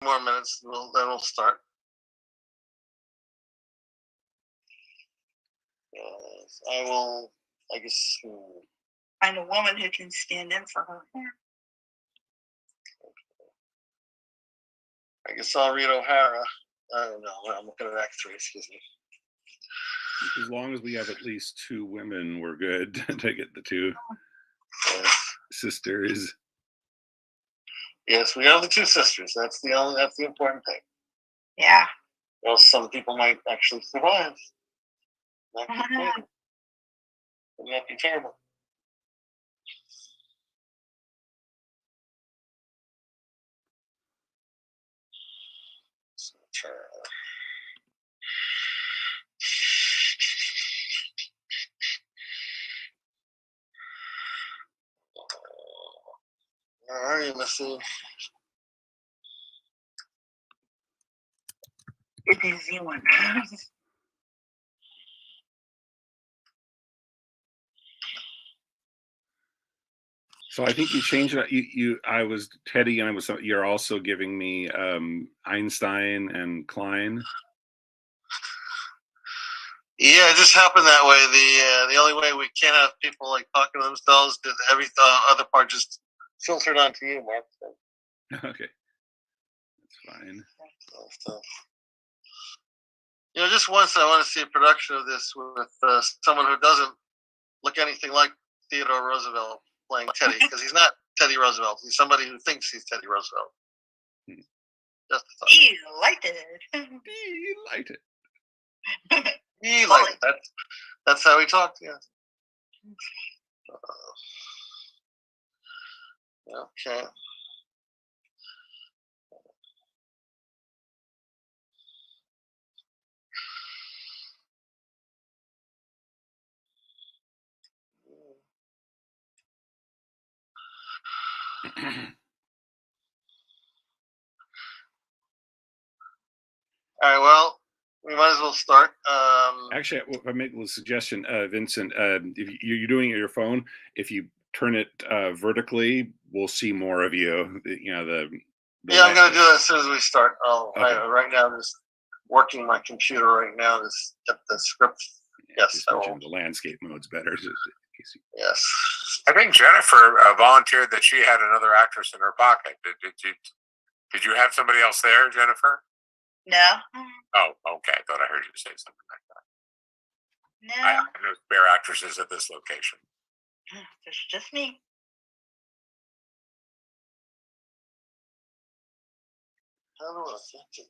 more minutes, then we'll start. Yes, I will, I guess. Find a woman who can stand in for her hair. I guess I'll read O'Hara. I don't know. I'm looking at Act 3, excuse me. As long as we have at least 2 women, we're good to get the 2 sisters. Yes, we are the 2 sisters. That's the important thing. Yeah. Well, some people might actually survive. Wouldn't that be terrible? All right, Missy. It's an easy one. So I think you changed it. I was Teddy, and you're also giving me Einstein and Klein. Yeah, it just happened that way. The only way we can't have people like talking to themselves is every other part just filtered onto you, Mark. So. Okay, that's fine. So, just once I want to see a production of this with someone who doesn't look anything like Theodore Roosevelt playing Teddy, because he's not Teddy Roosevelt. He's somebody who thinks he's Teddy Roosevelt. Just a thought. Delighted. Delighted. That's how he talked. Yeah. Okay. All right, well, we might as well start. Actually, if I make a suggestion, Vincent, if you're doing it on your phone, if you turn it vertically, we'll see more of you. I'm going to do that as soon as we start. Right now, I'm just working my computer right now to get the script. Yes, the landscape mode's better. Yes. I think Jennifer volunteered that she had another actress in her pocket. Did you have somebody else there, Jennifer? No. Oh, okay. I thought I heard you say something like that. No. I have no spare actresses at this location. There's just me. How do I affect it?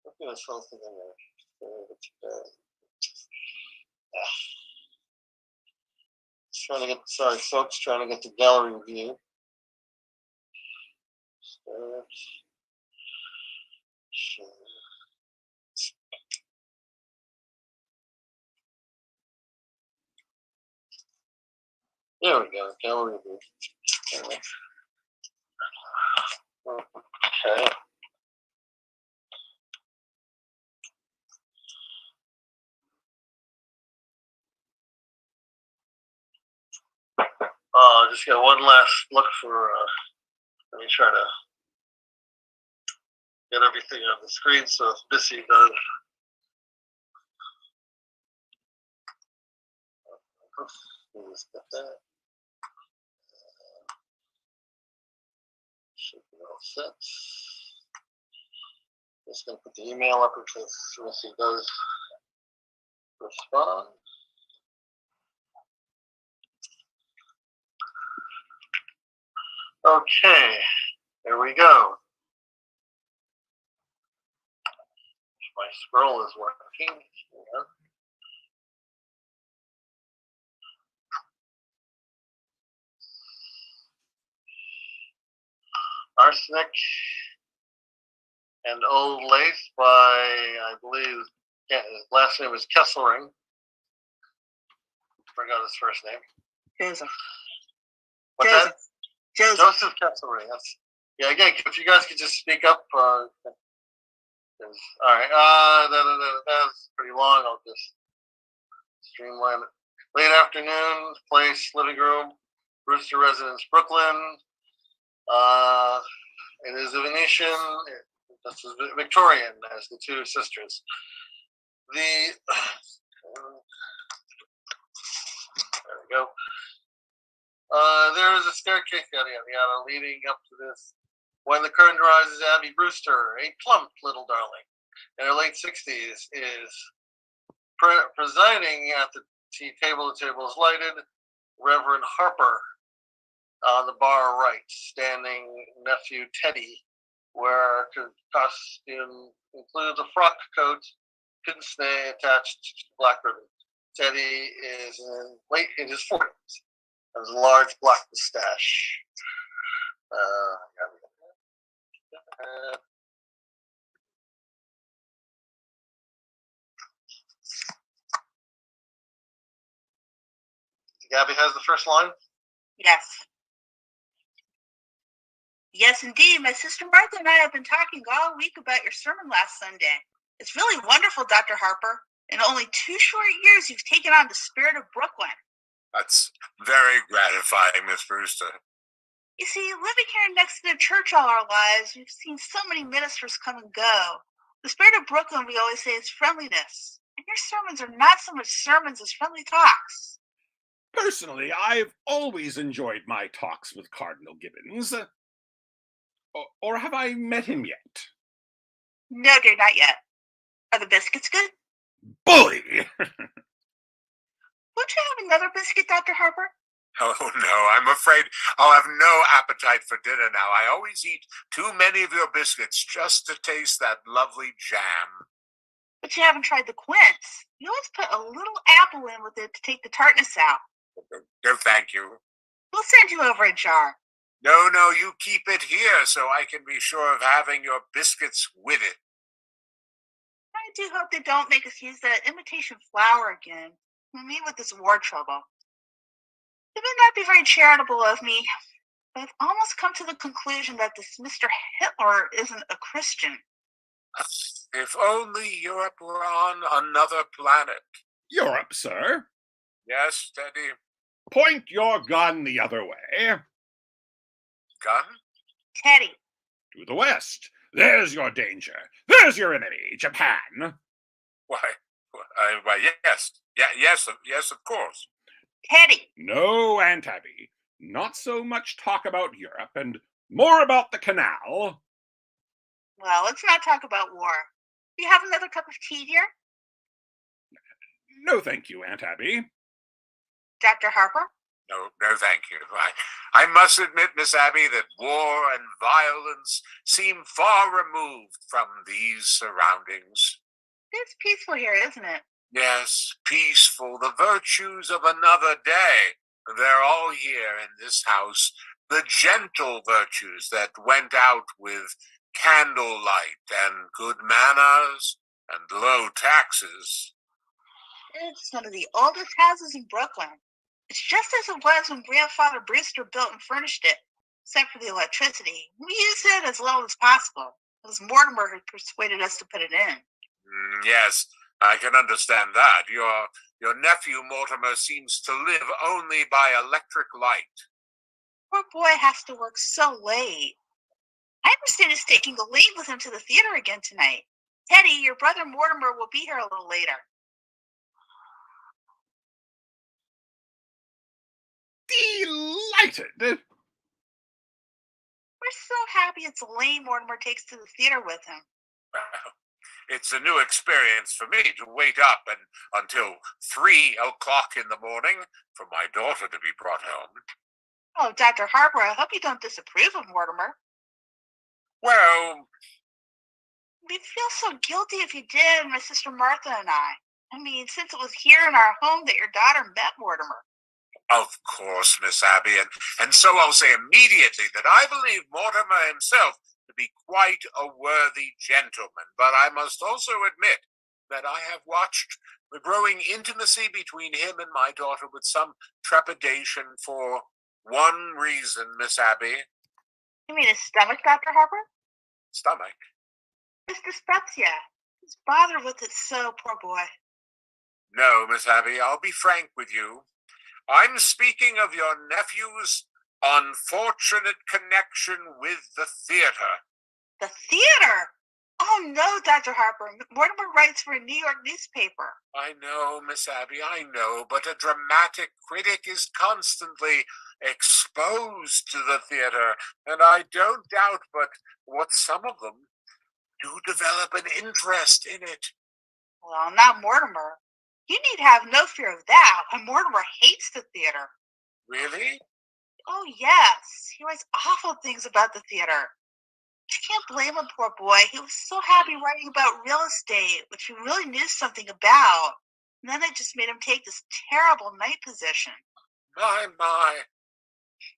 Look at this whole thing in there. Folks, trying to get the gallery view. There we go, gallery view. Okay. Just got one last look for. Let me try to get everything on the screen so if Missy does. Let's get that. Should be all set. Just gonna put the email up in case Missy does respond. Okay, here we go. My scroll is working. Yeah. Arsenic and Old Lace by, I believe, his last name is Kesserling. Forgot his first name. Joseph. What's that? Joseph Kesserling. Yeah, again, if you guys could just speak up. All right. That's pretty long. I'll just streamline it. Late afternoon, place, living room, Brewster residence, Brooklyn. It is a Venetian, this is Victorian, as the two sisters. There we go. There is a staircase, yada, yada, yada, leading up to this. When the curtain rises, Abby Brewster, a plump little darling, in her late 60s, is presiding at the tea table. The table is lighted. Reverend Harper on the bar right, standing nephew Teddy, where costume includes a frock coat, pince nez attached to black ribbon. Teddy is in his 40s, has a large black mustache. Gabby has the first line. Yes. Yes, indeed. My sister Martha and I have been talking all week about your sermon last Sunday. It's really wonderful, Dr. Harper. In only 2 short years, you've taken on the spirit of Brooklyn. That's very gratifying, Miss Brewster. You see, living here next to the church all our lives, we've seen so many ministers come and go. The spirit of Brooklyn, we always say, is friendliness. And your sermons are not so much sermons as friendly talks. Personally, I've always enjoyed my talks with Cardinal Gibbons. Or have I met him yet? No, dear, not yet. Are the biscuits good? Bully! Won't you have another biscuit, Dr. Harper? Oh, no, I'm afraid I'll have no appetite for dinner now. I always eat too many of your biscuits just to taste that lovely jam. But you haven't tried the quince. You always put a little apple in with it to take the tartness out. No, thank you. We'll send you over a jar. No, you keep it here so I can be sure of having your biscuits with it. I do hope they don't make us use that imitation flour again. Me with this war trouble. It may not be very charitable of me, but I've almost come to the conclusion that this Mr. Hitler isn't a Christian. If only Europe were on another planet. Europe, sir? Yes, Teddy? Point your gun the other way. Gun? Teddy. To the west. There's your danger. There's your enemy, Japan. Why, yes. Yes, of course. Teddy. No, Aunt Abby. Not so much talk about Europe and more about the canal. Well, let's not talk about war. Do you have another cup of tea, dear? No, thank you, Aunt Abby. Dr. Harper? No, thank you. I must admit, Miss Abby, that war and violence seem far removed from these surroundings. It's peaceful here, isn't it? Yes, peaceful, the virtues of another day. They're all here in this house, the gentle virtues that went out with candlelight and good manners and low taxes. It's one of the oldest houses in Brooklyn. It's just as it was when Grandfather Brewster built and furnished it, except for the electricity. We use it as little as possible. It was Mortimer who persuaded us to put it in. Yes, I can understand that. Your nephew Mortimer seems to live only by electric light. Poor boy has to work so late. I understand he's taking the lead with him to the theater again tonight. Teddy, your brother Mortimer will be here a little later. Delighted. We're so happy it's Elaine Mortimer takes to the theater with him. It's a new experience for me to wait up until 3 o'clock in the morning for my daughter to be brought home. Oh, Dr. Harper, I hope you don't disapprove of Mortimer. Well, We'd feel so guilty if you did, my sister Martha and I. I mean, since it was here in our home that your daughter met Mortimer. of course, Miss Abby, and so I'll say immediately that I believe Mortimer himself to be quite a worthy gentleman, but I must also admit that I have watched the growing intimacy between him and my daughter with some trepidation for one reason, Miss Abby. You mean his stomach, Dr. Harper? Stomach? His dyspepsia. He's bothered with it so, poor boy. No, Miss Abby, I'll be frank with you. I'm speaking of your nephew's unfortunate connection with the theater. The theater? Oh no, Dr. Harper. Mortimer writes for a New York newspaper. I know, Miss Abby, I know, but a dramatic critic is constantly exposed to the theater, and I don't doubt but what some of them do develop an interest in it. Well, not Mortimer. You need have no fear of that. And Mortimer hates the theater. Really? Oh, yes. He writes awful things about the theater. I can't blame him, poor boy. He was so happy writing about real estate, which he really knew something about. And then they just made him take this terrible night position. My.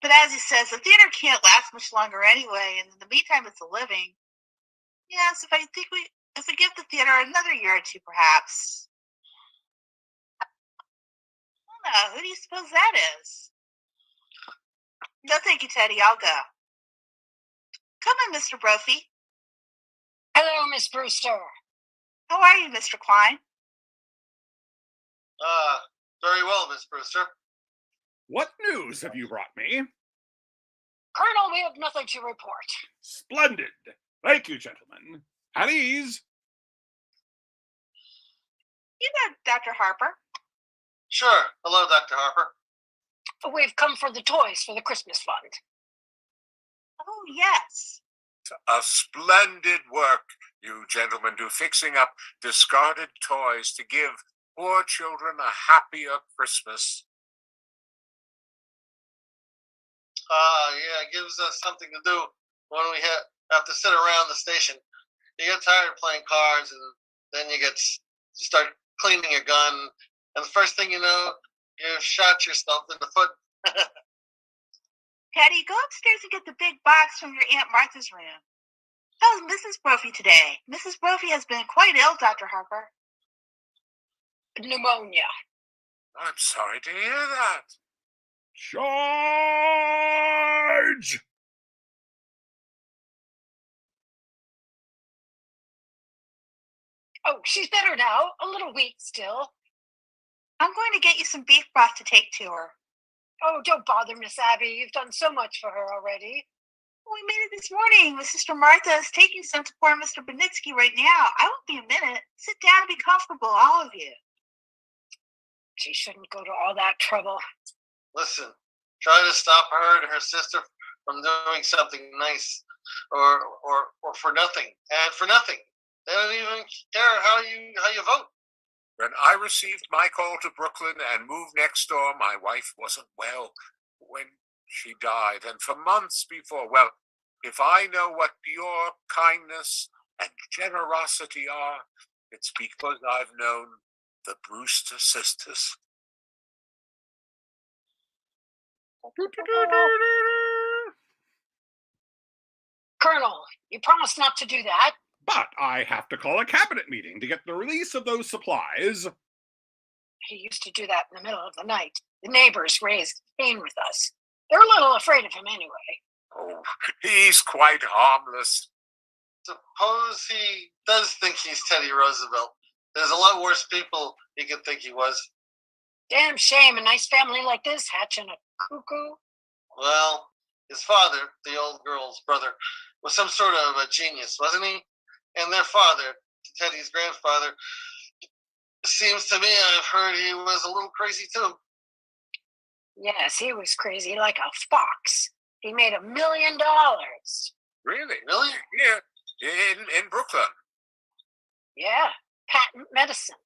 But as he says, the theater can't last much longer anyway, and in the meantime, it's a living. Yes, if we give the theater another year or two, perhaps. Oh, who do you suppose that is? No, thank you, Teddy. I'll go. Come in, Mr. Brophy. Hello, Miss Brewster. How are you, Mr. Klein? Very well, Miss Brewster. What news have you brought me? Colonel, we have nothing to report. Splendid. Thank you, gentlemen. At ease. You know Dr. Harper. Sure. Hello, Dr. Harper. We've come for the toys for the Christmas fund. Oh, yes. A splendid work you gentlemen do fixing up discarded toys to give poor children a happier Christmas. Yeah, it gives us something to do when we have to sit around the station. You get tired of playing cards, and then you start cleaning your gun, and the first thing you know, you've shot yourself in the foot. Teddy, go upstairs and get the big box from your Aunt Martha's room. How's Mrs. Brophy today? Mrs. Brophy has been quite ill, Dr. Harper. Pneumonia. I'm sorry to hear that. Charge! Oh, she's better now. A little weak still. I'm going to get you some beef broth to take to her. Oh, don't bother, Miss Abby. You've done so much for her already. We made it this morning. My sister Martha is taking some to poor Mr. Benitsky right now. I won't be a minute. Sit down and be comfortable, all of you. She shouldn't go to all that trouble. Listen, try to stop her and her sister from doing something nice or for nothing. And for nothing. They don't even care how you vote. When I received my call to Brooklyn and moved next door, my wife wasn't well when she died. And for months before, well, if I know what pure kindness and generosity are, it's because I've known the Brewster sisters. Colonel, you promised not to do that. But I have to call a cabinet meeting to get the release of those supplies. He used to do that in the middle of the night. The neighbors raised Cain with us. They're a little afraid of him anyway. Oh, he's quite harmless. Suppose he does think he's Teddy Roosevelt. There's a lot worse people he could think he was. Damn shame a nice family like this hatching a cuckoo. Well, his father, the old girl's brother, was some sort of a genius, wasn't he? And their father, Teddy's grandfather, seems to me I've heard he was a little crazy too. Yes, he was crazy like a fox. He made $1 million. Really? Really? Here in Brooklyn. Yeah, patent medicine.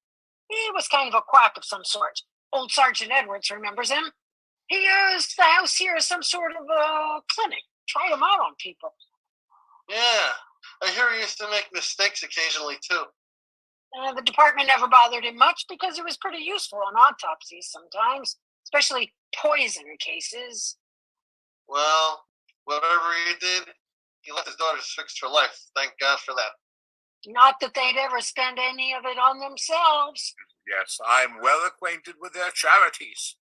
He was kind of a quack of some sort. Old Sergeant Edwards remembers him. He used the house here as some sort of a clinic. Tried him out on people. Yeah, I hear he used to make mistakes occasionally too. The department never bothered him much because it was pretty useful on autopsies sometimes, especially poison cases. Well, whatever he did, he let his daughters fix her life. Thank God for that. Not that they'd ever spend any of it on themselves. Yes, I'm well acquainted with their charities.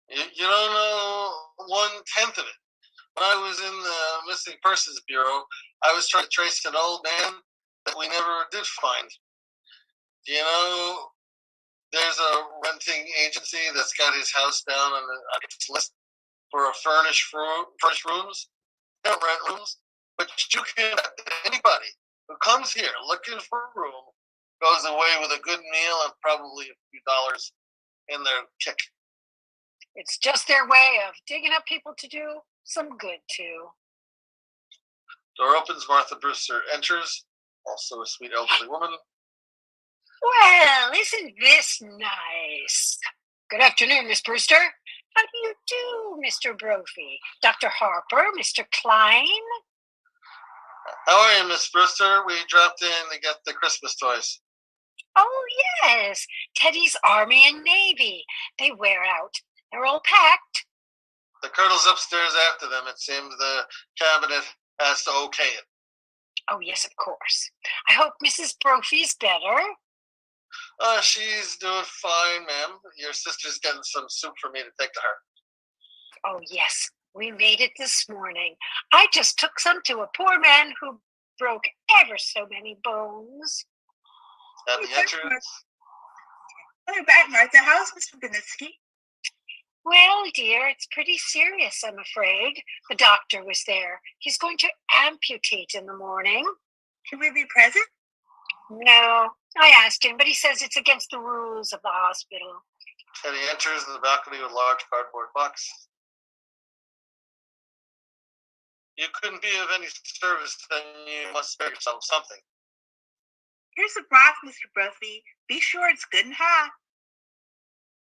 You don't know 1/10 of it. When I was in the Missing Persons Bureau, I was trying to trace an old man that we never did find. You know, there's a renting agency that's got his house down on its list. for furnished rooms. You don't rent rooms, but you can. Anybody who comes here looking for a room goes away with a good meal and probably a few dollars in their kick. It's just their way of digging up people to do some good to. Door opens. Martha Brewster enters, also a sweet elderly woman. Well, isn't this nice? Good afternoon, Miss Brewster. How do you do, Mr. Brophy? Dr. Harper, Mr. Klein? How are you, Miss Brewster? We dropped in to get the Christmas toys. Oh, yes. Teddy's Army and Navy. They wear out. They're all packed. The Colonel's upstairs after them. It seems the cabinet has to okay it. Oh, yes, of course. I hope Mrs. Brophy's better. She's doing fine, ma'am. Your sister's getting some soup for me to take to her. Oh, yes. We made it this morning. I just took some to a poor man who broke ever so many bones. At the entrance. Welcome back, Martha. How's Mr. Benitsky? Well, dear, it's pretty serious, I'm afraid. The doctor was there. He's going to amputate in the morning. Can we be present? No, I asked him, but he says it's against the rules of the hospital. Teddy enters the balcony with a large cardboard box. You couldn't be of any service, then you must spare yourself something. Here's the broth, Mr. Brophy. Be sure it's good and hot.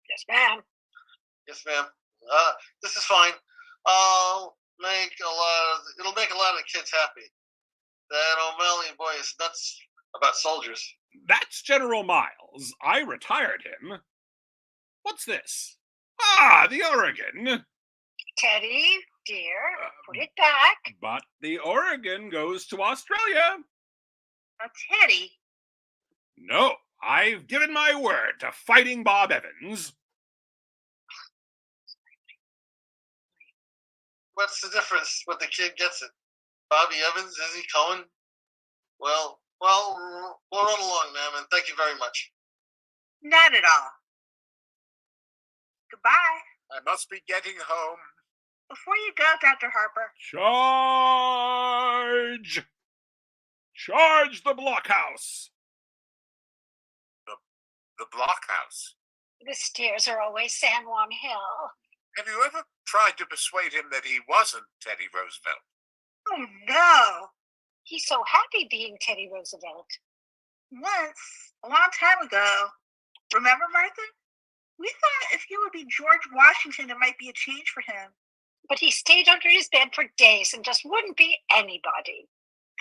Yes, ma'am. Yes, ma'am. This is fine. It'll make a lot of the kids happy. That O'Malley boy is nuts about soldiers. That's General Miles. I retired him. What's this? Ah, the Oregon. Teddy, dear, put it back. But the Oregon goes to Australia. Now, Teddy. No, I've given my word to Fighting Bob Evans. What's the difference? What the kid gets it. Bobby Evans, is he Cohen? Well, we'll run along, ma'am, and thank you very much. Not at all. Goodbye. I must be getting home. Before you go, Dr. Harper. Charge! Charge the blockhouse! The blockhouse. The stairs are always San Juan Hill. Have you ever tried to persuade him that he wasn't Teddy Roosevelt? Oh, no. He's so happy being Teddy Roosevelt. Once, a long time ago. Remember, Martha? We thought if he would be George Washington, it might be a change for him. But he stayed under his bed for days and just wouldn't be anybody.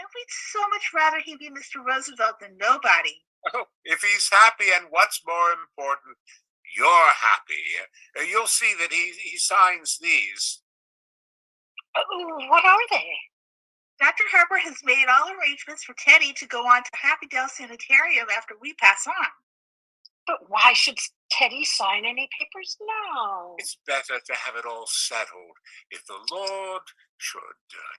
And we'd so much rather he be Mr. Roosevelt than nobody. Oh, if he's happy, and what's more important, you're happy. You'll see that he signs these. What are they? Dr. Harper has made all arrangements for Teddy to go on to Happydale Sanitarium after we pass on. But why should Teddy sign any papers now? It's better to have it all settled. If the Lord should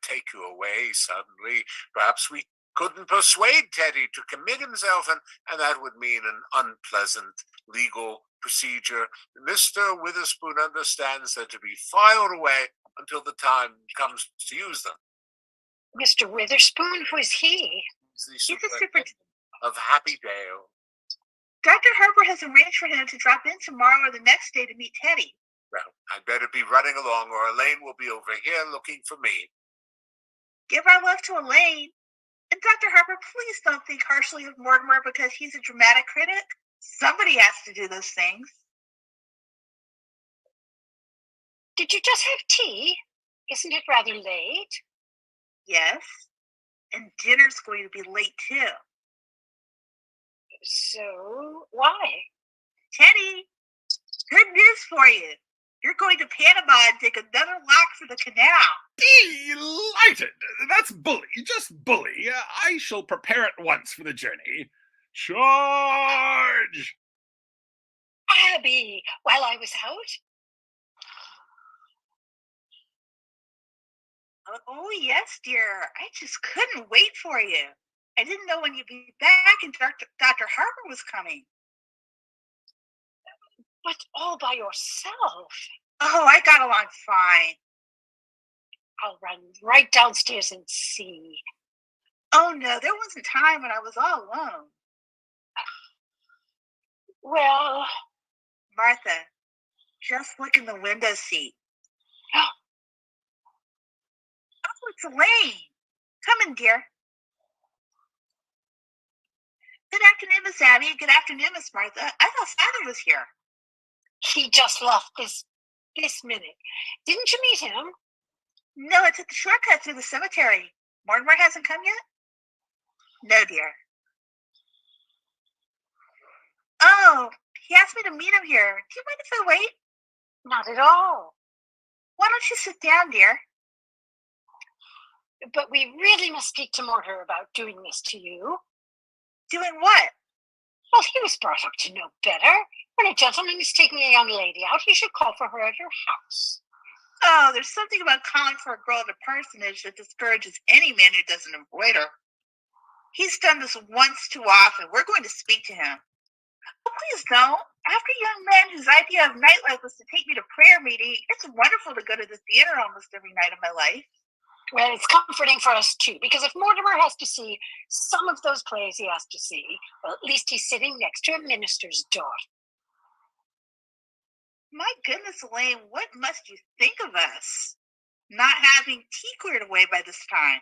take you away suddenly, perhaps we couldn't persuade Teddy to commit himself, and that would mean an unpleasant legal procedure. Mr. Witherspoon understands they're to be filed away until the time comes to use them. Mr. Witherspoon? Who is he? He's the superintendent of Happydale. Dr. Harper has arranged for him to drop in tomorrow or the next day to meet Teddy. Well, I'd better be running along, or Elaine will be over here looking for me. Give our love to Elaine. And Dr. Harper, please don't think harshly of Mortimer because he's a dramatic critic. Somebody has to do those things. Did you just have tea? Isn't it rather late? Yes. And dinner's going to be late too. So, why? Teddy, good news for you. You're going to Panama and dig another lock for the canal. Delighted! That's bully, just bully. I shall prepare at once for the journey. Charge! Abby, while I was out? Oh, yes, dear. I just couldn't wait for you. I didn't know when you'd be back and Dr. Harper was coming. But all by yourself? Oh, I got along fine. I'll run right downstairs and see. Oh no, there wasn't time when I was all alone. Well, Martha, just look in the window seat. Oh, it's Elaine. Come in, dear. Good afternoon, Miss Abby. Good afternoon, Miss Martha. I thought Father was here. he just left this minute. Didn't you meet him? No, I took the shortcut through the cemetery. Mortimer hasn't come yet? No, dear. Oh, he asked me to meet him here. Do you mind if I wait? Not at all. Why don't you sit down, dear? But we really must speak to Mortimer about doing this to you. Doing what? Well, he was brought up to know better. When a gentleman is taking a young lady out, he should call for her at her house. Oh, there's something about calling for a girl at a parsonage that discourages any man who doesn't avoid her. He's done this once too often. We're going to speak to him. Oh, please don't. After a young man whose idea of nightlife was to take me to prayer meeting, it's wonderful to go to the theater almost every night of my life. Well, it's comforting for us, too, because if Mortimer has to see some of those plays he has to see, well, at least he's sitting next to a minister's daughter. My goodness, Elaine, what must you think of us? Not having tea cleared away by this time.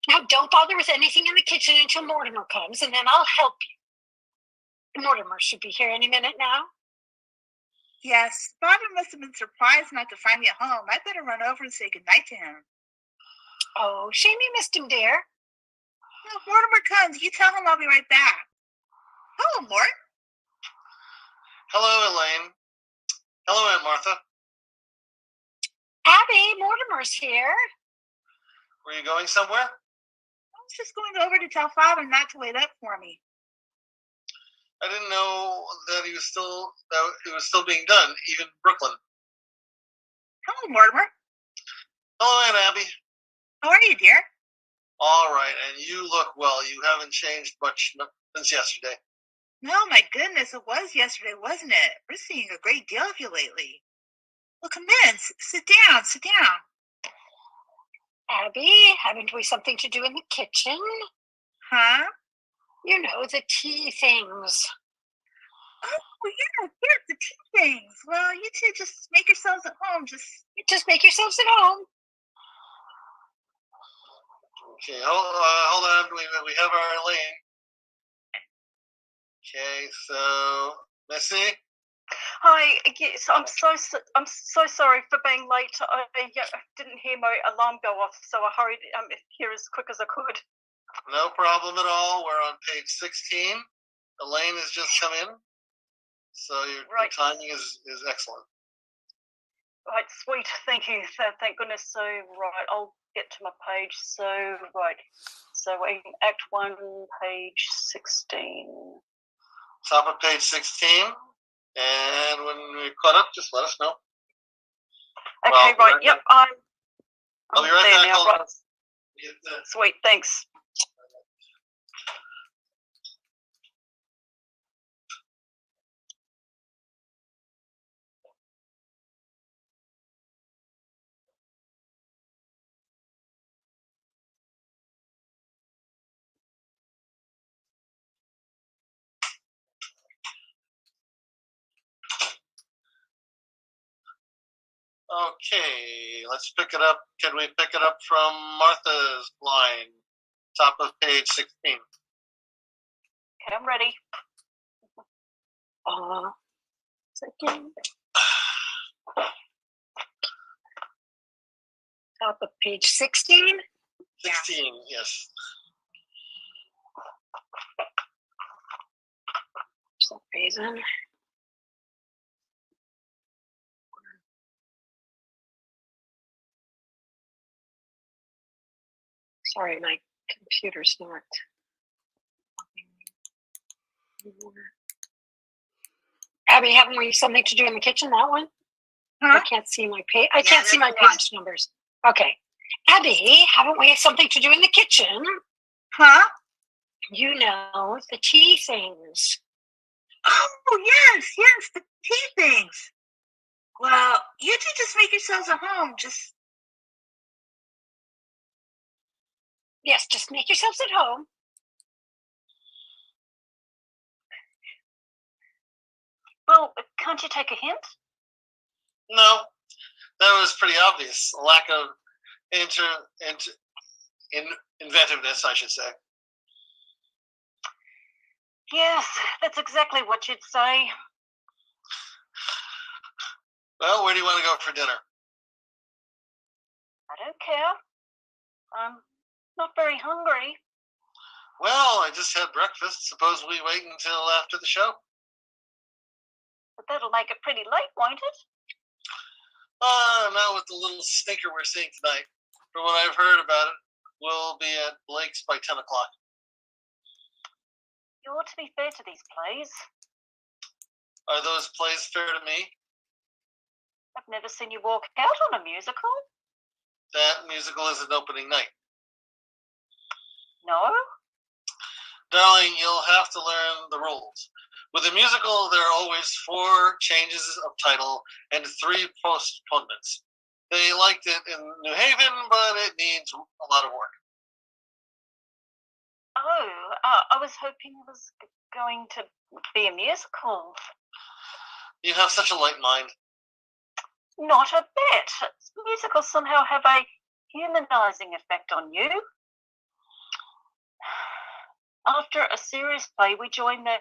Now, don't bother with anything in the kitchen until Mortimer comes, and then I'll help you. Mortimer should be here any minute now. Yes, Father must have been surprised not to find me at home. I'd better run over and say goodnight to him. Oh, shame you missed him, dear. Well, if Mortimer comes, you tell him I'll be right back. Hello, Mort. Hello, Elaine. Hello, Aunt Martha. Abby, Mortimer's here. Were you going somewhere? I was just going over to tell Father not to wait up for me. I didn't know that it was still being done, even in Brooklyn. Hello, Mortimer. Hello, Aunt Abby. How are you, dear? All right, and you look well. You haven't changed much since yesterday. No, my goodness, it was yesterday, wasn't it? We're seeing a great deal of you lately. Well, come in. Sit down. Sit down. Abby, haven't we something to do in the kitchen? Huh? You know, the tea things. Oh, yeah, the tea things. Well, you two just make yourselves at home. Just make yourselves at home. Okay, hold on. We have our Elaine. Okay, so Missy. Hi, yes, I'm so sorry for being late. I didn't hear my alarm go off, so I hurried here as quick as I could. No problem at all. We're on page 16. Elaine has just come in, so your timing is excellent. Right, sweet. Thank you. Thank goodness. So, right, I'll get to my page. So, right. So, in Act 1, page 16. Top of page 16. And when we're caught up, just let us know. Okay, well, right. Yep, I'm I'll be right back. now. Right. Sweet, thanks. Okay, let's pick it up. Can we pick it up from Martha's line, top of page 16? Okay, I'm ready. Second. Top of page 16? 16, yes. For some reason. Sorry, my computer's not. Abby, haven't we something to do in the kitchen? That one? Huh? I can't see my page. I can't see my page numbers. Okay. Abby, haven't we something to do in the kitchen? Huh? You know, the tea things. Oh, yes, the tea things. Well, you two just make yourselves at home. Just Yes, just make yourselves at home. Well, can't you take a hint? No, that was pretty obvious. A lack of inventiveness, I should say. Yes, that's exactly what you'd say. Well, where do you want to go for dinner? I don't care. I'm not very hungry. Well, I just had breakfast. Suppose we wait until after the show? But that'll make it pretty late, won't it? Not with the little stinker we're seeing tonight. From what I've heard about it, we'll be at Blake's by 10 o'clock. You ought to be fair to these plays. Are those plays fair to me? I've never seen you walk out on a musical. That musical is an opening night. No? Darling, you'll have to learn the rules. With a musical, there are always 4 changes of title and 3 postponements. They liked it in New Haven, but it needs a lot of work. Oh, I was hoping it was going to be a musical. You have such a light mind. Not a bit. Musicals somehow have a humanizing effect on you. After a serious play, we join the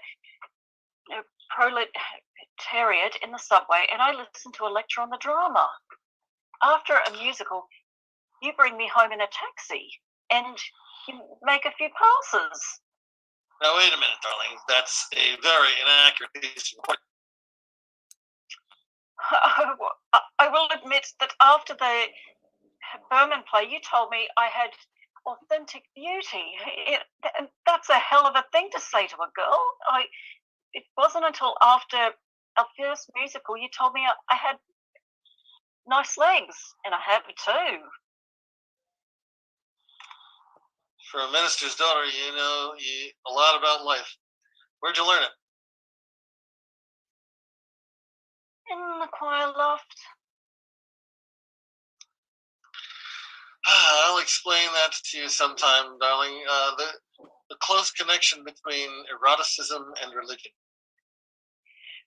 proletariat in the subway, and I listen to a lecture on the drama. After a musical, you bring me home in a taxi, and you make a few passes. Now, wait a minute, darling. That's a very inaccurate piece of report. I will admit that after the Berman play, you told me I had authentic beauty. That's a hell of a thing to say to a girl. It wasn't until after our first musical you told me I had nice legs, and I have too. For a minister's daughter, you know a lot about life. Where'd you learn it? In the choir loft. I'll explain that to you sometime, darling. The close connection between eroticism and religion.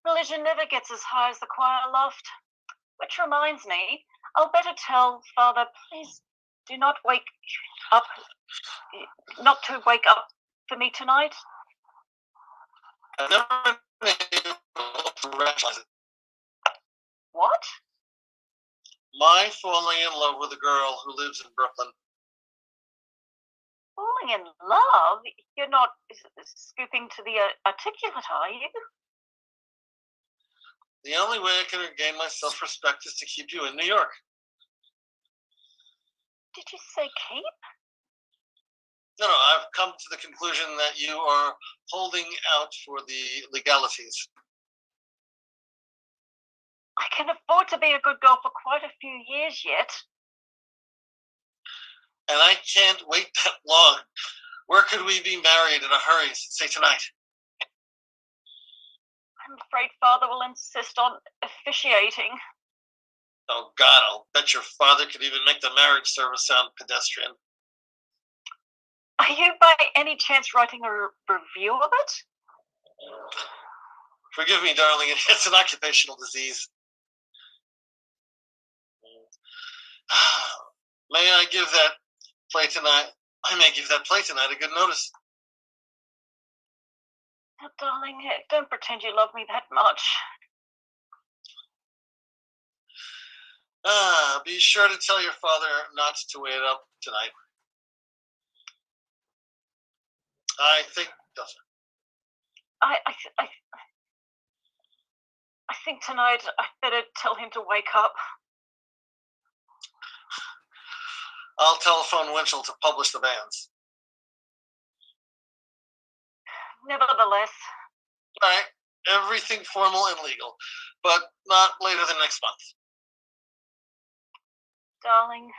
Religion never gets as high as the choir loft. Which reminds me, I'll better tell Father, please do not to wake up for me tonight. I've never been able to rationalize it. What? My falling in love with a girl who lives in Brooklyn. Falling in love? You're not scooping to the articulate, are you? The only way I can regain my self-respect is to keep you in New York. Did you say keep? No, I've come to the conclusion that you are holding out for the legalities. I can afford to be a good girl for quite a few years yet. And I can't wait that long. Where could we be married in a hurry, say tonight? I'm afraid Father will insist on officiating. Oh, God, I'll bet your father could even make the marriage service sound pedestrian. Are you by any chance writing a review of it? Forgive me, darling, it's an occupational disease. May I give that play tonight? I may give that play tonight a good notice. Oh, darling, don't pretend you love me that much. Be sure to tell your father not to wait up tonight. I think doesn't. I think tonight I better tell him to wake up. I'll telephone Winchell to publish the bans. Nevertheless. All right, everything formal and legal, but not later than next month. Darling,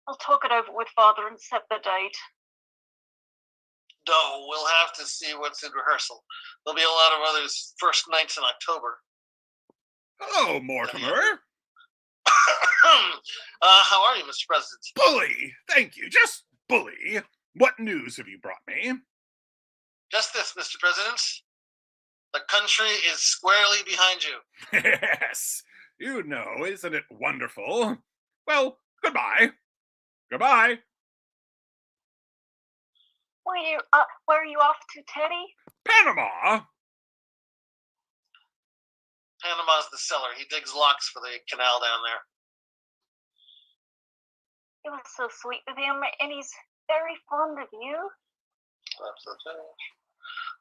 I'll talk it over with Father and set the date. No, we'll have to see what's in rehearsal. There'll be a lot of others first nights in October. Hello, Mortimer. How are you, Mr. President? Bully. Thank you. Just bully. What news have you brought me? Just this, Mr. President. The country is squarely behind you. Yes. You know, isn't it wonderful? Well, goodbye. Goodbye. Where are you off to, Teddy? Panama. Panama's the cellar. He digs locks for the canal down there. It was so sweet with him, and he's very fond of you.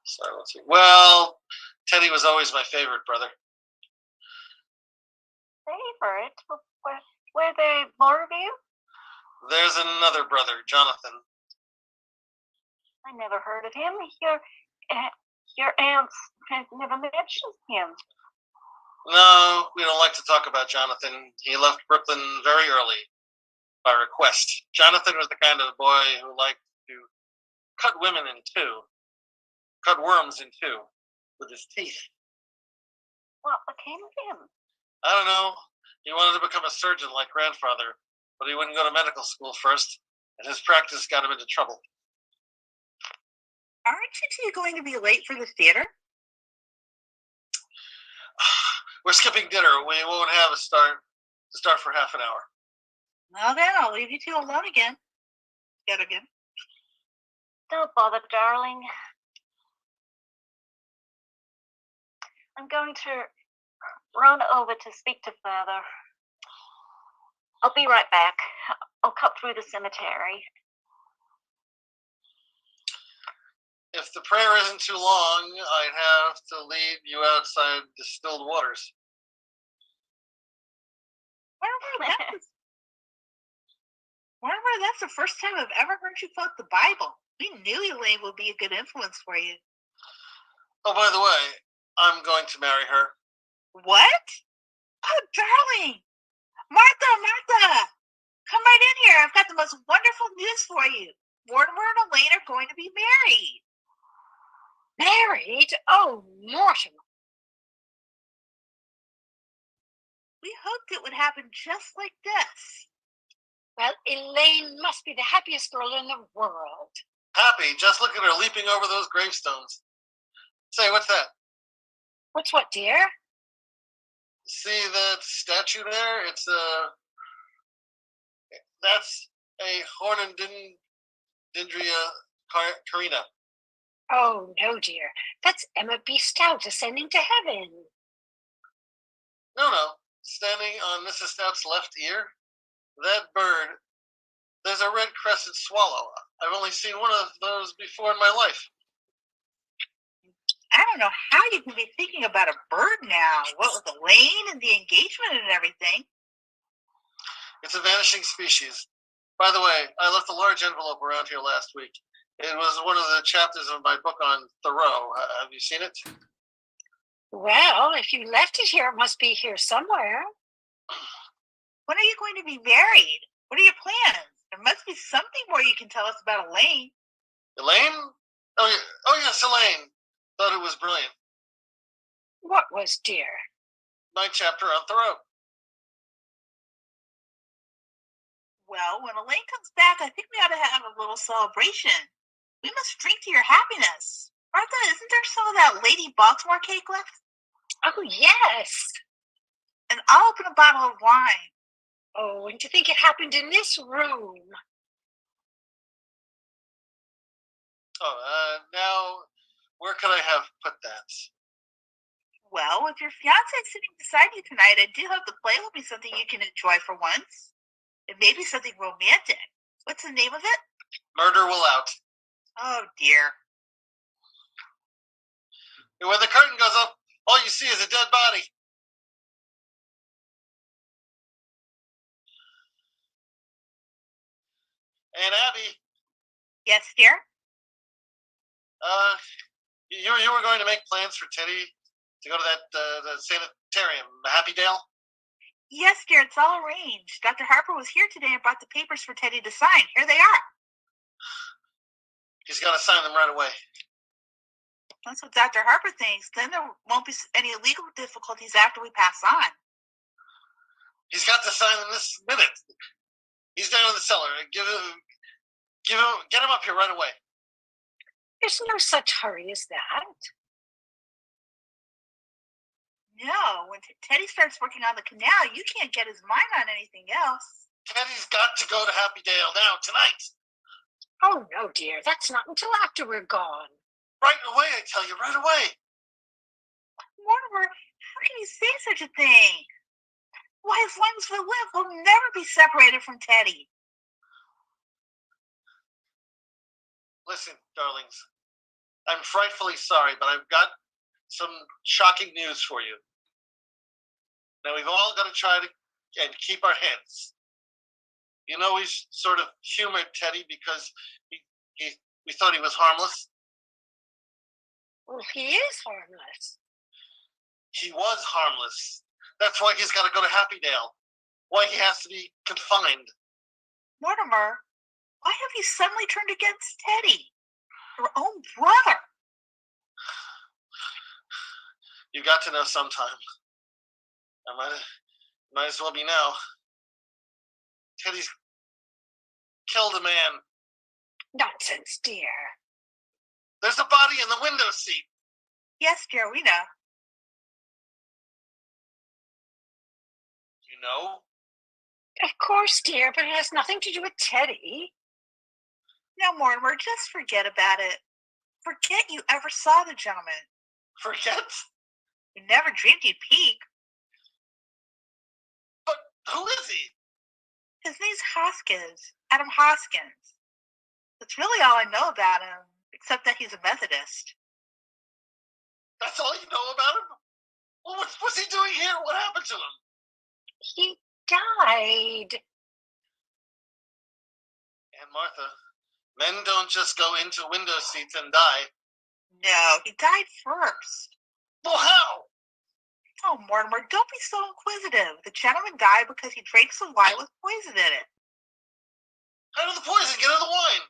Silencing. Well, Teddy was always my favorite brother. Favorite? Were there more of you? There's another brother, Jonathan. I never heard of him. Your aunts have never mentioned him. No, we don't like to talk about Jonathan. He left Brooklyn very early, by request. Jonathan was the kind of boy who liked to cut women in two, cut worms in two, with his teeth. What became of him? I don't know. He wanted to become a surgeon like grandfather, but he wouldn't go to medical school first, and his practice got him into trouble. Aren't you two going to be late for the theater? We're skipping dinner. We won't have a start for half an hour. Well, then I'll leave you two alone again. Yet again. Don't bother, darling. I'm going to run over to speak to Father. I'll be right back. I'll cut through the cemetery. If the prayer isn't too long, I'd have to lead you outside distilled waters. Mortimer, that's the first time I've ever heard you quote the Bible. We knew Elaine would be a good influence for you. Oh, by the way, I'm going to marry her. What? Oh, darling! Martha! Come right in here. I've got the most wonderful news for you. Mortimer and Elaine are going to be married. Married? Oh, Mortimer. We hoped it would happen just like this. Well, Elaine must be the happiest girl in the world. Happy? Just look at her leaping over those gravestones. Say, what's that? What's what, dear? See that statue there? That's a Hornindria Carina. Oh, no, dear. That's Emma B. Stout ascending to heaven. No. Standing on Mrs. Stout's left ear. That bird. There's a red-crested swallow. I've only seen one of those before in my life. I don't know how you can be thinking about a bird now. What with Elaine and the engagement and everything. It's a vanishing species. By the way, I left a large envelope around here last week. It was one of the chapters of my book on Thoreau. Have you seen it? Well, if you left it here, it must be here somewhere. When are you going to be married? What are your plans? There must be something more you can tell us about Elaine. Elaine? Oh yes, Elaine. Thought it was brilliant. What was, dear? My chapter on Thoreau. Well, when Elaine comes back, I think we ought to have a little celebration. We must drink to your happiness. Martha, isn't there some of that Lady Baltimore cake left? Oh, yes. And I'll open a bottle of wine. Oh, and to think it happened in this room. Oh, now, where could I have put that? Well, if your fiance is sitting beside you tonight, I do hope the play will be something you can enjoy for once. It may be something romantic. What's the name of it? Murder Will Out. Oh, dear. And when the curtain goes up, all you see is a dead body. And Abby. Yes, dear? You were going to make plans for Teddy to go to that the sanitarium, Happy Dale? Yes, dear, it's all arranged. Dr. Harper was here today and brought the papers for Teddy to sign. Here they are. He's got to sign them right away. That's what Dr. Harper thinks. Then there won't be any legal difficulties after we pass on. He's got to sign in this minute. He's down in the cellar. Get him up here right away. There's no such hurry as that. No, when Teddy starts working on the canal, you can't get his mind on anything else. Teddy's got to go to Happy Dale now, tonight. Oh, no, dear. That's not until after we're gone. Right away, I tell you, right away. Mortimer, how can you say such a thing? Why, as long as we live, we'll never be separated from Teddy. Listen, darlings, I'm frightfully sorry, but I've got some shocking news for you. Now, we've all got to try and keep our heads. You know, we sort of humored Teddy because we thought he was harmless. Well, he is harmless. He was harmless. That's why he's got to go to Happy Dale. Why he has to be confined. Mortimer, why have you suddenly turned against Teddy, your own brother? You got to know sometime. I might as well be now. Teddy's killed a man. Nonsense, dear. There's a body in the window seat. Yes, dear, we know. You know? Of course, dear, but it has nothing to do with Teddy. Now, Mortimer, just forget about it. Forget you ever saw the gentleman. Forget? You never dreamed he'd peek. But who is he? His name's Hoskins, Adam Hoskins. That's really all I know about him, except that he's a Methodist. That's all you know about him? Well, what's he doing here? What happened to him? He died. And Martha, men don't just go into window seats and die. No, he died first. Well, how? Oh, Mortimer, don't be so inquisitive. The gentleman died because he drank some wine with poison in it. How did the poison get in the wine?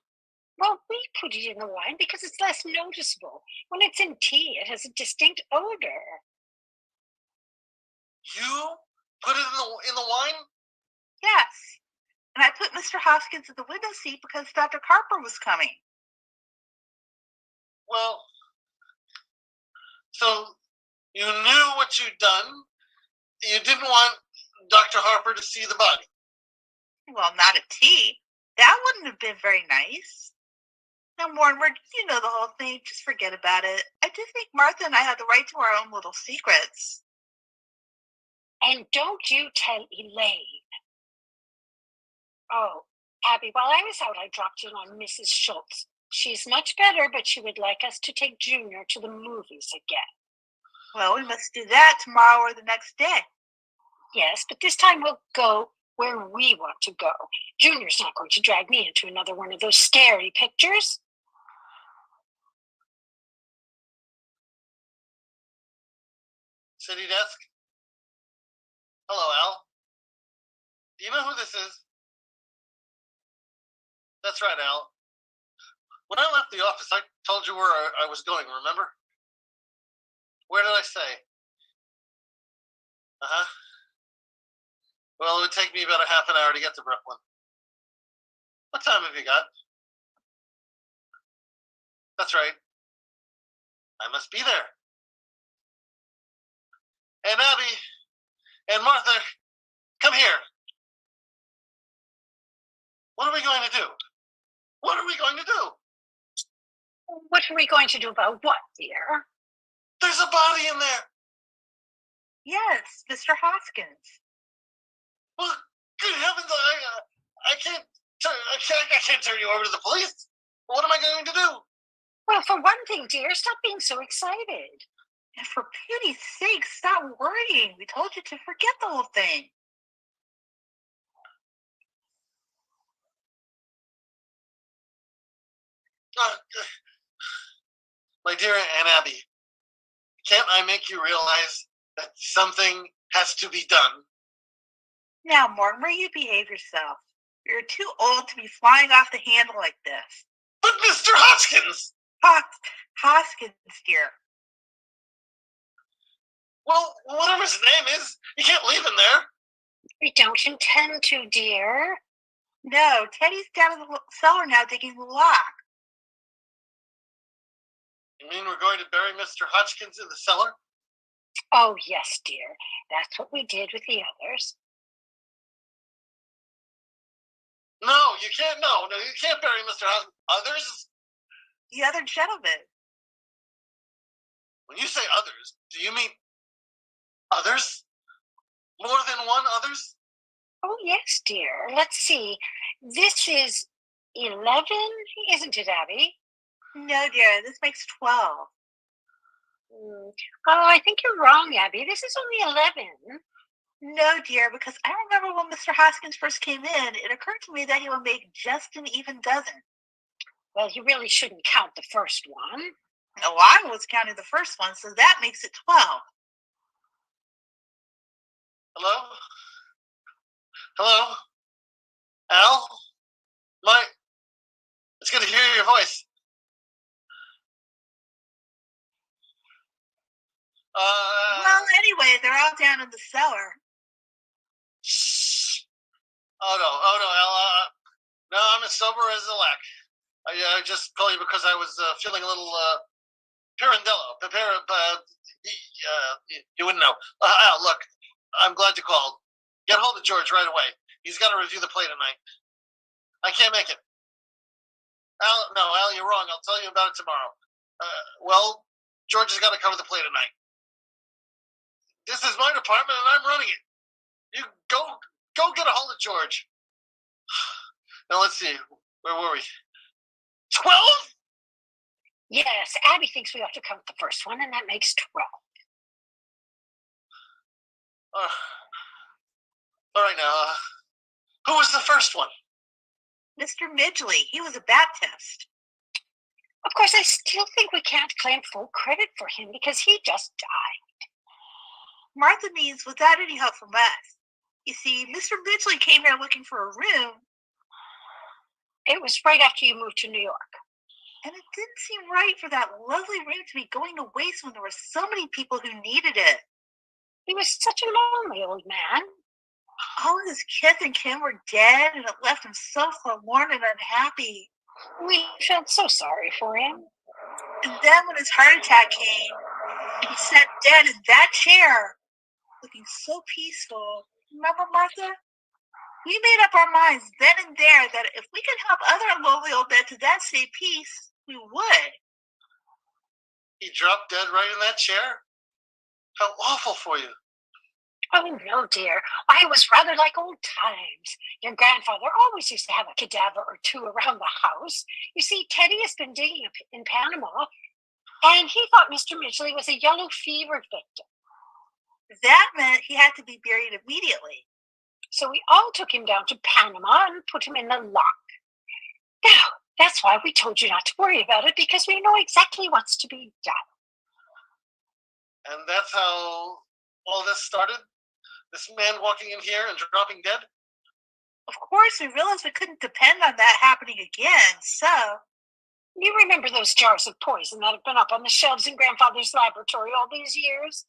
Well, we put it in the wine because it's less noticeable. When it's in tea, it has a distinct odor. You put it in the wine? Yes. And I put Mr. Hoskins in the window seat because Dr. Harper was coming. Well, so you knew what you'd done. You didn't want Dr. Harper to see the body. Well, not at tea. That wouldn't have been very nice. Now, Mortimer, you know the whole thing. Just forget about it. I do think Martha and I have the right to our own little secrets. And don't you tell Elaine. Oh, Abby, while I was out, I dropped in on Mrs. Schultz. She's much better, but she would like us to take Junior to the movies again. Well, we must do that tomorrow or the next day. Yes, but this time we'll go where we want to go. Junior's not going to drag me into another one of those scary pictures. City desk? Hello, Al. Do you know who this is? That's right, Al. When I left the office, I told you where I was going, remember? Where did I say? Uh-huh. Well, it would take me about a half an hour to get to Brooklyn. What time have you got? That's right. I must be there. And Abby and Martha, come here. What are we going to do? What are we going to do? What are we going to do about what, dear? There's a body in there. Yes, Mr. Hoskins. Well, good heavens, I can't turn you over to the police. What am I going to do? Well, for one thing, dear, stop being so excited. And for pity's sake, stop worrying. We told you to forget the whole thing. My dear Aunt Abby, can't I make you realize that something has to be done? Now, Mortimer, you behave yourself. You're too old to be flying off the handle like this. But Mr. Hoskins! Hoskins, dear. Well, whatever his name is, you can't leave him there. We don't intend to, dear. No, Teddy's down in the cellar now digging the lock. You mean we're going to bury Mr. Hodgkins in the cellar? Oh, yes, dear. That's what we did with the others. No, you can't. No, you can't bury Mr. Hodgkins. Others? The other gentleman. When you say others, do you mean others? More than one others? Oh, yes, dear. Let's see. This is 11, isn't it, Abby? No, dear, this makes 12. Oh, I think you're wrong, Abby. This is only 11. No, dear, because I remember when Mr. Hoskins first came in, it occurred to me that he would make just an even dozen. Well, you really shouldn't count the first one. Now, I was counting the first one, so that makes it 12. Hello? Hello? Al? It's good to hear your voice. Well, anyway, they're all down in the cellar. Oh no, Al. No, I'm as sober as a lack. I just called you because I was feeling a little pirandello. You wouldn't know. Al, look, I'm glad you called. Get hold of George right away. He's got to review the play tonight. I can't make it. Al, you're wrong. I'll tell you about it tomorrow. Well, George has got to cover the play tonight. This is my department, and I'm running it. You go get a hold of George. Now let's see. Where were we? 12? Yes, Abby thinks we ought to count the first one, and that makes 12. All right, now. Who was the first one? Mr. Midgley. He was a Baptist. Of course, I still think we can't claim full credit for him because he just died. Martha means without any help from us. You see, Mr. Midgley came here looking for a room. It was right after you moved to New York. And it didn't seem right for that lovely room to be going to waste when there were so many people who needed it. He was such a lonely old man. All of his kith and kin were dead, and it left him so forlorn and unhappy. We felt so sorry for him. And then when his heart attack came, and he sat dead in that chair, looking so peaceful. Remember, Martha? We made up our minds then and there that if we could help other lonely old men to that same peace, we would. He dropped dead right in that chair? How awful for you. Oh, no, dear. I was rather like old times. Your grandfather always used to have a cadaver or two around the house. You see, Teddy has been digging up in Panama, and he thought Mr. Midgley was a yellow fever victim. That meant he had to be buried immediately. So we all took him down to Panama and put him in the lock. Now, that's why we told you not to worry about it, because we know exactly what's to be done. And that's how all this started? This man walking in here and dropping dead? Of course, we realized we couldn't depend on that happening again, so... You remember those jars of poison that have been up on the shelves in Grandfather's laboratory all these years?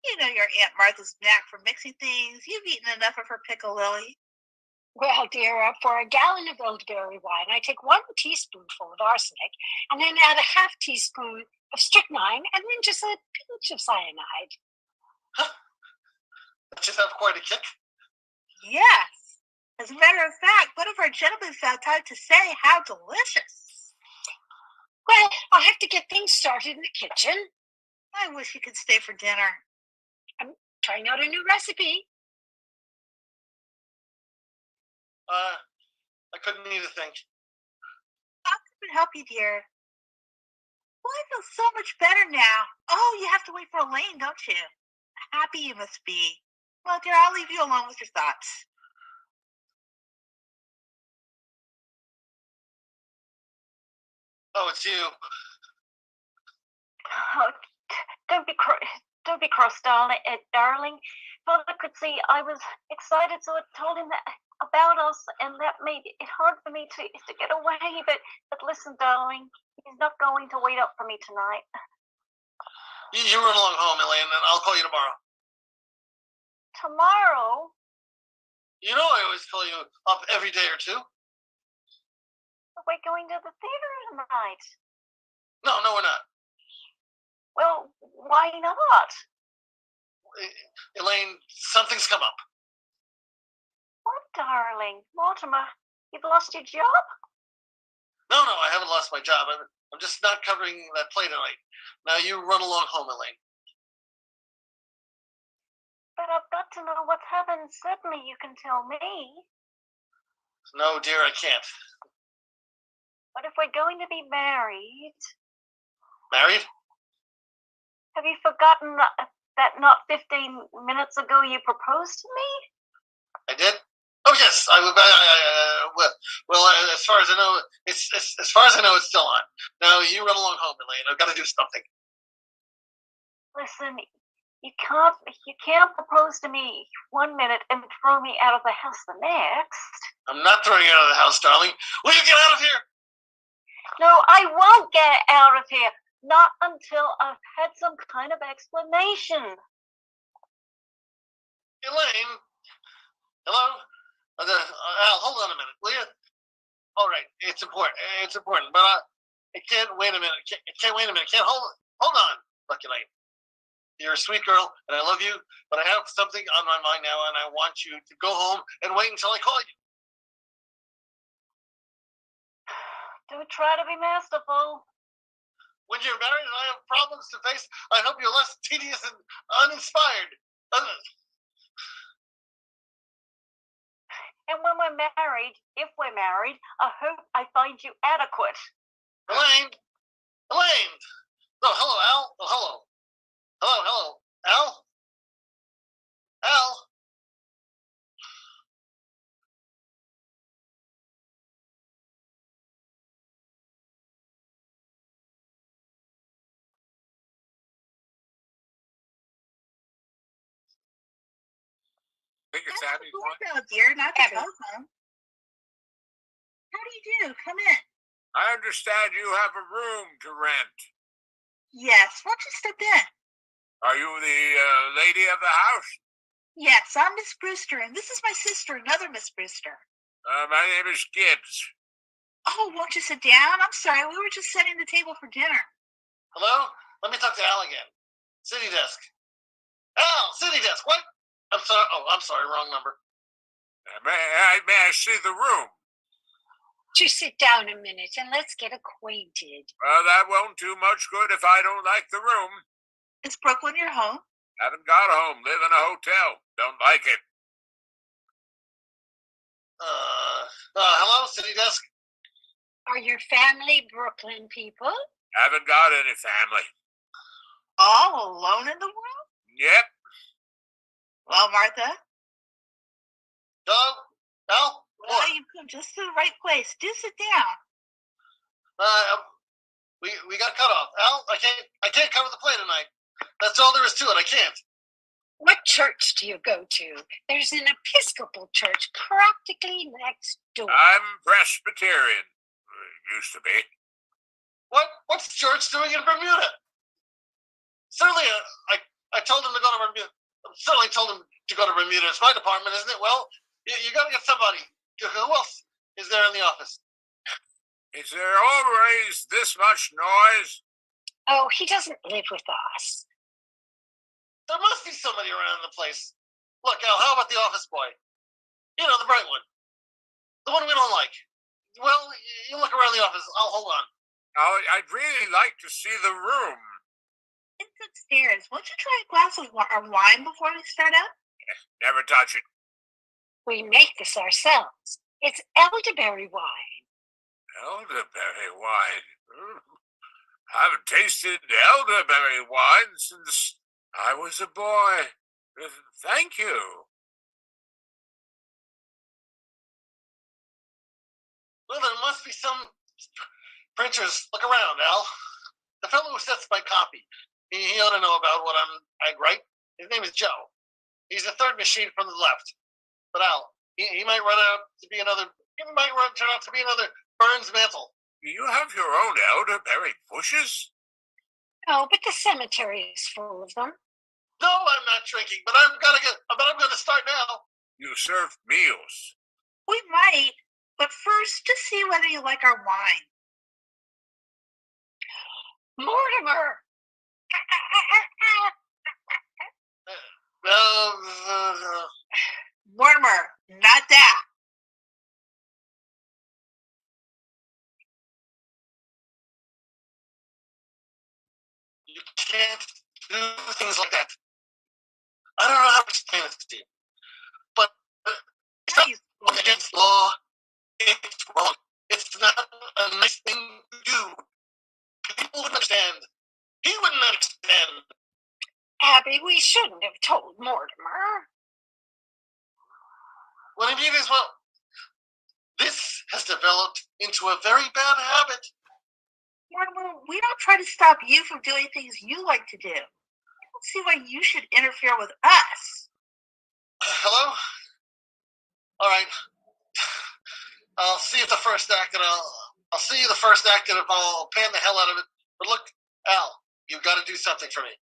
You know your Aunt Martha's knack for mixing things. You've eaten enough of her pickle, Lily. Well, dear, for a gallon of elderberry wine, I take 1 teaspoonful of arsenic and then add a half teaspoon of strychnine and then just a pinch of cyanide. Huh. That should have quite a kick. Yes. As a matter of fact, one of our gentlemen found time to say how delicious. Well, I'll have to get things started in the kitchen. I wish you could stay for dinner. I'm trying out a new recipe. I couldn't eat a thing. How can I help you, dear? Well, I feel so much better now. Oh, you have to wait for Elaine, don't you? Happy you must be. Well, dear, I'll leave you alone with your thoughts. Oh, it's you. Oh, don't be don't be cross, darling. Father could see I was excited, so I told him that about us, and that made it hard for me to get away. But listen, darling, he's not going to wait up for me tonight. You run along home, Elaine, and I'll call you tomorrow. Tomorrow? You know I always call you up every day or two. We're going to the theater tonight. No, we're not. Well, why not? Elaine, something's come up. What, darling? Mortimer, you've lost your job? No, I haven't lost my job. I'm just not covering that play tonight. Now you run along home, Elaine. But I've got to know what's happened. Certainly you can tell me. No, dear, I can't. But if we're going to be married... Married? Have you forgotten that not 15 minutes ago you proposed to me? I did? Oh, yes. Well, as far as I know, as far as I know, it's still on. Now you run along home, Elaine. I've got to do something. Listen, you can't propose to me 1 minute and throw me out of the house the next. I'm not throwing you out of the house, darling. Will you get out of here? No, I won't get out of here. Not until I've had some kind of explanation. Elaine? Hello? Al, hold on a minute, will you? All right, it's important. But it can't wait a minute. It can't wait a minute. Can't hold on, Lucky Elaine. You're a sweet girl, and I love you, but I have something on my mind now, and I want you to go home and wait until I call you. Don't try to be masterful. When you're married and I have problems to face, I hope you're less tedious and uninspired. And when we're married, if we're married, I hope I find you adequate. Elaine! Oh, hello, Al. Oh, hello. Hello. Al? Al? I think it's That's Abby's the one. doorbell, dear, not the Abby. telephone. How do you do? Come in. I understand you have a room to rent. Yes, why don't you step in? Are you the lady of the house? Yes, I'm Miss Brewster, and this is my sister, another Miss Brewster. My name is Gibbs. Oh, won't you sit down? I'm sorry, we were just setting the table for dinner. Hello? Let me talk to Al again. City desk. Al, city desk. What? I'm sorry. Oh, I'm sorry. Wrong number. May I see the room? Just sit down a minute and let's get acquainted. Well, that won't do much good if I don't like the room. Is Brooklyn your home? Haven't got a home. Live in a hotel. Don't like it. Hello, city desk. Are your family Brooklyn people? Haven't got any family. All alone in the world? Yep. Well, Martha, Hello? Al? well, you've come just to the right place. Do sit down. We got cut off. Al, I can't cover the play tonight. That's all there is to it. I can't. What church do you go to? There's an Episcopal church practically next door. I'm Presbyterian. Used to be. What's George doing in Bermuda? Certainly, I told him to go to Bermuda. Certainly told him to go to Bermuda. It's my department, isn't it? Well, you got to get somebody. Who else is there in the office? Is there always this much noise? Oh, he doesn't live with us. There must be somebody around the place. Look, Al, how about the office boy? You know, the bright one. The one we don't like. Well, you look around the office. I'll hold on. Oh, I'd really like to see the room. It's upstairs. Won't you try a glass of wine before we start out? Never touch it. We make this ourselves. It's elderberry wine. Elderberry wine. Haven't tasted elderberry wine since I was a boy. Thank you. Well, there must be some printers. Look around, Al. The fellow who sets my copy. He ought to know about what I write. His name is Joe. He's the third machine from the left. But Al, he might run out to be another. He might turn out to be another Burns Mantle. You have your own elder-bearing bushes? Oh, but the cemetery is full of them. No, I'm not drinking, but I'm gonna start now. You serve meals. We might, but first, just see whether you like our wine. Mortimer! Mortimer, not that. You can't do things like that. I don't know how to explain it to you, but it's not against law. It's wrong. It's not a nice thing to do. People wouldn't understand. He wouldn't understand. Abby, we shouldn't have told Mortimer. What I mean is, well, this has developed into a very bad habit. Mortimer, we don't try to stop you from doing things you like to do. I don't see why you should interfere with us. Hello? All right. I'll see you at the first act, and I'll see you the first act, and if I'll pan the hell out of it. But look, Al, you've got to do something for me.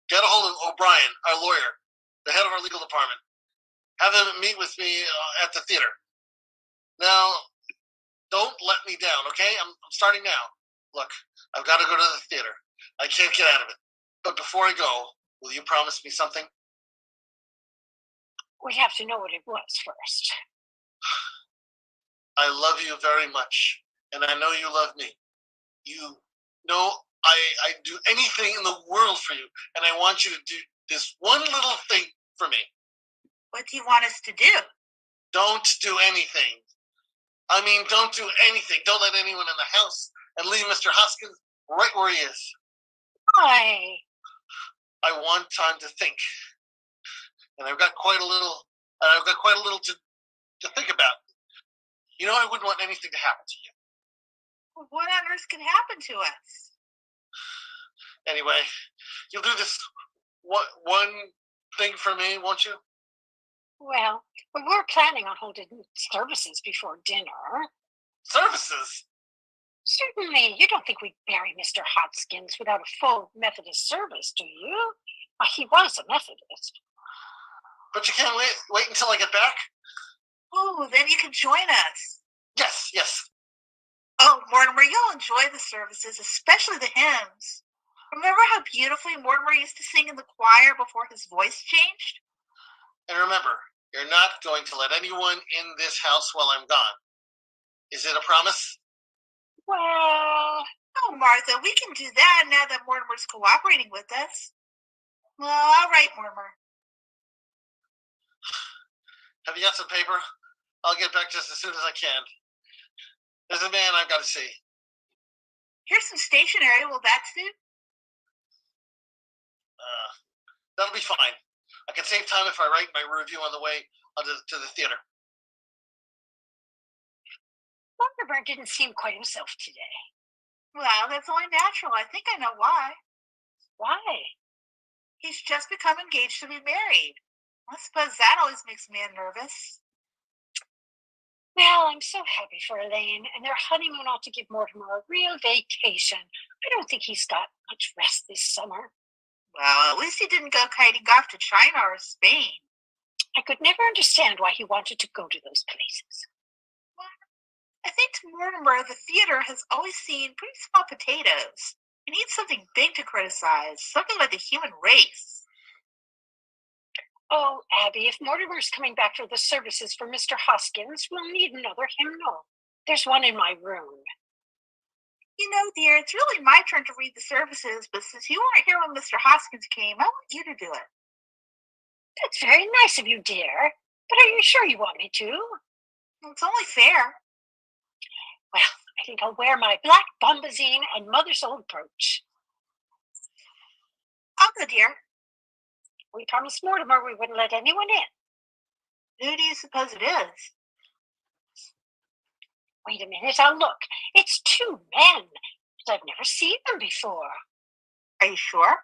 Get a hold of O'Brien, our lawyer, the head of our legal department. Have him meet with me at the theater. Now, don't let me down, okay? I'm starting now. Look, I've got to go to the theater. I can't get out of it. But before I go, will you promise me something? We have to know what it was first. I love you very much, and I know you love me. You know I'd do anything in the world for you, and I want you to do this one little thing for me. What do you want us to do? Don't do anything. I mean, don't do anything. Don't let anyone in the house, and leave Mr. Hoskins right where he is. Why? I want time to think, and I've got quite a little to think about. You know, I wouldn't want anything to happen to you. What on earth can happen to us? Anyway, you'll do this one thing for me, won't you? Well, we were planning on holding services before dinner. Services? Certainly, you don't think we'd bury Mr. Hoskins without a full Methodist service, do you? He was a Methodist. But you can't wait until I get back? Oh, then you can join us. Yes. Oh, Mortimer, you'll enjoy the services, especially the hymns. Remember how beautifully Mortimer used to sing in the choir before his voice changed? And remember, you're not going to let anyone in this house while I'm gone. Is it a promise? Well, oh, Martha, we can do that now that Mortimer's cooperating with us. Well, all right, Mortimer. Have you got some paper? I'll get back just as soon as I can. There's a man I've got to see. Here's some stationery. Will that suit? That'll be fine. I can save time if I write my review on the way to the theater. Mortimer didn't seem quite himself today. Well, that's only natural. I think I know why. Why? He's just become engaged to be married. I suppose that always makes a man nervous. Well, I'm so happy for Elaine, and their honeymoon ought to give Mortimer a real vacation. I don't think he's got much rest this summer. Well, at least he didn't go kiting off to China or Spain. I could never understand why he wanted to go to those places. Well, I think to Mortimer, the theater has always seen pretty small potatoes. He needs something big to criticize, something like the human race. Oh, Abby, if Mortimer's coming back for the services for Mr. Hoskins, we'll need another hymnal. There's one in my room. You know, dear, it's really my turn to read the services, but since you weren't here when Mr. Hoskins came, I want you to do it. That's very nice of you, dear. But are you sure you want me to? It's only fair. Well, I think I'll wear my black bombazine and mother's old brooch. I'll go, dear. We promised Mortimer we wouldn't let anyone in. Who do you suppose it is? Wait a minute, I'll look. It's two men, but I've never seen them before. Are you sure?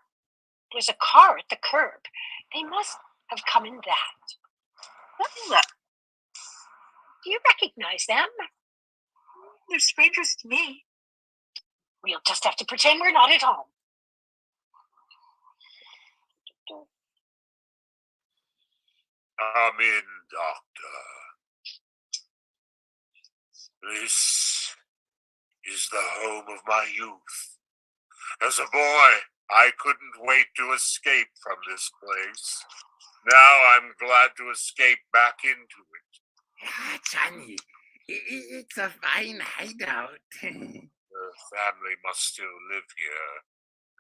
There's a car at the curb. They must have come in that. Let me look. Do you recognize them? They're strangers to me. We'll just have to pretend we're not at home. Come in, Doctor. This is the home of my youth. As a boy, I couldn't wait to escape from this place. Now I'm glad to escape back into it. Ah, Johnny, it's a fine hideout. The family must still live here.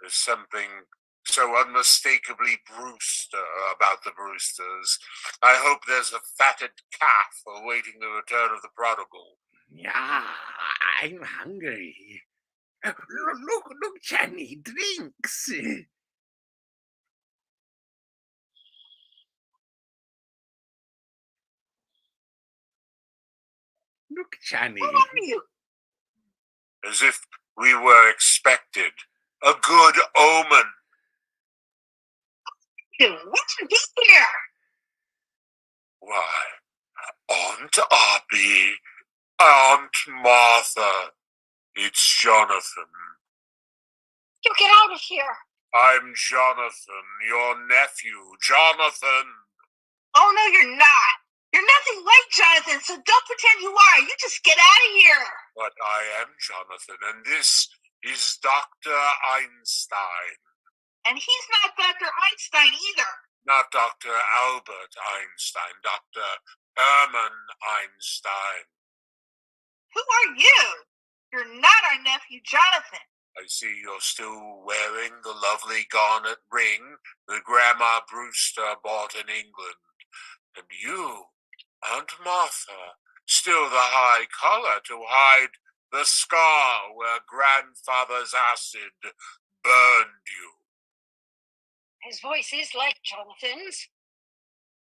There's something so unmistakably Brewster about the Brewsters. I hope there's a fatted calf awaiting the return of the prodigal. Yeah, I'm hungry. Look, Johnny, drinks. Look, Johnny. Who are you? As if we were expected. A good omen. What you do here? Why, Aunt Abby, Aunt Martha, it's Jonathan. You get out of here. I'm Jonathan, your nephew, Jonathan. Oh, no, you're not. You're nothing like Jonathan, so don't pretend you are. You just get out of here. But I am Jonathan, and this is Dr. Einstein. And he's not Dr. Einstein either. Not Dr. Albert Einstein, Dr. Herman Einstein. Who are you? You're not our nephew, Jonathan. I see you're still wearing the lovely garnet ring that Grandma Brewster bought in England. And you, Aunt Martha, still the high collar to hide the scar where grandfather's acid burned you. His voice is like Jonathan's.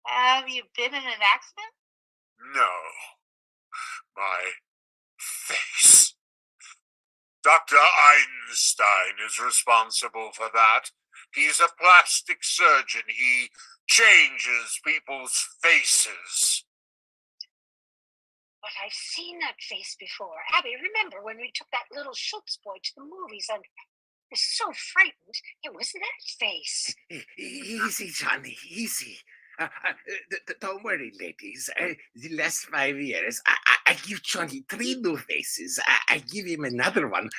Have you been in an accident? No, my face. Dr. Einstein is responsible for that. He's a plastic surgeon. He changes people's faces. But I've seen that face before. Abby, remember when we took that little Schultz boy to the movies and he was so frightened? It was that face. Easy, Johnny, easy. Don't worry, ladies. The last 5 years, I give Johnny 3 new faces. I give him another one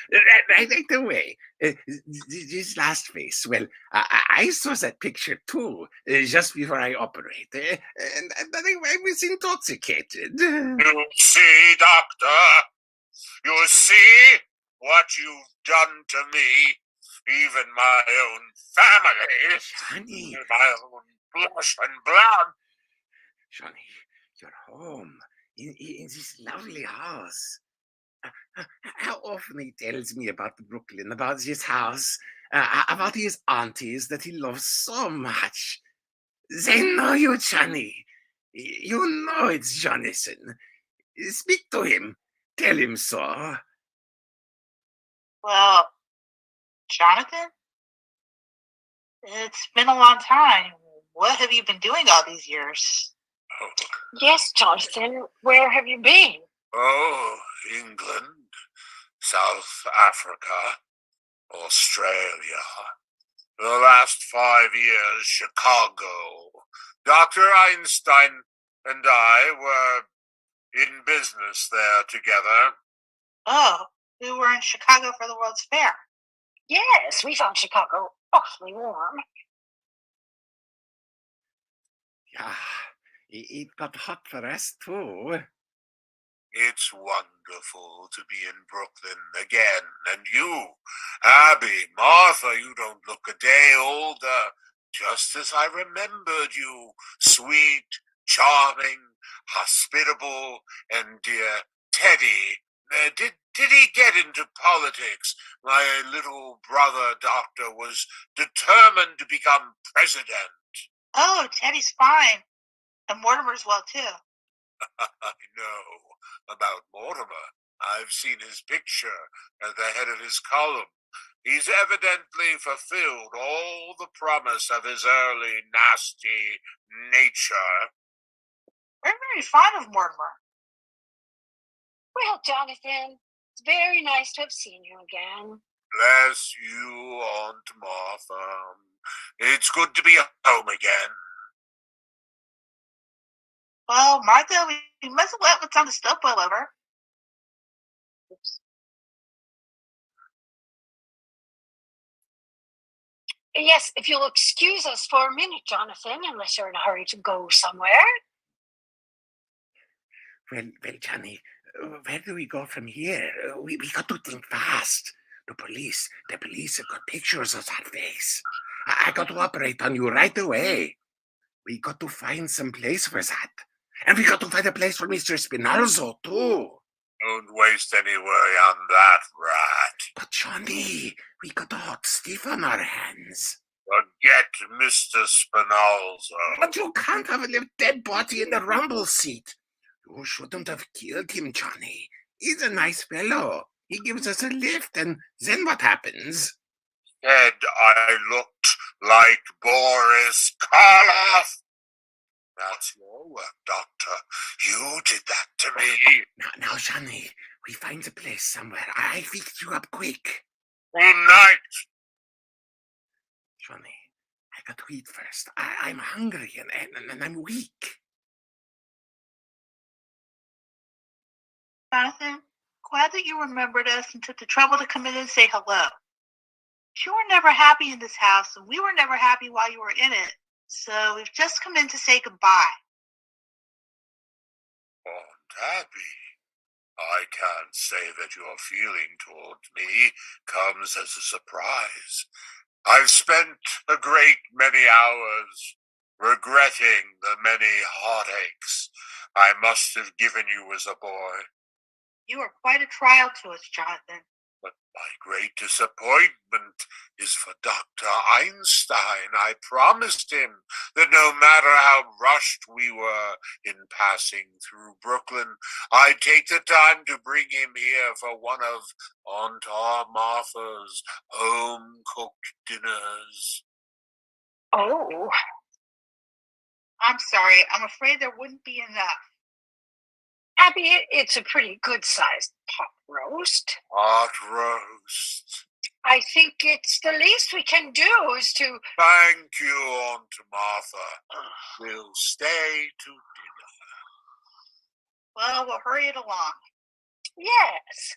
right away. This last face, well, I saw that picture too, just before I operate, and I was intoxicated. You see, Doctor? You see what you've done to me? Even my own family. Johnny. My own flesh and blood. Johnny, you're home in this lovely house. How often he tells me about Brooklyn, about his house, about his aunties that he loves so much. They know you, Johnny. You know it's Jonathan. Speak to him. Tell him so. Well, Jonathan? It's been a long time. What have you been doing all these years? Oh, Yes, Jonathan, where have you been? oh, England, South Africa, Australia. The last 5 years, Chicago. Dr. Einstein and I were in business there together. Oh, we were in Chicago for the World's Fair. Yes, we found Chicago awfully warm. Yeah, it got hot for us too. It's wonderful to be in Brooklyn again. And you, Abby, Martha, you don't look a day older. Just as I remembered you, sweet, charming, hospitable, and dear Teddy. Did he get into politics? My little brother, Doctor, was determined to become president. Oh, Teddy's fine. And Mortimer's well, too. I know about Mortimer. I've seen his picture at the head of his column. He's evidently fulfilled all the promise of his early nasty nature. We're very fond of Mortimer. Well, Jonathan, it's very nice to have seen you again. Bless you, Aunt Martha. It's good to be home again. Well, Martha, we mustn't let what's on the stove boil over. Oops. Yes, if you'll excuse us for a minute, Jonathan, unless you're in a hurry to go somewhere. Well, Johnny, where do we go from here? We got to think fast. The police have got pictures of that face. I got to operate on you right away. We got to find some place for that. And we got to find a place for Mr. Spinozzo, too. Don't waste any worry on that, rat. But, Johnny, we got a hot stiff on our hands. Forget Mr. Spinozzo. But you can't have a dead body in the rumble seat. You shouldn't have killed him, Johnny. He's a nice fellow. He gives us a lift, and then what happens? Said I looked like Boris Karloff. That's your work, Doctor. You did that to me. Now, Johnny, we find a place somewhere. I fixed you up quick. Tonight. Johnny, I got to eat first. I'm hungry and I'm weak. Jonathan, glad that you remembered us and took the trouble to come in and say hello. You were never happy in this house, and we were never happy while you were in it. So we've just come in to say goodbye. Aunt Abby, I can't say that your feeling towards me comes as a surprise. I've spent a great many hours regretting the many heartaches I must have given you as a boy. You are quite a trial to us, Jonathan. But my great disappointment is for Dr. Einstein. I promised him that no matter how rushed we were in passing through Brooklyn, I'd take the time to bring him here for one of Aunt Martha's home-cooked dinners. Oh. I'm sorry. I'm afraid there wouldn't be enough. Abby, it's a pretty good-sized pot roast. Hot roast. I think it's the least we can do is to... Thank you, Aunt Martha. We'll stay to dinner. Well, we'll hurry it along. Yes.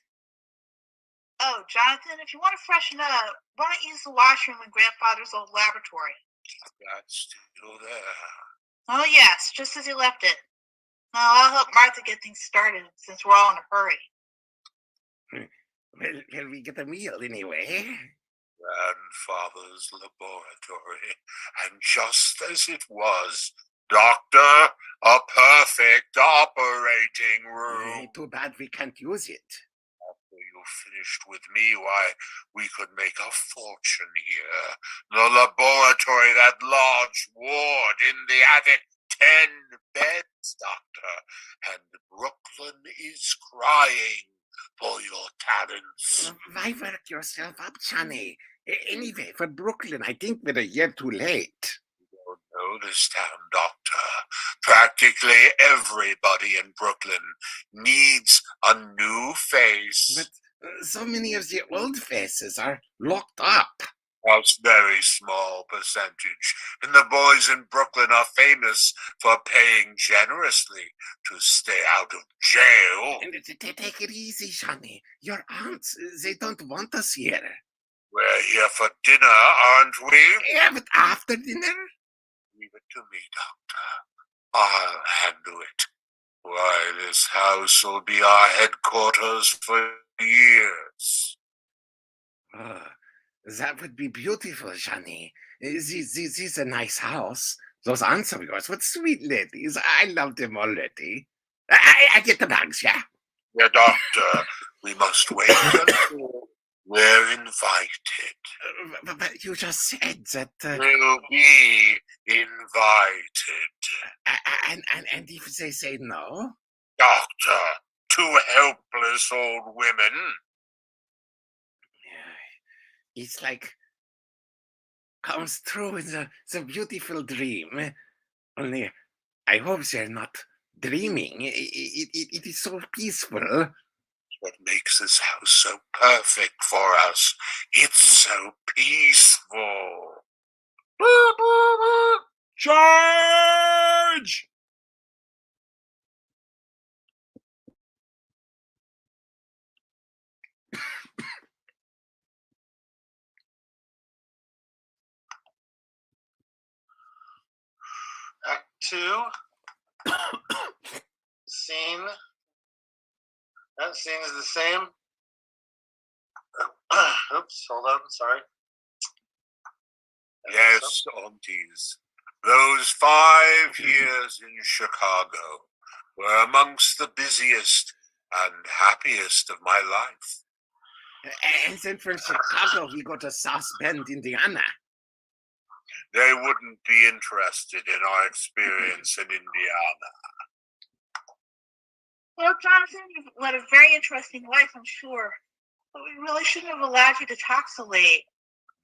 Oh, Jonathan, if you want to freshen up, why don't you use the washroom in Grandfather's old laboratory? That's still there. Oh, yes, just as he left it. Now, I'll help Martha get things started, since we're all in a hurry. Well, we get a meal anyway. Grandfather's laboratory, and just as it was, Doctor, a perfect operating room. Too bad we can't use it. After you finished with me, why, we could make a fortune here. The laboratory, that large ward in the attic, 10 beds, Doctor, and Brooklyn is crying for your talents. Why work yourself up, Johnny? Anyway, for Brooklyn, I think we're a year too late. You don't know this town, Doctor. Practically everybody in Brooklyn needs a new face. But so many of the old faces are locked up. A very small percentage, and the boys in Brooklyn are famous for paying generously to stay out of jail. And take it easy, Johnny. Your aunts, they don't want us here. We're here for dinner, aren't we? Yeah, but after dinner? Leave it to me, Doctor. I'll handle it. Why, this house will be our headquarters for years. That would be beautiful, Johnny. This is a nice house. Those aunts of yours, what sweet ladies. I love them already. I get the bags, yeah? Yeah, Doctor, we must wait until we're invited. But you just said that... We'll be invited. And if they say no? Doctor, two helpless old women. it's like comes true in the beautiful dream. Only I hope they're not dreaming. It is so peaceful. What makes this house so perfect for us? It's so peaceful. Charge! Act 2. Scene. That scene is the same. Oops, hold on, sorry. Yes, aunties. Those 5 years in Chicago were amongst the busiest and happiest of my life. And then from Chicago, we go to South Bend, Indiana. They wouldn't be interested in our experience in Indiana. Well, Jonathan, you've led a very interesting life, I'm sure. But we really shouldn't have allowed you to talk so late.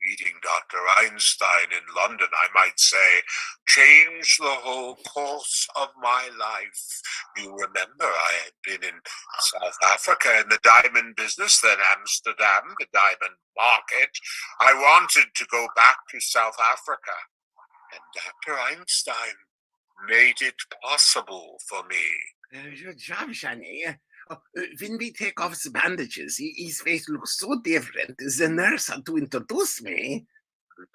Meeting Dr. Einstein in London, I might say, changed the whole course of my life. You remember I had been in South Africa in the diamond business, then Amsterdam, the diamond market. I wanted to go back to South Africa, and Dr. Einstein made it possible for me. Good job, Johnny. When we take off the bandages, his face looks so different. The nurse had to introduce me.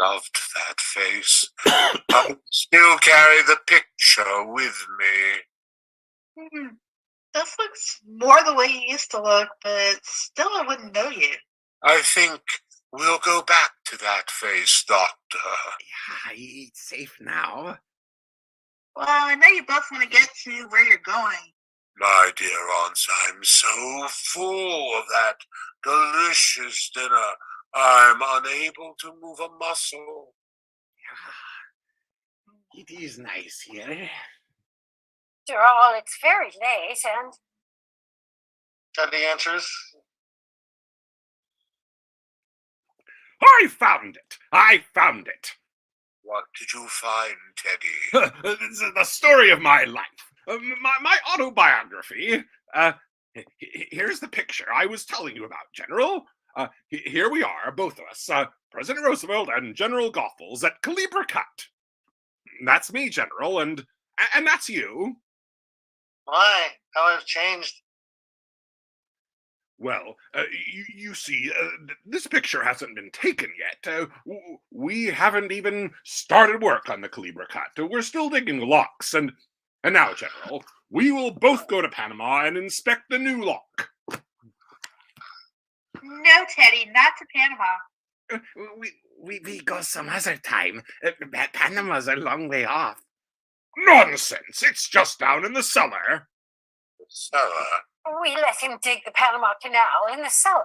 Loved that face. I still carry the picture with me. This looks more the way you used to look, but still I wouldn't know you. I think we'll go back to that face, Doctor. Yeah, it's safe now. Well, I know you both want to get to where you're going. My dear aunts, I'm so full of that delicious dinner, I'm unable to move a muscle. Yeah, it is nice here. After all, it's very late, and Teddy answers. I found it! I found it! What did you find, Teddy? This is the story of my life. My autobiography. Here's the picture I was telling you about, General. Here we are, both of us, President Roosevelt and General Goethals at Calibre Cut. That's me, General, and that's you. Why? How I've changed. Well, you see, this picture hasn't been taken yet. We haven't even started work on the Calibre Cut. We're still digging locks, and now, General, we will both go to Panama and inspect the new lock. No, Teddy, not to Panama. We go some other time. Panama's a long way off. Nonsense! It's just down in the cellar. The cellar? we let him dig the Panama Canal in the cellar.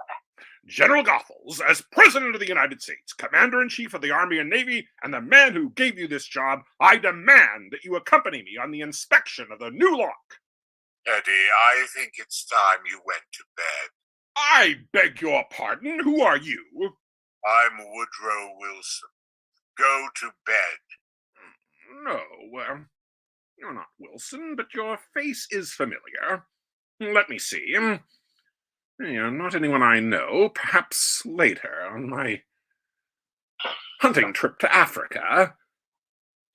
General Goethals, as President of the United States, Commander-in-Chief of the Army and Navy, and the man who gave you this job, I demand that you accompany me on the inspection of the new lock. Eddie, I think it's time you went to bed. I beg your pardon, who are you? I'm Woodrow Wilson. Go to bed. No, you're not Wilson, but your face is familiar. Let me see. You're not anyone I know. Perhaps later, on my hunting trip to Africa.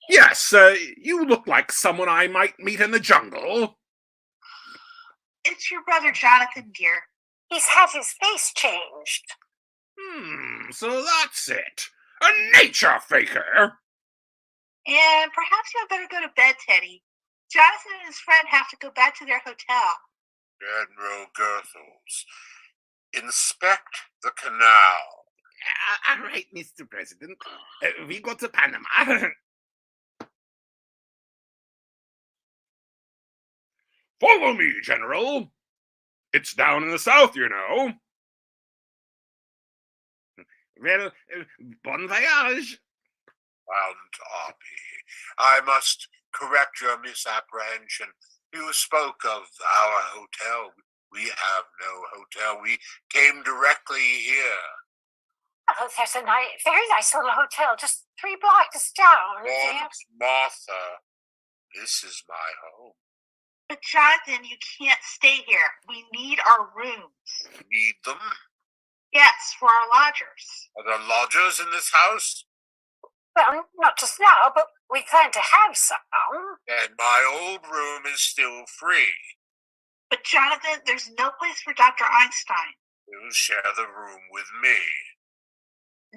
Yes, you look like someone I might meet in the jungle. It's your brother Jonathan, dear. He's had his face changed. So that's it. A nature faker. And perhaps you'll better go to bed, Teddy. Jonathan and his friend have to go back to their hotel. General Goethals, inspect the canal. All right, Mr. President. We go to Panama. Follow me, General. It's down in the south, you know. Well, bon voyage. Mount Arby, I must correct your misapprehension. You spoke of our hotel. We have no hotel. We came directly here. Oh, there's a very nice little hotel just 3 blocks down. Martha, this is my home. But Jonathan, you can't stay here. We need our rooms. Need them? Yes, for our lodgers. Are there lodgers in this house? Well, not just now, but we plan to have some. And my old room is still free. But Jonathan, there's no place for Dr. Einstein. You share the room with me.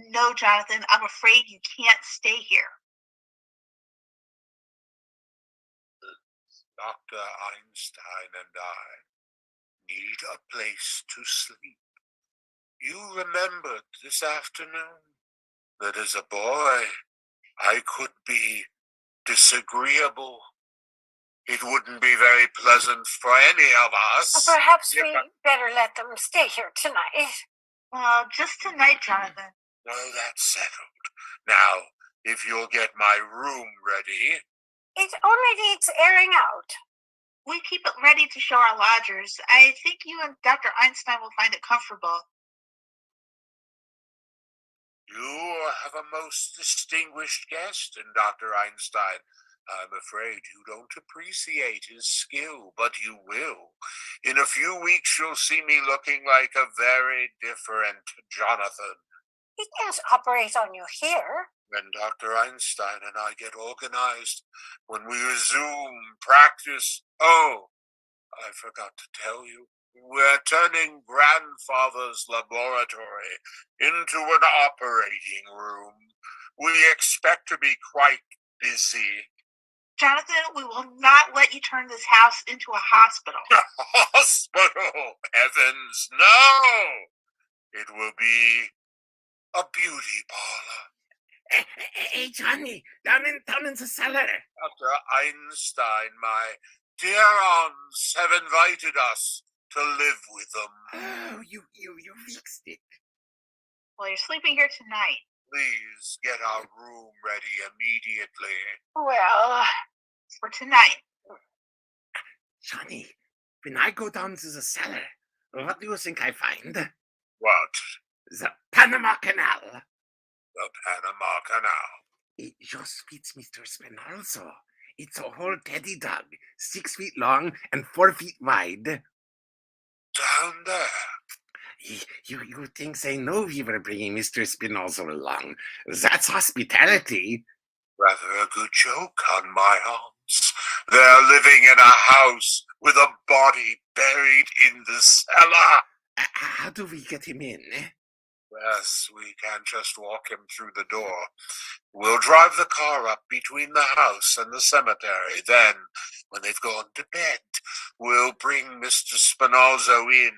No, Jonathan, I'm afraid you can't stay here. Dr. Einstein and I need a place to sleep. You remembered this afternoon that as a boy I could be disagreeable. It wouldn't be very pleasant for any of us. Well, perhaps we better let them stay here tonight. Well, just tonight, Jonathan. No, that's settled. Now, if you'll get my room ready. It only needs airing out. We keep it ready to show our lodgers. I think you and Dr. Einstein will find it comfortable. You have a most distinguished guest in Dr. Einstein. I'm afraid you don't appreciate his skill, but you will. In a few weeks, you'll see me looking like a very different Jonathan. He can't operate on you here. When Dr. Einstein and I get organized, when we resume practice. Oh, I forgot to tell you. We're turning grandfather's laboratory into an operating room. We expect to be quite busy. Jonathan, we will not let you turn this house into a hospital. Hospital? Heavens, no! It will be a beauty parlor. Hey, Johnny, down in the cellar. Dr. Einstein, my dear aunts have invited us to live with them. Oh, you fixed it. Well, you're sleeping here tonight. Please get our room ready immediately. Well, for tonight. Johnny, when I go down to the cellar, what do you think I find? What? The Panama Canal. The Panama Canal. It just fits Mr. Spinalzo. It's a whole teddy dog, 6 feet long and 4 feet wide. Down there. You think they know we were bringing Mr. Spinalzo along? That's hospitality. Rather a good joke on my aunts. They're living in a house with a body buried in the cellar. How do we get him in? Yes, we can't just walk him through the door. We'll drive the car up between the house and the cemetery. Then, when they've gone to bed, we'll bring Mr. Spinalzo in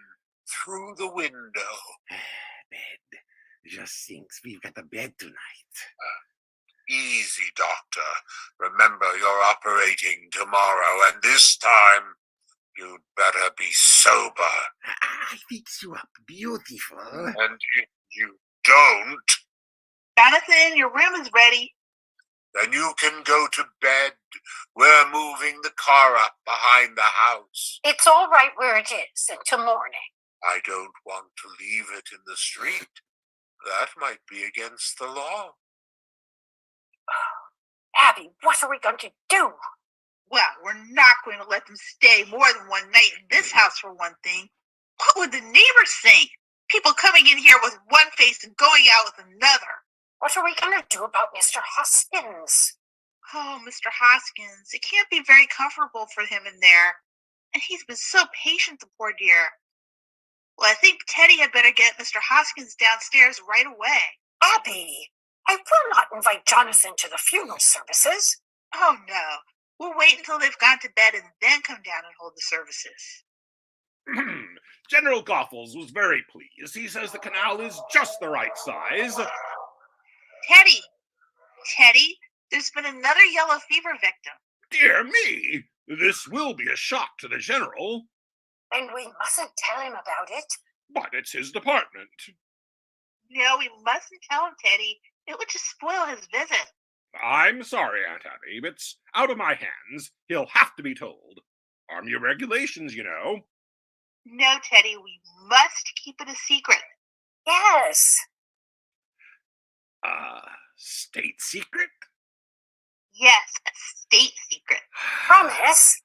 through the window. Bed. Just thinks we've got a bed tonight. Easy, Doctor. Remember, you're operating tomorrow, and this time, you'd better be sober. I fix you up beautiful. And if you don't... Jonathan, your room is ready. Then you can go to bed. We're moving the car up behind the house. It's all right where it is until morning. I don't want to leave it in the street. That might be against the law. Abby, what are we going to do? Well, we're not going to let them stay more than one night in this house, for one thing. What would the neighbors think? People coming in here with one face and going out with another. What are we going to do about Mr. Hoskins? Oh, Mr. Hoskins, it can't be very comfortable for him in there. And he's been so patient, the poor dear. Well, I think Teddy had better get Mr. Hoskins downstairs right away. Abby, I will not invite Jonathan to the funeral services. Oh, no. We'll wait until they've gone to bed and then come down and hold the services. General Goffles was very pleased. He says the canal is just the right size. Teddy, there's been another yellow fever victim. Dear me, this will be a shock to the general. And we mustn't tell him about it. But it's his department. No, we mustn't tell him, Teddy. It would just spoil his visit. I'm sorry, Aunt Abby, but it's out of my hands. He'll have to be told. Army regulations, you know. No, Teddy, we must keep it a secret. Yes. state secret? Yes, a state secret. Promise?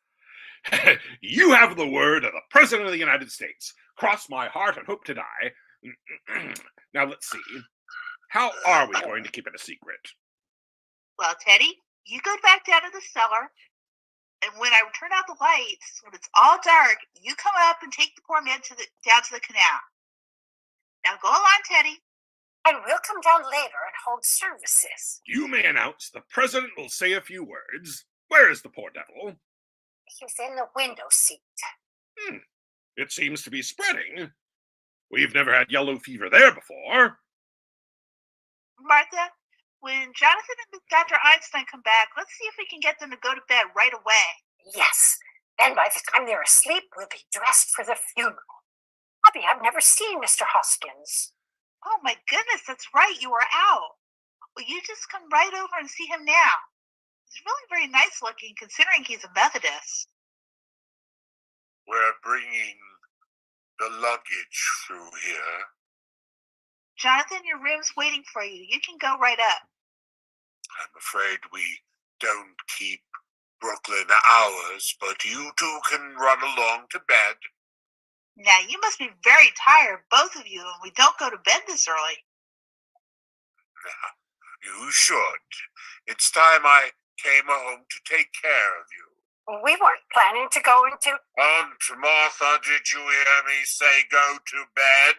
You have the word of the President of the United States. Cross my heart and hope to die. Now let's see. How are we going to keep it a secret? Well, Teddy, you go back down to the cellar, and when I turn out the lights, when it's all dark, you come up and take the poor man down to the canal. Now go along, Teddy. I will come down later and hold services. You may announce the President will say a few words. Where is the poor devil? He's in the window seat. It seems to be spreading. We've never had yellow fever there before. Martha, when Jonathan and Dr. Einstein come back, let's see if we can get them to go to bed right away. Yes. Then by the time they're asleep, we'll be dressed for the funeral. Abby, I've never seen Mr. Hoskins. Oh my goodness, that's right, you were out. Well, you just come right over and see him now. He's really very nice looking, considering he's a Methodist. We're bringing the luggage through here. Jonathan, your room's waiting for you. You can go right up. I'm afraid we don't keep Brooklyn hours, but you two can run along to bed. Now, you must be very tired, both of you, and we don't go to bed this early. You should. It's time I came home to take care of you. We weren't planning to go into... Aunt Martha, did you hear me say go to bed?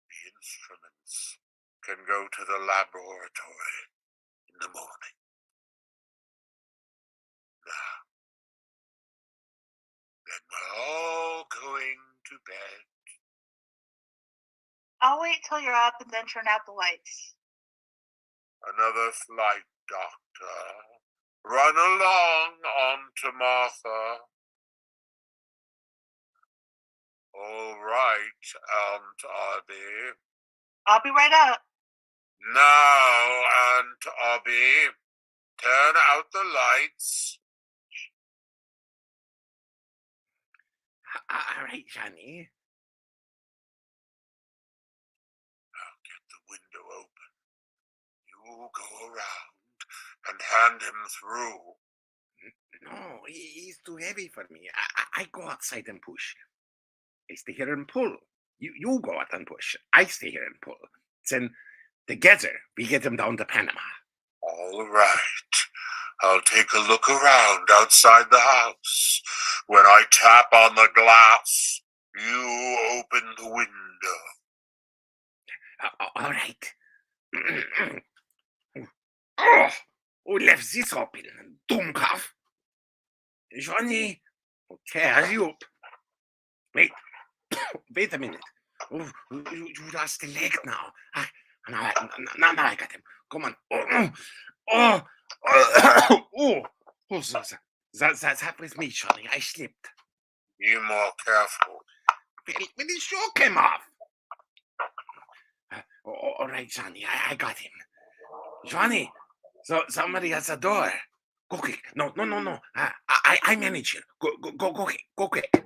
The instruments can go to the laboratory in the morning. Now, then we're all going to bed. I'll wait till you're up and then turn out the lights. Another flight, Doctor. Run along, Aunt Martha. All right, Aunt Abby. I'll be right up. Now, Aunt Abby, turn out the lights. All right, Johnny. Now get the window open. You go around and hand him through. No, he's too heavy for me. I go outside and push. I stay here and pull. You go out and push. I stay here and pull. Then together we get him down to Panama. All right. I'll take a look around outside the house. When I tap on the glass, you open the window. All right. Who left this open? Dummkopf. Johnny, okay, hurry up. Wait. Wait a minute. Oh, you lost the leg now. Now I got him. Come on. That was me, Johnny. I slipped. Be more careful. Well, the show came off. All right, Johnny, I got him. Johnny, so somebody at the door. Go quick. No. I manage it. Go quick.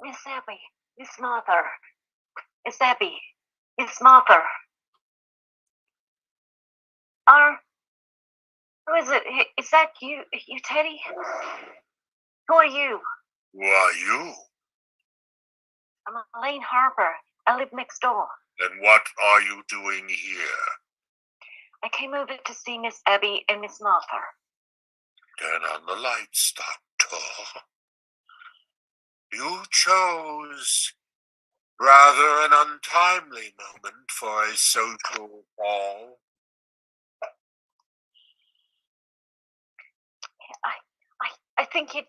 Miss Abby, Miss Martha. Miss Abby, Miss Martha. Who is it? Is that you, Teddy? Who are you? Who are you? I'm Elaine Harper. I live next door. Then what are you doing here? I came over to see Miss Abby and Miss Martha. Turn on the lights, Doctor. You chose rather an untimely moment for a social ball. I think you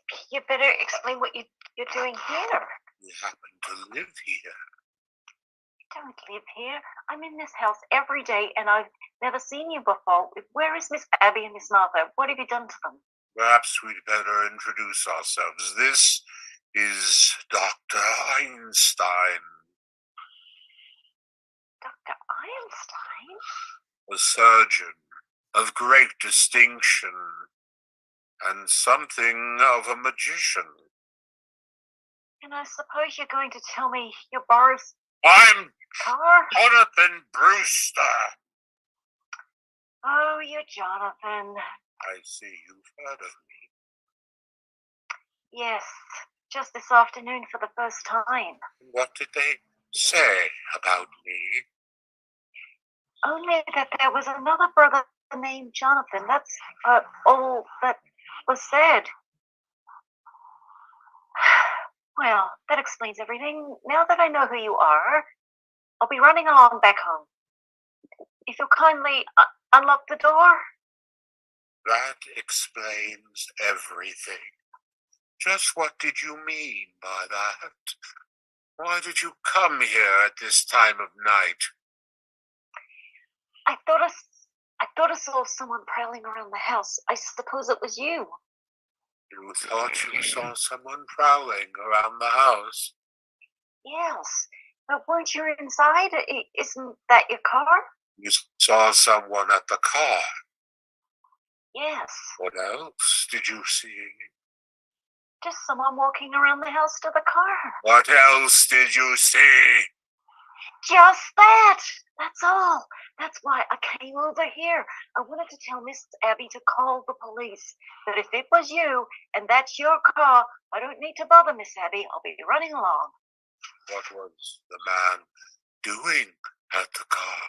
better explain what you're doing here. You happen to live here. I don't live here. I'm in this house every day, and I've never seen you before. Where is Miss Abby and Miss Martha? What have you done to them? Perhaps we'd better introduce ourselves. This is Dr. Einstein. Dr. Einstein? A surgeon of great distinction and something of a magician. And I suppose you're going to tell me you borrowed I'm car? Jonathan Brewster. Oh, you're Jonathan. I see you've heard of me. Yes, just this afternoon for the first time. What did they say about me? Only that there was another brother named Jonathan. That's all that was said. Well, that explains everything. Now that I know who you are, I'll be running along back home. If you'll kindly unlock the door. That explains everything. Just what did you mean by that? Why did you come here at this time of night? I thought I saw someone prowling around the house. I suppose it was you. You thought you saw someone prowling around the house? Yes, but weren't you inside? Isn't that your car? You saw someone at the car. Yes. What else did you see? Just someone walking around the house to the car. What else did you see? Just that. That's all. That's why I came over here. I wanted to tell Miss Abby to call the police. But if it was you and that's your car, I don't need to bother Miss Abby. I'll be running along. What was the man doing at the car?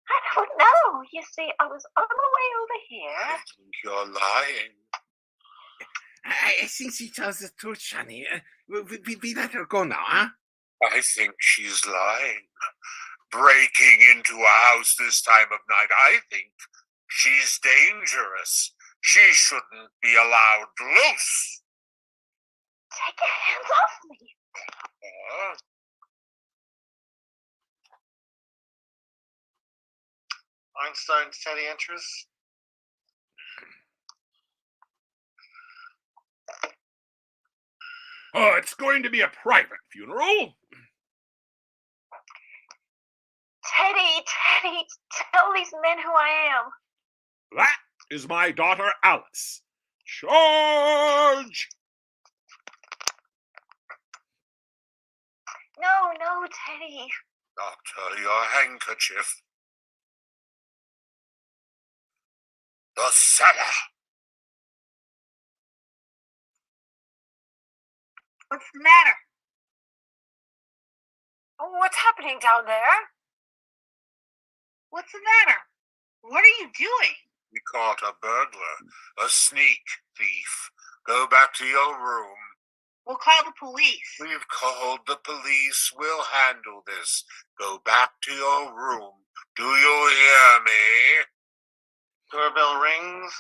I don't know. You see, I was on my way over here. I think you're lying. I think she tells the truth, Johnny. We let her go now, huh? I think she's lying. Breaking into a house this time of night, I think she's dangerous. She shouldn't be allowed loose. Take your hands off me. Einstein's Teddy enters. Oh, it's going to be a private funeral. Teddy, tell these men who I am. That is my daughter Alice. Charge! No, Teddy. Doctor, your handkerchief. The cellar. What's the matter? What's happening down there? What's the matter? What are you doing? We caught a burglar, a sneak thief. Go back to your room. We'll call the police. We've called the police. We'll handle this. Go back to your room. Do you hear me? Doorbell rings.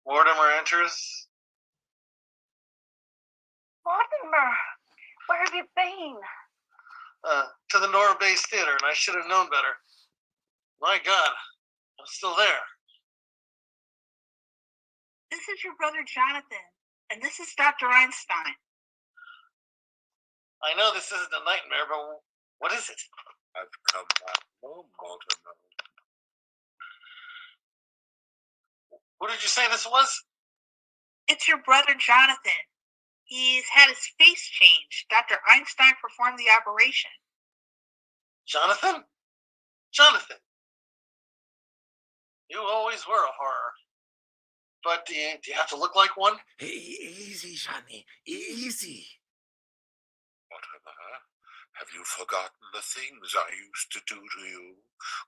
Mortimer enters. Mortimer, where have you been? To the Nora Base Theater, and I should have known better. My God, I'm still there. This is your brother Jonathan, and this is Dr. Einstein. I know this isn't a nightmare, but what is it? I've come back home, Mortimer. Who did you say this was? It's your brother Jonathan. He's had his face changed. Dr. Einstein performed the operation. Jonathan? Jonathan. You always were a horror. But do you have to look like one? Easy, Johnny. Easy. Mortimer, have you forgotten the things I used to do to you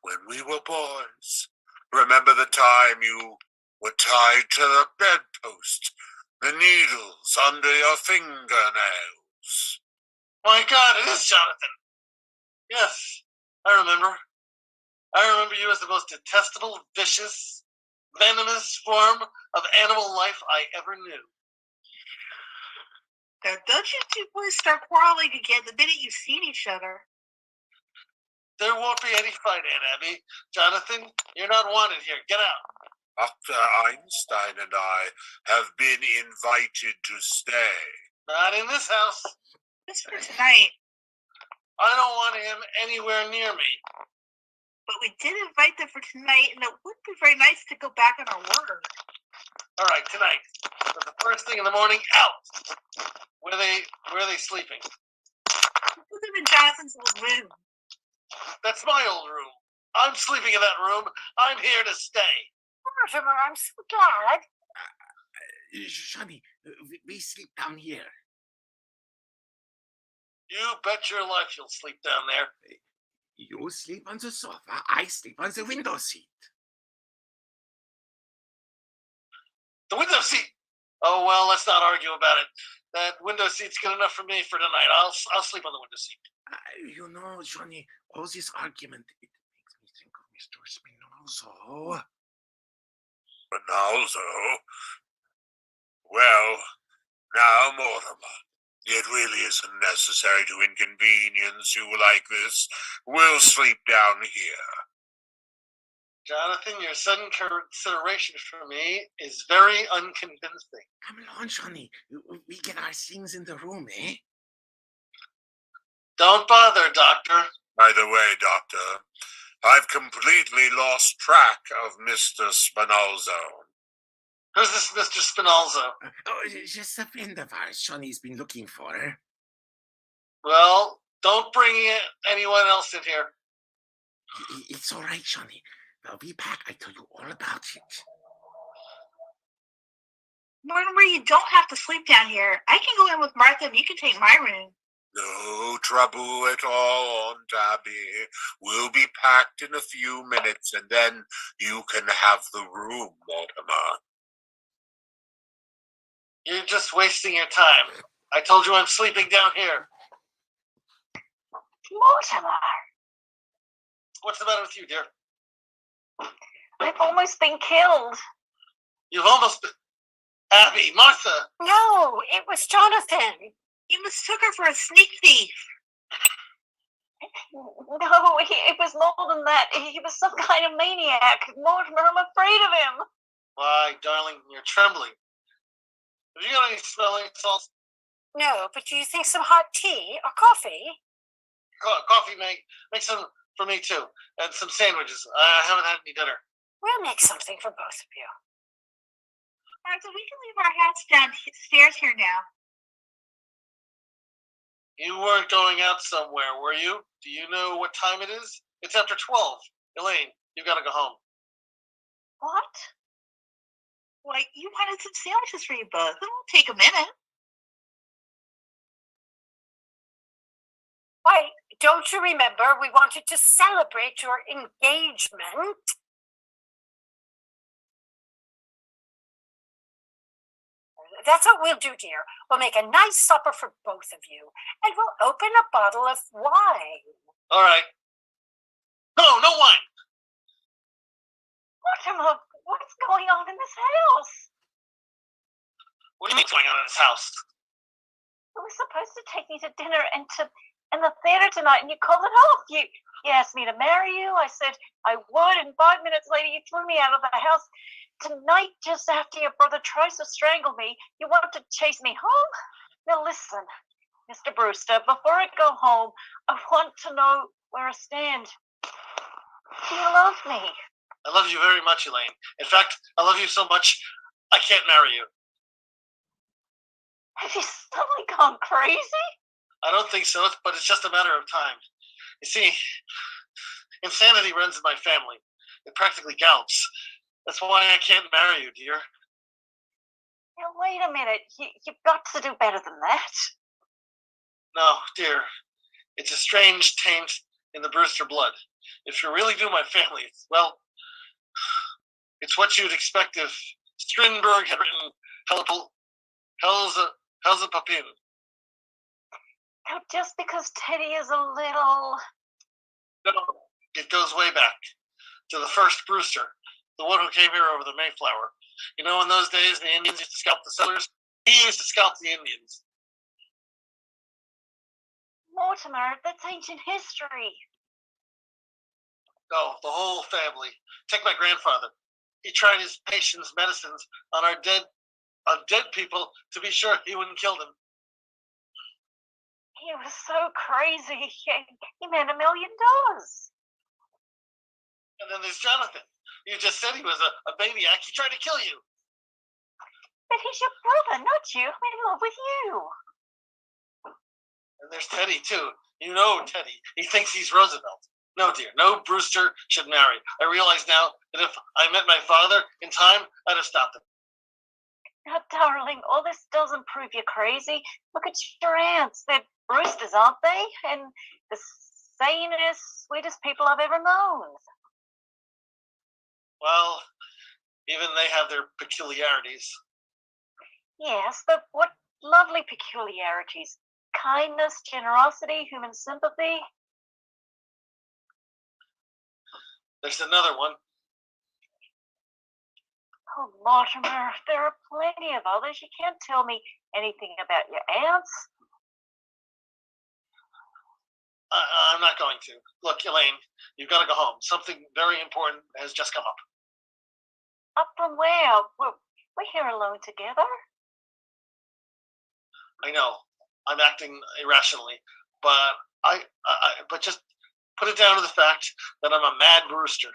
when we were boys? Remember the time you were tied to the bedpost, the needles under your fingernails? My God, it is Jonathan. Yes, I remember. I remember you as the most detestable, vicious, venomous form of animal life I ever knew. Now, don't you two boys start quarreling again the minute you've seen each other. There won't be any fight, Aunt Abby. Jonathan, you're not wanted here. Get out. Dr. Einstein and I have been invited to stay. Not in this house. Just for tonight. I don't want him anywhere near me. But we did invite them for tonight, and it would be very nice to go back on our word. All right, tonight. But the first thing in the morning, out. Where are they sleeping? Put them in Jonathan's old room. That's my old room. I'm sleeping in that room. I'm here to stay. Mortimer, I'm so glad. Johnny, we sleep down here. You bet your life you'll sleep down there. You sleep on the sofa, I sleep on the window seat. The window seat. Oh, well, let's not argue about it. That window seat's good enough for me for tonight. I'll sleep on the window seat. You know, Johnny, all this argument, it makes me think of Mr. Spinoza. Ronaldo? Well, now, Mortimer, it really isn't necessary to inconvenience you like this. We'll sleep down here. Jonathan, your sudden consideration for me is very unconvincing. Come along, Johnny. We get our things in the room, eh? Don't bother, Doctor. By the way, Doctor, I've completely lost track of Mr. Spinoza. Who's this Mr. Spinoza? Just a friend of ours Johnny's been looking for. Well, don't bring anyone else in here. It's all right, Johnny. I'll be back. I tell you all about it. Mortimer, you don't have to sleep down here. I can go in with Martha and you can take my room. No trouble at all, Aunt Abby. We'll be packed in a few minutes, and then you can have the room, Mortimer. You're just wasting your time. I told you I'm sleeping down here. Mortimer, What's the matter with you, dear? I've almost been killed. You've almost been... Abby, Martha! No, it was Jonathan. You mistook her for a sneak thief. No, it was more than that. He was some kind of maniac. Mortimer, I'm afraid of him. Why, darling, you're trembling. Have you got any smelling salts? No, but do you think some hot tea or coffee? Coffee, make some for me, too. And some sandwiches. I haven't had any dinner. We'll make something for both of you. Martha, we can leave our hats downstairs here now. You weren't going out somewhere, were you? Do you know what time it is? It's after 12. Elaine, you've got to go home. What? Why, you wanted some sandwiches for you both. It won't take a minute. Why, don't you remember we wanted to celebrate your engagement? That's what we'll do, dear. We'll make a nice supper for both of you, and we'll open a bottle of wine. All right. No wine. Mortimer, what's going on in this house? What do you mean going on in this house? You were supposed to take me to dinner and the theater tonight, and you called it off. You asked me to marry you. I said I would, and 5 minutes later, you threw me out of the house. Tonight, just after your brother tries to strangle me, you want to chase me home? Now listen, Mr. Brewster, before I go home, I want to know where I stand. Do you love me? I love you very much, Elaine. In fact, I love you so much, I can't marry you. Have you suddenly gone crazy? I don't think so, but it's just a matter of time. You see, insanity runs in my family. It practically gallops. That's why I can't marry you, dear. Now, wait a minute. You've got to do better than that. No, dear. It's a strange taint in the Brewster blood. If you really knew my family, well, it's what you'd expect if Strindberg had written Hell's a Papin. Now, just because Teddy is a little... No, it goes way back to the first Brewster, the one who came here over the Mayflower. You know, in those days, the Indians used to scalp the settlers. He used to scalp the Indians. Mortimer, that's ancient history. No, the whole family. Take my grandfather. He tried his patient's medicines on dead people to be sure he wouldn't kill them. He was so crazy. He made $1 million. And then there's Jonathan. You just said he was a maniac. He tried to kill you. But he's your brother, not you. I'm in love with you. And there's Teddy, too. You know Teddy. He thinks he's Roosevelt. No, dear. No Brewster should marry. I realize now that if I met my father in time, I'd have stopped him. Now, darling, all this doesn't prove you're crazy. Look at your aunts. They're Brewsters, aren't they? And the sanest, sweetest people I've ever known. Well, even they have their peculiarities. Yes, but what lovely peculiarities. Kindness, generosity, human sympathy. There's another one. Oh, Mortimer, there are plenty of others. You can't tell me anything about your aunts. I'm not going to. Look, Elaine, you've got to go home. Something very important has just come up. Up from where? We're here alone together. I know I'm acting irrationally, but but just put it down to the fact that I'm a mad Brewster.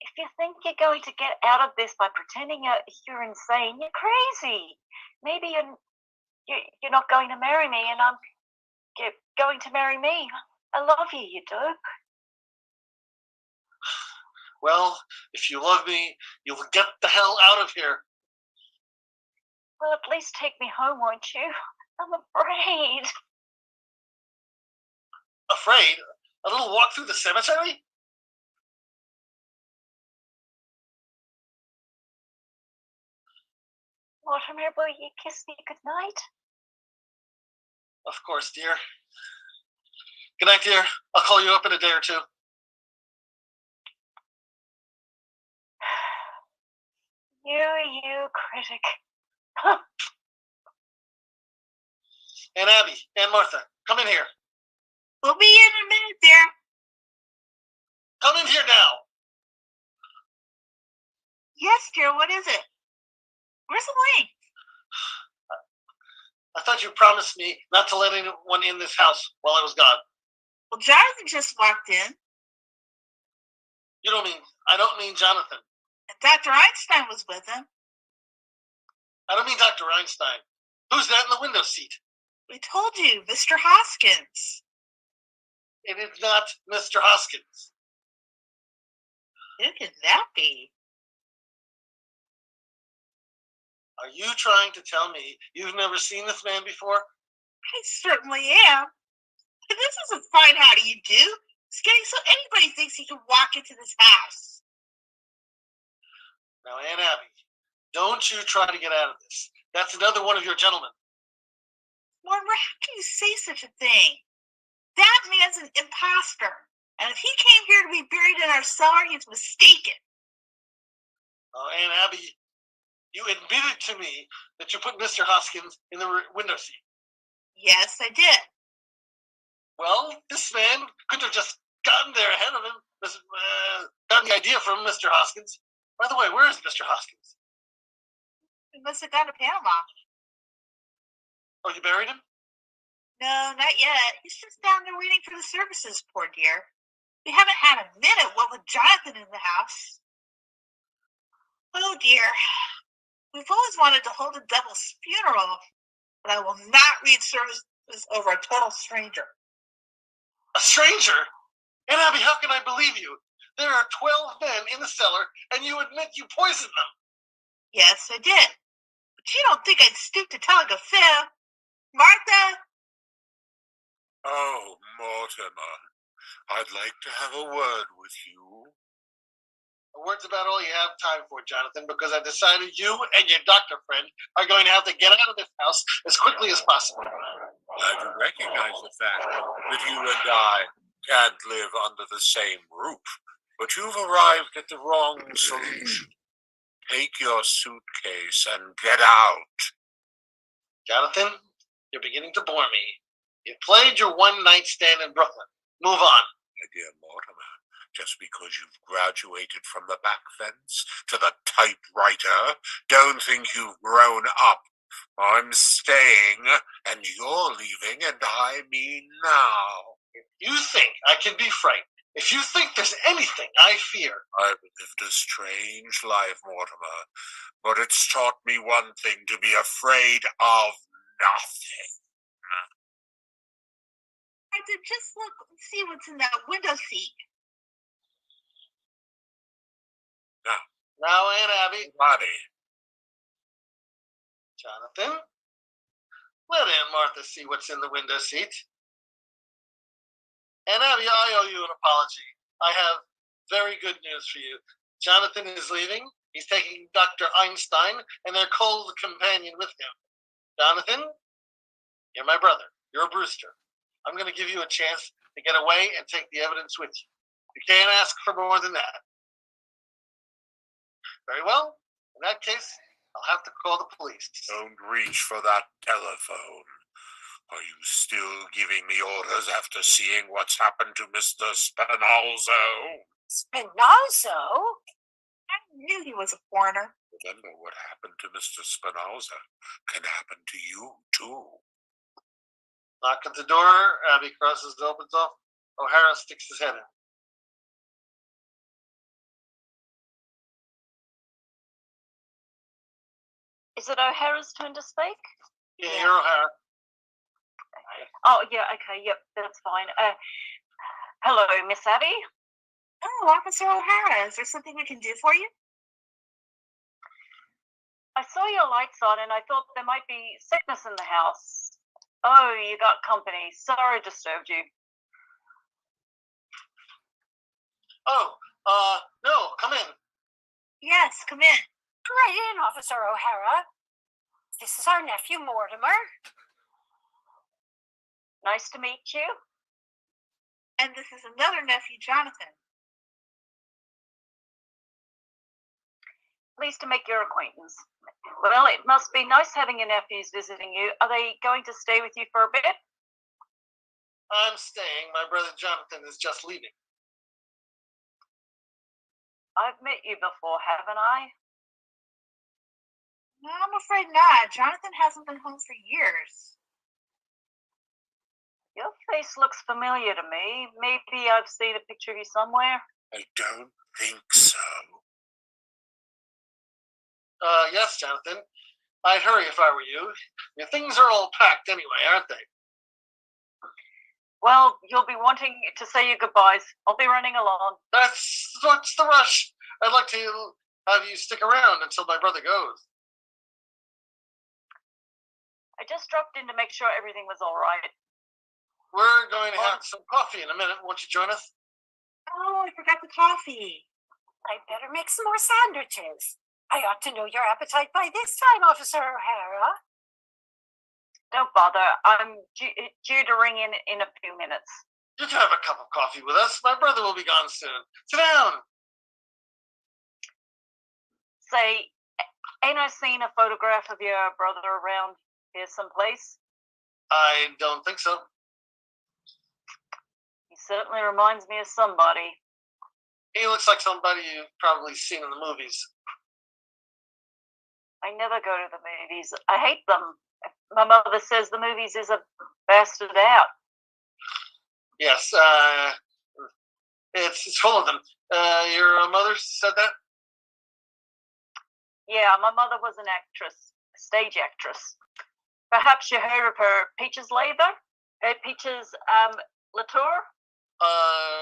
If you think you're going to get out of this by pretending you're insane, you're crazy. Maybe you're not going to marry me, and you're going to marry me. I love you, you dope. Well, if you love me, you'll get the hell out of here. Well, at least take me home, won't you? I'm afraid. Afraid? A little walk through the cemetery? Mortimer, will you kiss me goodnight? Of course, dear. Good night, dear. I'll call you up in a day or two. You critic. Aunt Abby, Aunt Martha, come in here. We'll be in a minute, dear. Come in here now. Yes, dear, what is it? Where's Elaine? I thought you promised me not to let anyone in this house while I was gone. Well, Jonathan just walked in. I don't mean Jonathan. And Dr. Einstein was with him. I don't mean Dr. Einstein. Who's that in the window seat? We told you, Mr. Hoskins. It is not Mr. Hoskins. Who could that be? Are you trying to tell me you've never seen this man before? I certainly am. This isn't fine, how do you do? It's getting so anybody thinks he can walk into this house. Now, Aunt Abby, don't you try to get out of this. That's another one of your gentlemen. Mortimer, how can you say such a thing? That man's an imposter. And if he came here to be buried in our cellar, he's mistaken. Oh, Aunt Abby, you admitted to me that you put Mr. Hoskins in the window seat. Yes, I did. Well, this man could have just gotten there ahead of him, gotten the idea from Mr. Hoskins. By the way, where is Mr. Hoskins? He must have gone to Panama. Oh, you buried him? No, not yet. He's just down there waiting for the services, poor dear. We haven't had a minute, what with Jonathan in the house. Oh, dear. We've always wanted to hold a devil's funeral, but I will not read services over a total stranger. A stranger? Aunt Abby, how can I believe you? There are 12 men in the cellar, and you admit you poisoned them. Yes, I did. But you don't think I'd stoop to telling a fib. Martha? Oh, Mortimer, I'd like to have a word with you. A word's about all you have time for, Jonathan, because I've decided you and your doctor friend are going to have to get out of this house as quickly as possible. I do recognize the fact that you and I can't live under the same roof, but you've arrived at the wrong solution. Take your suitcase and get out. Jonathan, you're beginning to bore me. You played your one-night stand in Brooklyn. Move on. My dear Mortimer, just because you've graduated from the back fence to the typewriter, don't think you've grown up. I'm staying, and you're leaving, and I mean now. If you think I can be frightened If you think there's anything I fear, I've lived a strange life, Mortimer, but it's taught me one thing: to be afraid of nothing. Arthur, just look and see what's in that window seat. now Aunt Abby, Buddy, Jonathan, let Aunt Martha see what's in the window seat. Aunt Abby, I owe you an apology. I have very good news for you. Jonathan is leaving. He's taking Dr. Einstein and their cold companion with him. Jonathan, you're my brother. You're a Brewster. I'm going to give you a chance to get away and take the evidence with you. You can't ask for more than that. Very well. In that case, I'll have to call the police. don't reach for that telephone. Are you still giving me orders after seeing what's happened to Mr. Spinalzo? Spinalzo? I knew he was a foreigner. Remember, what happened to Mr. Spinalzo can happen to you, too. Knock at the door. Abby crosses the opens off. O'Hara sticks his head in. Is it O'Hara's turn to speak? Yeah, you're O'Hara. Oh, yeah, okay, yep, that's fine. Hello, Miss Abby. Oh, Officer O'Hara, is there something we can do for you? I saw your lights on and I thought there might be sickness in the house. Oh, you got company. Sorry I disturbed you. Oh, no, come in. Yes, come in. Right in, Officer O'Hara. This is our nephew, Mortimer. Nice to meet you. And this is another nephew, Jonathan. Pleased to make your acquaintance. Well, it must be nice having your nephews visiting you. Are they going to stay with you for a bit? I'm staying. My brother Jonathan is just leaving. I've met you before, haven't I? No, I'm afraid not. Jonathan hasn't been home for years. Your face looks familiar to me. Maybe I've seen a picture of you somewhere. I don't think so. Yes, Jonathan. I'd hurry if I were you. Your things are all packed anyway, aren't they? Well, you'll be wanting to say your goodbyes. I'll be running along. What's the rush? I'd like to have you stick around until my brother goes. I just dropped in to make sure everything was all right. We're going to have some coffee in a minute. Won't you join us? Oh, I forgot the coffee. I'd better make some more sandwiches. I ought to know your appetite by this time, Officer O'Hara. Don't bother. I'm due to ring in a few minutes. You can have a cup of coffee with us. My brother will be gone soon. Sit down. Say, ain't I seen a photograph of your brother around here someplace? I don't think so. He certainly reminds me of somebody. He looks like somebody you've probably seen in the movies. I never go to the movies. I hate them. My mother says the movies is a bastard out. Yes, it's full of them. Your mother said that? Yeah, my mother was an actress, a stage actress. Perhaps you heard of her, Peaches Labour? Peaches Latour?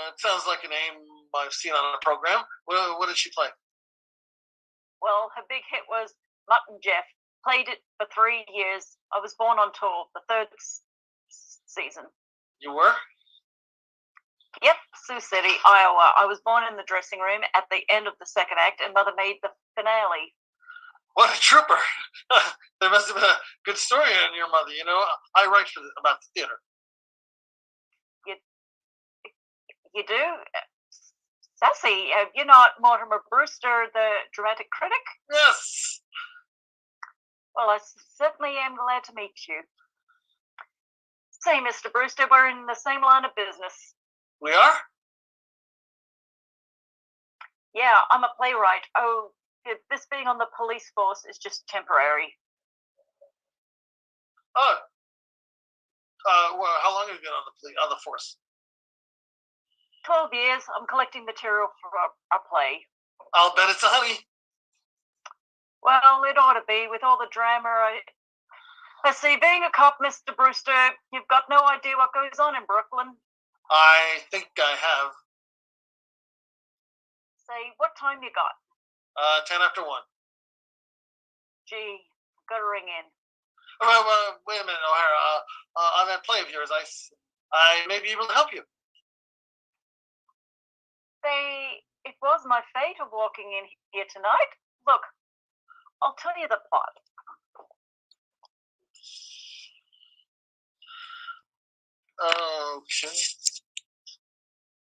It sounds like a name I've seen on a program. What did she play? Well, her big hit was Mutton Jeff. Played it for 3 years. I was born on tour, the third season. You were? Yep, Sioux City, Iowa. I was born in the dressing room at the end of the second act, and Mother made the finale. What a trooper! There must have been a good story on your mother. You know, I write about the theater. You do? Sassy, you're not Mortimer Brewster, the dramatic critic? Yes! Well, I certainly am glad to meet you. Say, Mr. Brewster, we're in the same line of business. We are? Yeah, I'm a playwright. Oh, this being on the police force is just temporary. Oh. Well, how long have you been on the force? 12 years. I'm collecting material for a play. I'll bet it's a honey. Well, it ought to be with all the drama. Let's see, being a cop, Mr. Brewster, you've got no idea what goes on in Brooklyn. I think I have. Say, what time you got? 10 after 1. Gee, gotta ring in. Wait a minute, O'Hara. On that play of yours, I may be able to help you. Say, it was my fate of walking in here tonight. Look, I'll tell you the plot. Okay.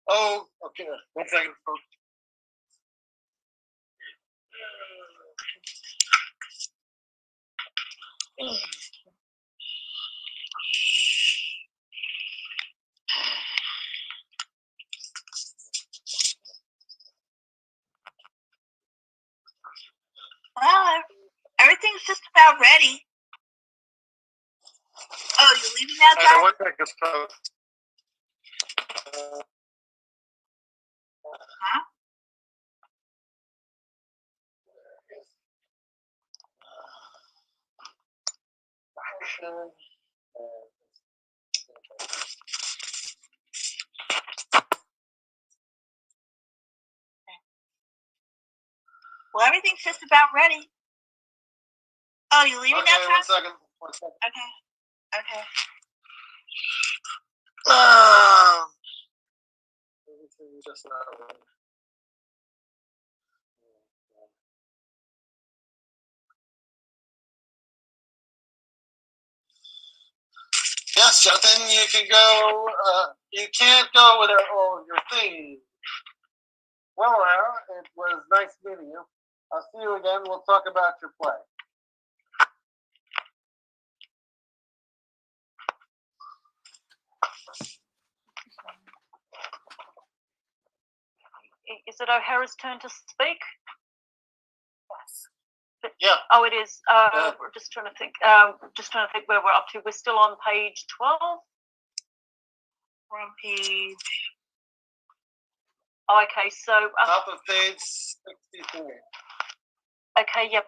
Oh, okay. 1 second, folks. Well, everything's just about ready. Oh, you're leaving now, Okay, John? 1 second, folks. Huh? Well, everything's just about ready. Oh, you're leaving now, Okay, John? 1 second. Okay. Everything's just Yes, Jonathan, you can go. You can't go without all of your things. Well, O'Hara, it was nice meeting you. I'll see you again. We'll talk about your play. Is it O'Hara's turn to speak? Yes. Yeah. Oh, it is. We're just trying to think. Where we're up to. We're still on page 12. We're on page. Oh, okay, so. Top of page 63. Okay, yep.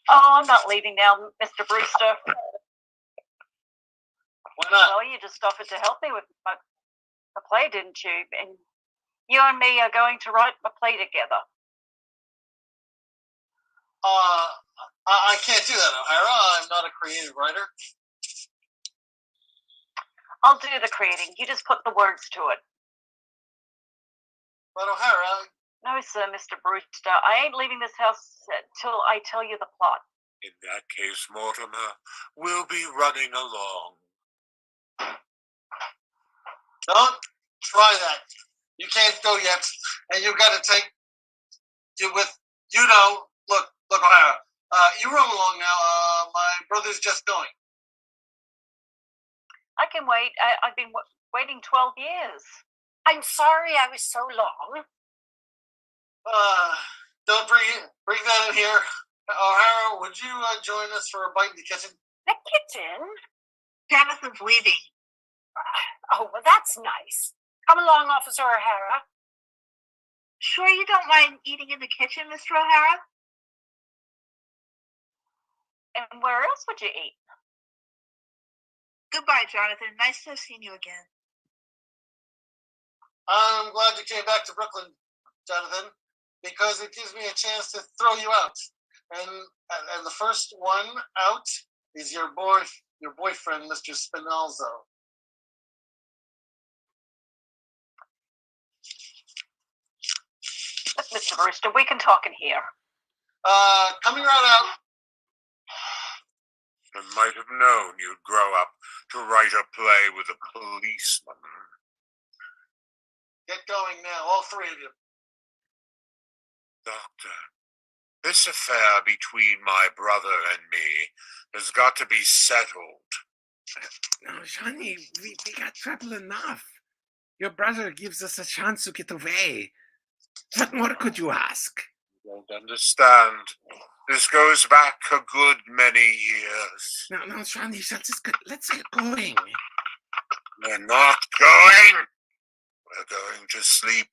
Oh, I'm not leaving now, Mr. Brewster. Why not? Well, you just offered to help me with the play, didn't you? And you and me are going to write a play together. I can't do that, O'Hara. I'm not a creative writer. I'll do the creating. You just put the words to it. But O'Hara. No, sir, Mr. Brewster. I ain't leaving this house till I tell you the plot. In that case, Mortimer, we'll be running along. Don't try that. You can't go yet, and you've got to take you with. Look, O'Hara. You run along now. My brother's just going. I can wait. I've been waiting 12 years. I'm sorry I was so long. Don't bring that in here. O'Hara, would you join us for a bite in the kitchen? The kitchen? Jonathan's leaving. Oh, well, that's nice. Come along, Officer O'Hara. Sure you don't mind eating in the kitchen, Mr. O'Hara? And where else would you eat? Goodbye, Jonathan. Nice to have seen you again. I'm glad you came back to Brooklyn, Jonathan, because it gives me a chance to throw you out. And the first one out is your boyfriend, Mr. Spinalzo. Look, Mr. Brewster, we can talk in here. Coming right out. I might have known you'd grow up to write a play with a policeman. Get going now, all three of you. Doctor, this affair between my brother and me has got to be settled. No, Johnny, we got trouble enough. Your brother gives us a chance to get away. What more could you ask? You don't understand. This goes back a good many years. No, Johnny, let's get going. We're not going. We're going to sleep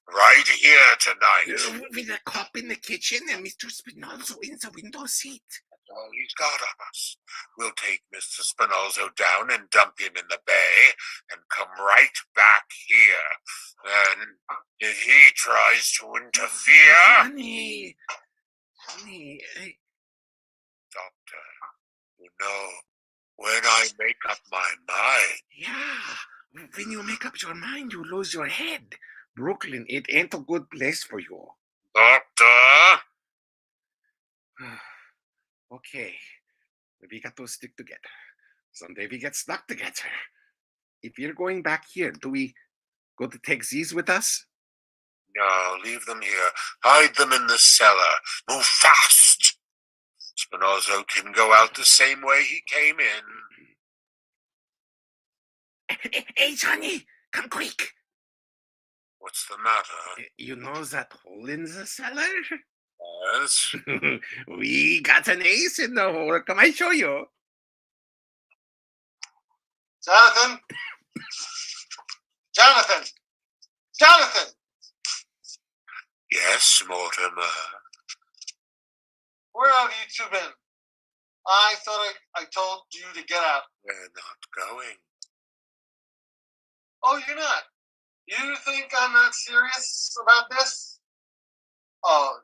right here tonight. With a cop in the kitchen and Mr. Spinozzo in the window seat. All he's got on us. We'll take Mr. Spinozzo down and dump him in the bay and come right back here. And if he tries to interfere... Honey, Doctor, you know, when I make up my mind... yeah, when you make up your mind, you lose your head. Brooklyn, it ain't a good place for you. Doctor? Okay, we got to stick together. Someday we get stuck together. If you're going back here, do we go to take these with us? No, leave them here. Hide them in the cellar. Move fast. Spinozzo can go out the same way he came in. Hey, Johnny, come quick. What's the matter? You know that hole in the cellar? Yes? We got an ace in the hole. Come, I show you. Jonathan! Jonathan! Jonathan! Yes, Mortimer. Where have you two been? I thought I told you to get out. We're not going. Oh, you're not? You think I'm not serious about this? Oh,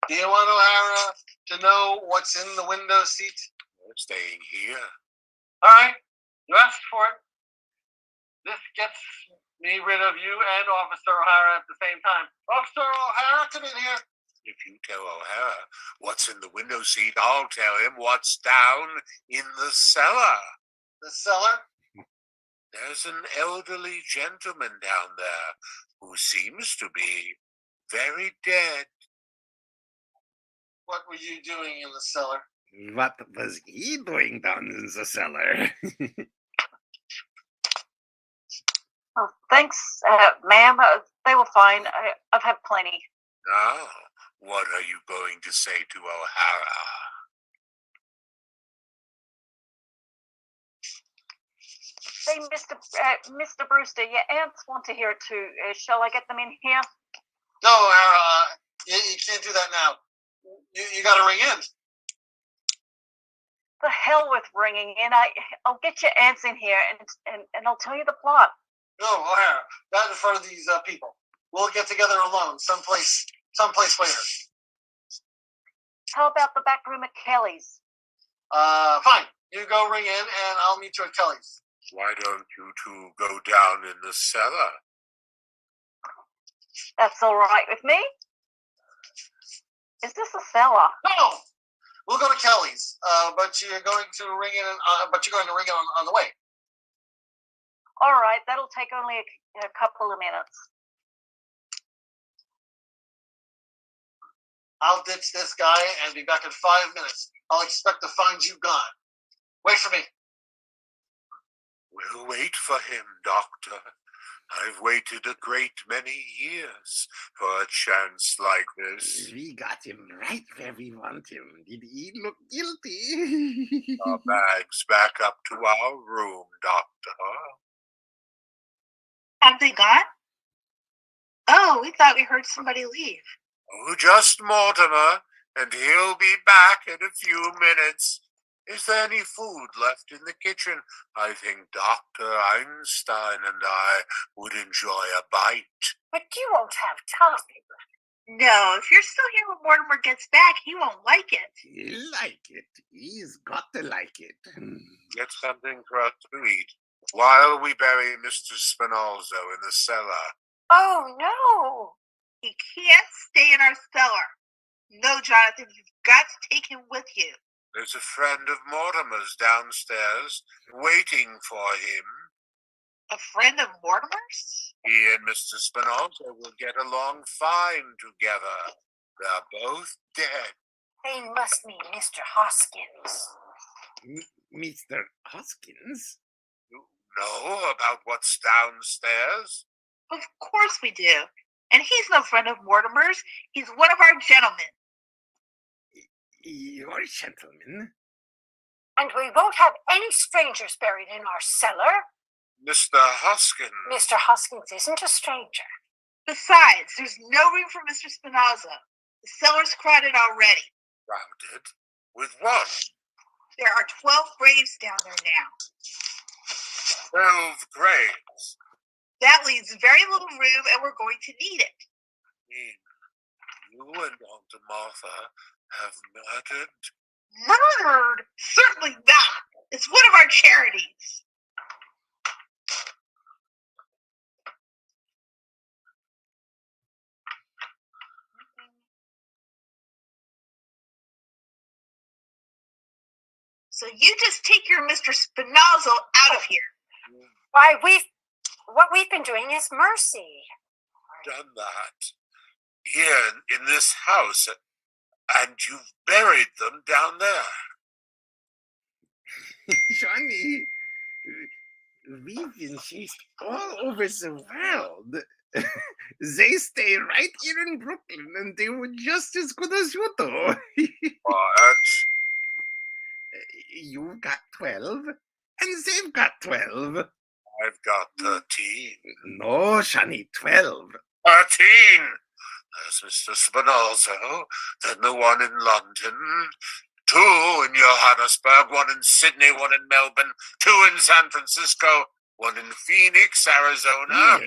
do you want O'Hara to know what's in the window seat? We're staying here. All right, you asked for it. This gets me rid of you and Officer O'Hara at the same time. Officer O'Hara, come in here. If you tell O'Hara what's in the window seat, I'll tell him what's down in the cellar. The cellar? There's an elderly gentleman down there who seems to be very dead. What were you doing in the cellar? What was he doing down in the cellar? Oh, thanks, ma'am. They were fine. I've had plenty. Now, what are you going to say to O'Hara? Hey, Mr. Brewster, your aunts want to hear it too. Shall I get them in here? No, O'Hara, you can't do that now. You got to ring in. The hell with ringing in. I'll get your aunts in here and I'll tell you the plot. No, O'Hara, not in front of these people. We'll get together alone, someplace later. How about the back room at Kelly's? Fine. You go ring in, and I'll meet you at Kelly's. Why don't you two go down in the cellar? That's all right with me. Is this a cellar? No, we'll go to Kelly's. But you're going to ring in. On the way. All right, that'll take only a couple of minutes. I'll ditch this guy and be back in 5 minutes. I'll expect to find you gone. Wait for me. We'll wait for him, Doctor. I've waited a great many years for a chance like this. We got him right where we want him. Did he look guilty? Our bags back up to our room, Doctor. Have they gone? Oh, we thought we heard somebody leave. Oh, just Mortimer, and he'll be back in a few minutes. Is there any food left in the kitchen? I think Dr. Einstein and I would enjoy a bite. But you won't have time. No, if you're still here when Mortimer gets back, he won't like it. He'll like it. He's got to like it. Get something for us to eat while we bury Mr. Spinozzo in the cellar. Oh, no. He can't stay in our cellar. No, Jonathan, you've got to take him with you. There's a friend of Mortimer's downstairs waiting for him. A friend of Mortimer's? He and Mr. Spinozzo will get along fine together. They're both dead. They must mean Mr. Hoskins. Mr. Hoskins? You know about what's downstairs? Of course we do. And he's no friend of Mortimer's. He's one of our gentlemen. Your gentleman? And we won't have any strangers buried in our cellar. Mr. Hoskins. Mr. Hoskins isn't a stranger. Besides, there's no room for Mr. Spinoza. The cellar's crowded already. Crowded? With what? There are 12 graves down there now. 12 graves. That leaves very little room, and we're going to need it. You and Aunt Martha have murdered? Murdered? Certainly not. It's one of our charities. So you just take your Mr. Spinoza out of here. Why, what we've been doing is mercy. Done that. Here in this house, and you've buried them down there. Johnny, we've been chased all over the world. They stay right here in Brooklyn, and they were just as good as you do. What? You've got 12, and they've got 12. I've got 13. No, Johnny, 12. 13! There's Mr. Spinoza, then the one in London, 2 in Johannesburg, 1 in Sydney, 1 in Melbourne, 2 in San Francisco, 1 in Phoenix, Arizona.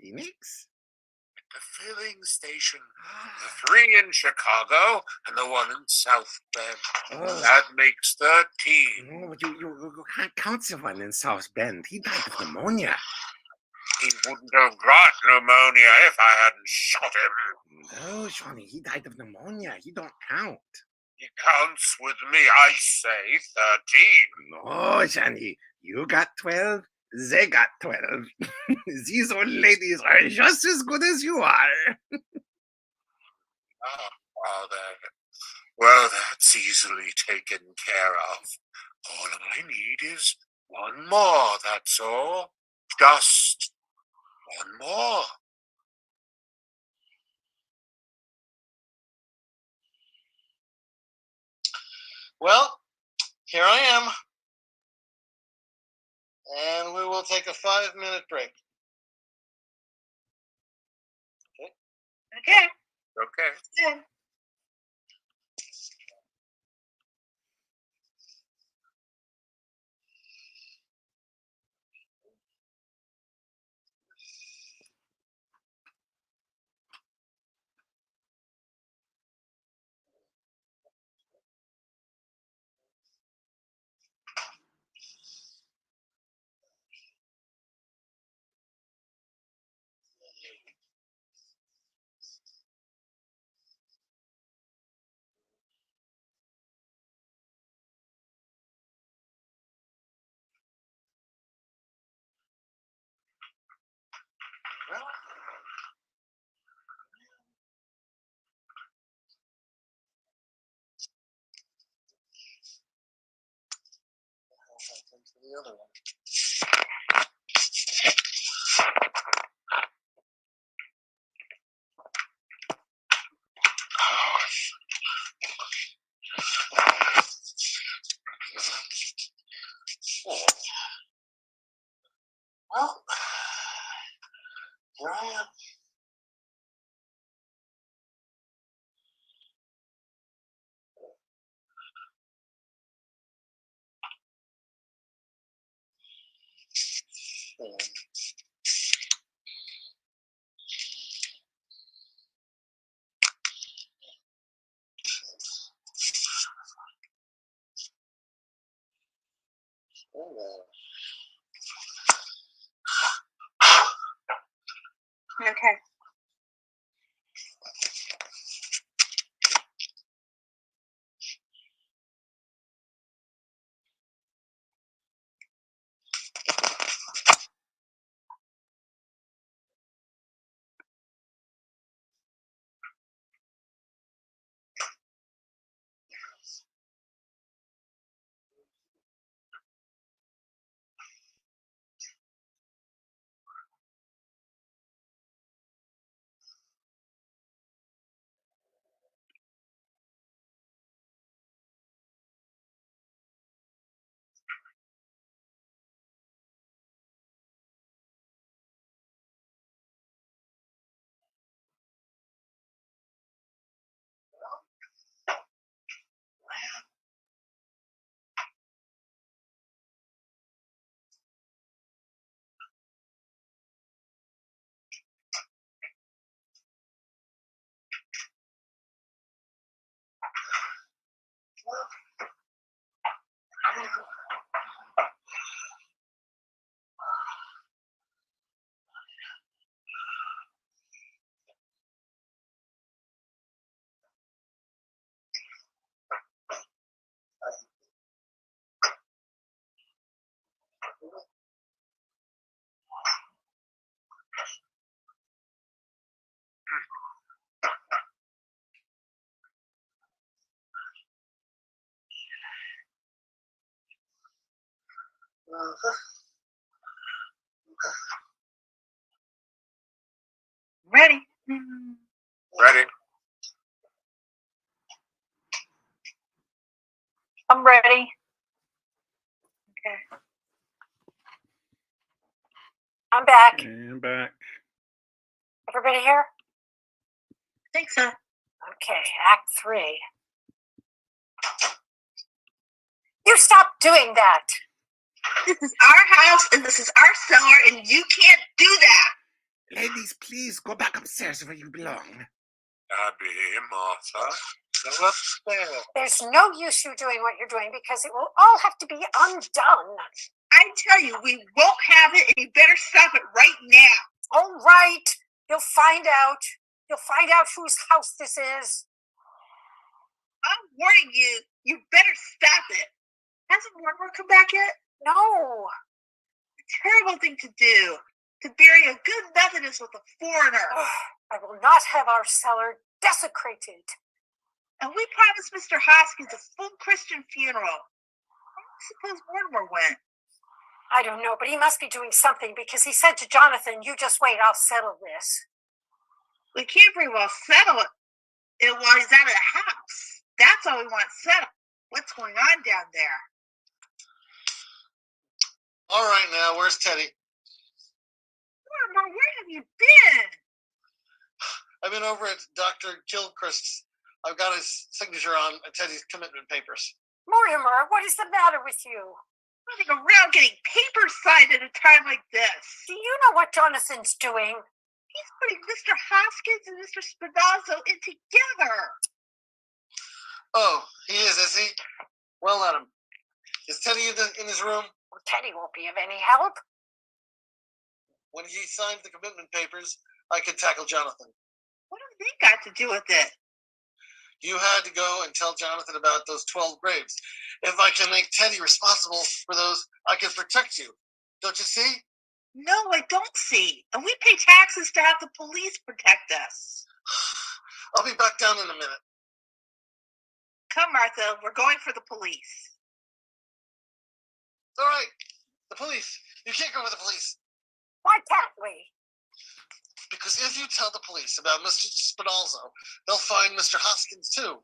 Phoenix? The filling station. The 3 in Chicago, and the 1 in South Bend. Oh. That makes 13. No, but you can't count the one in South Bend. He died of pneumonia. He wouldn't have got pneumonia if I hadn't shot him. No, Johnny, he died of pneumonia. He don't count. He counts with me. I say 13. No, Johnny, you got 12. They got 12. These old ladies are just as good as you are. Well, that's easily taken care of. All I need is 1 more, that's all. Just 1 more. Well, here I am. And we will take a 5-minute break. Okay. Okay. Yeah. Well, to the other one. Well, here I am. Okay. Ready? Ready? I'm ready. Okay. I'm back. And back. Everybody here? I think so. Okay, Act 3. You stop doing that. This is our house and this is our cellar, and you can't do that. Ladies, please go back upstairs where you belong. Abby, Martha, go upstairs. There's no use you doing what you're doing because it will all have to be undone. I tell you, we won't have it, and you better stop it right now. All right, you'll find out. You'll find out whose house this is. I'm warning you, you better stop it. Hasn't Mortimer come back yet? No. A terrible thing to do, to bury a good Methodist with a foreigner. I will not have our cellar desecrated. And we promised Mr. Hoskins a full Christian funeral. Where do you suppose Mortimer went? I don't know, but he must be doing something because he said to Jonathan, "You just wait, I'll settle this." We can't very well settle it while he's out of the house. That's all we want settled. What's going on down there? All right, now, where's Teddy? Mortimer, where have you been? I've been over at Dr. Gilchrist's. I've got his signature on Teddy's commitment papers. Mortimer, what is the matter with you? Running around getting papers signed at a time like this. Do you know what Jonathan's doing? He's putting Mr. Hoskins and Mr. Spinazzo in together. Oh, he is he? Well, let him. Is Teddy in his room? Well, Teddy won't be of any help. When he signs the commitment papers, I can tackle Jonathan. What have they got to do with it? You had to go and tell Jonathan about those 12 graves. If I can make Teddy responsible for those, I can protect you. Don't you see? No, I don't see. And we pay taxes to have the police protect us. I'll be back down in a minute. Come, Martha, we're going for the police. All right, the police. You can't go with the police. Why can't we? Because if you tell the police about Mr. Spinazzo, they'll find Mr. Hoskins too.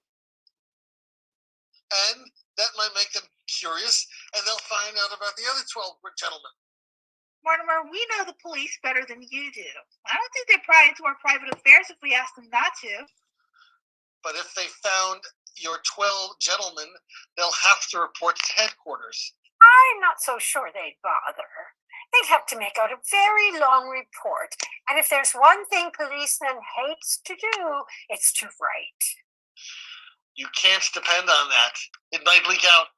And that might make them curious, and they'll find out about the other 12 gentlemen. Mortimer, we know the police better than you do. I don't think they pry into our private affairs if we ask them not to. But if they found your 12 gentlemen, they'll have to report to headquarters. I'm not so sure they'd bother. They'd have to make out a very long report. And if there's one thing policemen hates to do, it's to write. You can't depend on that. It might leak out.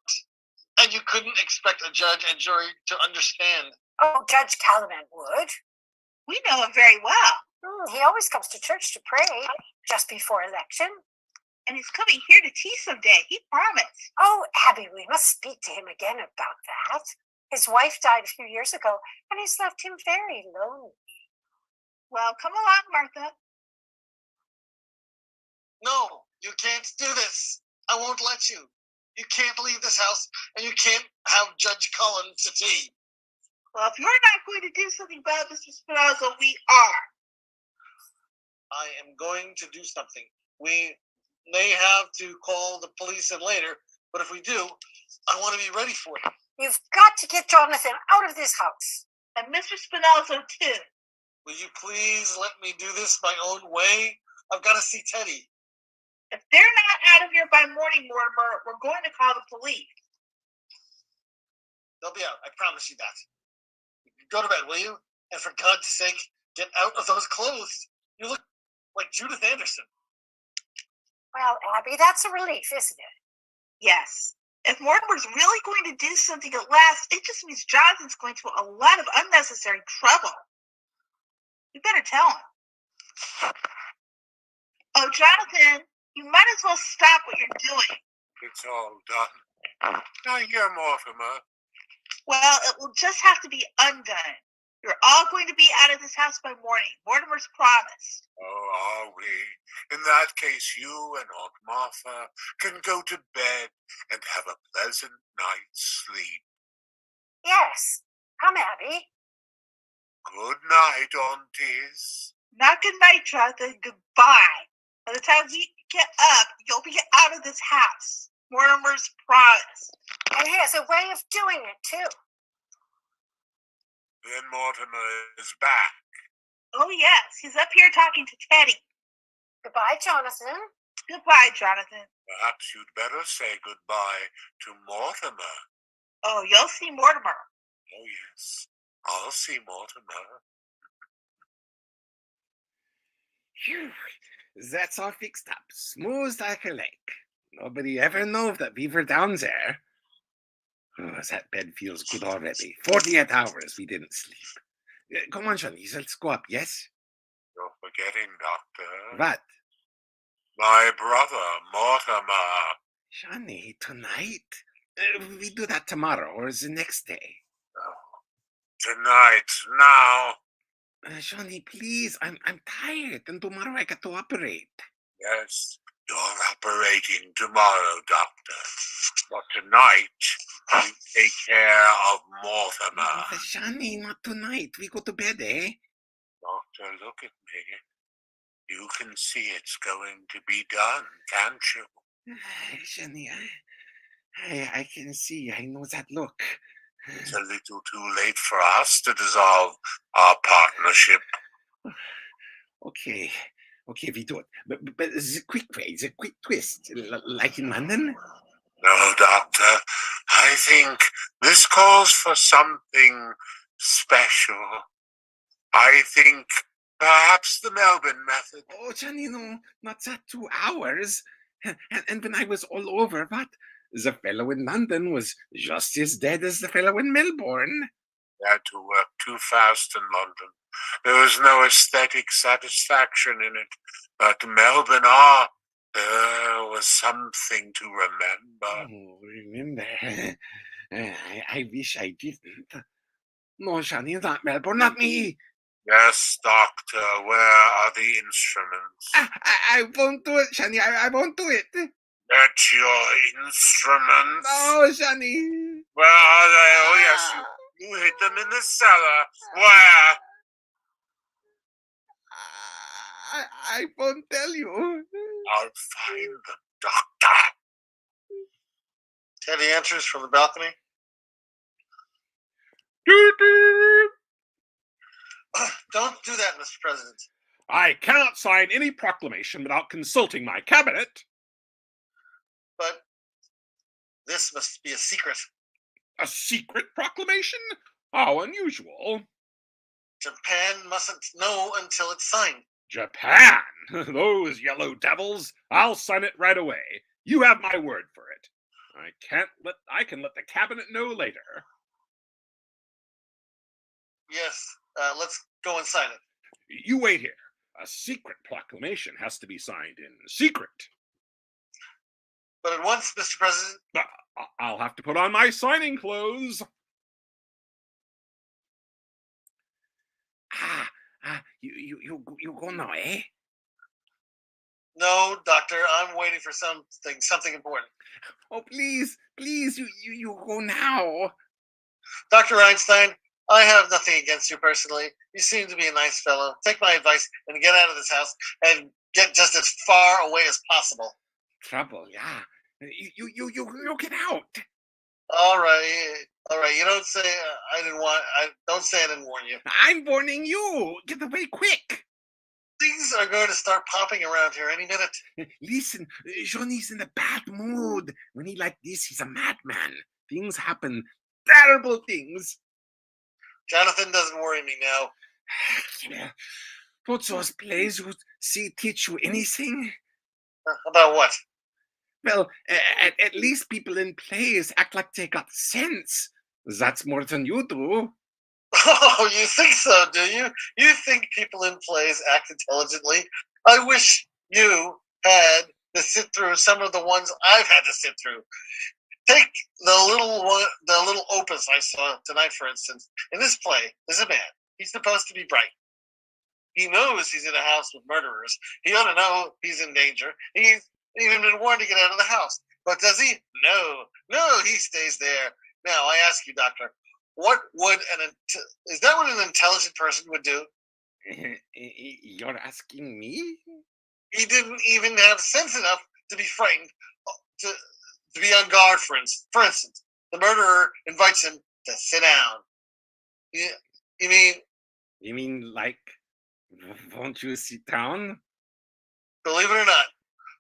And you couldn't expect a judge and jury to understand. Oh, Judge Caliban would. We know him very well. He always comes to church to pray just before election. And he's coming here to tea someday. He promised. Oh, Abby, we must speak to him again about that. His wife died a few years ago, and he's left him very lonely. Well, come along, Martha. No, you can't do this. I won't let you. You can't leave this house, and you can't have Judge Cullen to tea. Well, if you're not going to do something about Mr. Spinazzo, we are. I am going to do something. We may have to call the police in later, but if we do, I want to be ready for it. You've got to get Jonathan out of this house. And Mr. Spinazzo, too. Will you please let me do this my own way? I've got to see Teddy. If they're not out of here by morning, Mortimer, we're going to call the police. They'll be out. I promise you that. Go to bed, will you? And for God's sake, get out of those clothes. You look like Judith Anderson. Well, Abby, that's a relief, isn't it? Yes. If Mortimer's really going to do something at last, it just means Jonathan's going to a lot of unnecessary trouble. You better tell him. Oh, Jonathan, you might as well stop what you're doing. It's all done. I hear Mortimer. Well, it will just have to be undone. You're all going to be out of this house by morning. Mortimer's promised. Oh, are we? In that case, you and Aunt Martha can go to bed and have a pleasant night's sleep. Yes. Come, Abby. Good night, aunties. Not good night, Jonathan. Goodbye. By the time you get up, you'll be out of this house. Mortimer's promised. And he has a way of doing it, too. Then Mortimer is back. Oh, yes. He's up here talking to Teddy. Goodbye, Jonathan. Goodbye, Jonathan. Perhaps you'd better say goodbye to Mortimer. Oh, you'll see Mortimer. Oh, yes. I'll see Mortimer. Phew, that's all fixed up, smooth like a lake. Nobody ever know that Beaver down's there. Oh, that bed feels good already. 48 hours we didn't sleep. Come on, Johnny, let's go up, yes? You're forgetting, Doctor. What? My brother, Mortimer. Johnny, tonight? We do that tomorrow or the next day. Tonight, now. Johnny, please, I'm tired, and tomorrow I got to operate. Yes, you're operating tomorrow, Doctor. But tonight, you take care of Mortimer. Johnny, not tonight. We go to bed, eh? Doctor, look at me. You can see it's going to be done, can't you? Johnny, I can see. I know that look. It's a little too late for us to dissolve our partnership. Okay, we do it. But the quick way, the quick twist, like in London? No, Doctor. I think this calls for something special. I think perhaps the Melbourne method. Oh, Johnny, no, not that 2 hours. And when I was all over, what? The fellow in London was just as dead as the fellow in Melbourne. We had to work too fast in London. There was no aesthetic satisfaction in it. But Melbourne, there was something to remember. Oh, remember? I wish I didn't. No, Johnny, not Melbourne, not me. Yes, Doctor, where are the instruments? I won't do it, Johnny. I won't do it. Get your instruments. No, Johnny. Where are they? Oh, yes, you hid them in the cellar. Where? I won't tell you. I'll find them, Doctor. Teddy enters from the balcony. Don't do that, Mr. President. I cannot sign any proclamation without consulting my cabinet. But this must be a secret. A secret proclamation? How unusual. Japan mustn't know until it's signed. Japan? Those yellow devils. I'll sign it right away. You have my word for it. I can let the cabinet know later. Yes, let's go and sign it. You wait here. A secret proclamation has to be signed in secret. But at once, Mr. President. I'll have to put on my signing clothes. You go now, eh? No, Doctor, I'm waiting for something important. Oh, please, you go now. Dr. Einstein, I have nothing against you personally. You seem to be a nice fellow. Take my advice and get out of this house and get just as far away as possible. Trouble, yeah. You get out. All right. You don't say don't say I didn't warn you. I'm warning you. Get away quick. Things are going to start popping around here any minute. Listen, Johnny's in a bad mood. When he like this, he's a madman. Things happen. Terrible things. Jonathan doesn't worry me now. Don't those plays would teach you anything? About what? Well, at least people in plays act like they got sense. That's more than you do. Oh, you think so, do you? You think people in plays act intelligently? I wish you had to sit through some of the ones I've had to sit through. Take the little opus I saw tonight, for instance. In this play, there's a man. He's supposed to be bright. He knows he's in a house with murderers. He ought to know he's in danger. He's even been warned to get out of the house. But does he? No, he stays there. Now, I ask you, Doctor, what would is that what an intelligent person would do? You're asking me? He didn't even have sense enough to be frightened, to be on guard, for instance. The murderer invites him to sit down. You mean, You mean like, won't you sit down? believe it or not,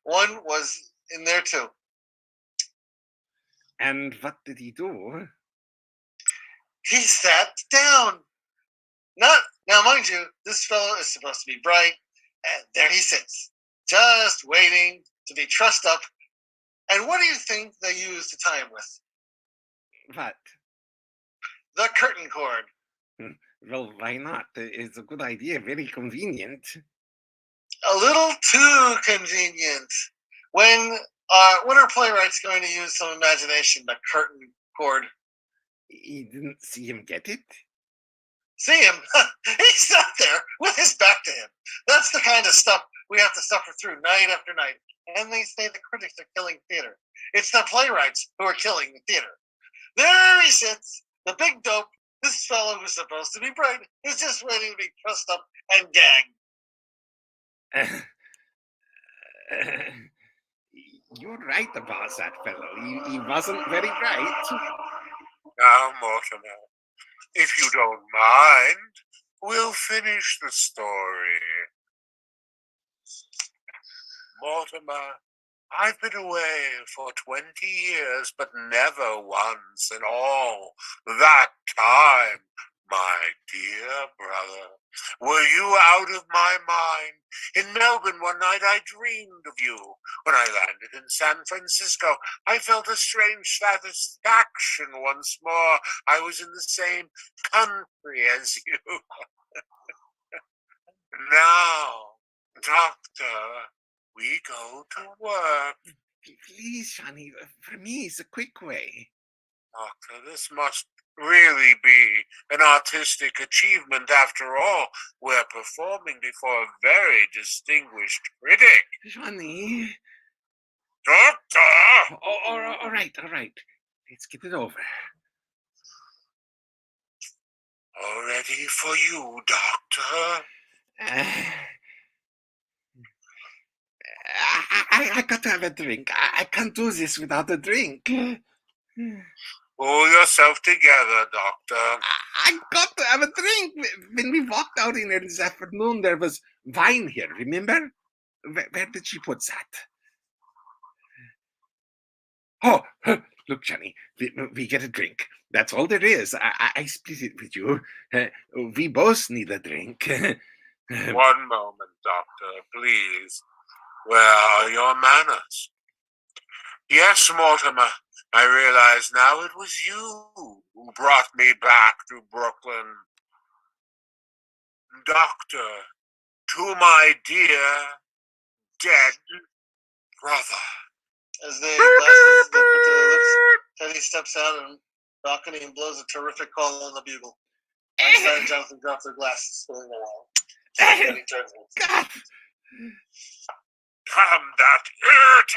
one was in there too. And what did he do? He sat down. Now, mind you, this fellow is supposed to be bright, and there he sits, just waiting to be trussed up. And what do you think they used to tie him with? What? The curtain cord. Well, why not? It's a good idea, very convenient. A little too convenient. When are playwrights going to use some imagination? The curtain cord. You didn't see him get it? See him? He's sat there with his back to him. That's the kind of stuff we have to suffer through night after night. And they say the critics are killing theater. It's the playwrights who are killing the theater. There he sits, the big dope. This fellow who's supposed to be bright is just waiting to be trussed up and gagged. You're right about that fellow. He wasn't very bright. Now, Mortimer, if you don't mind, we'll finish the story. Mortimer, I've been away for 20 years, but never once in all that time, my dear brother, were you out of my mind. In Melbourne one night I dreamed of you. When I landed in San Francisco, I felt a strange satisfaction once more. I was in the same country as you. Now, Doctor, we go to work. Please, Johnny, for me, it's a quick way. Doctor, this must really be an artistic achievement after all. We're performing before a very distinguished critic. Johnny. Doctor! All right. Let's get it over. All ready for you, Doctor. I got to have a drink. I can't do this without a drink. Pull yourself together, Doctor. I got to have a drink. When we walked out in there this afternoon, there was wine here, remember? Where did she put that? Oh, look, Johnny, we get a drink. That's all there is. I split it with you. We both need a drink. One moment, Doctor, please. Where are your manners? Yes, Mortimer, I realize now it was you who brought me back to Brooklyn. Doctor, to my dear dead brother. As they put to their lips, Teddy steps out and balcony and blows a terrific call on the bugle. Einstein and Jonathan drop their glasses, spilling the wall. Teddy turns God. Come, that it!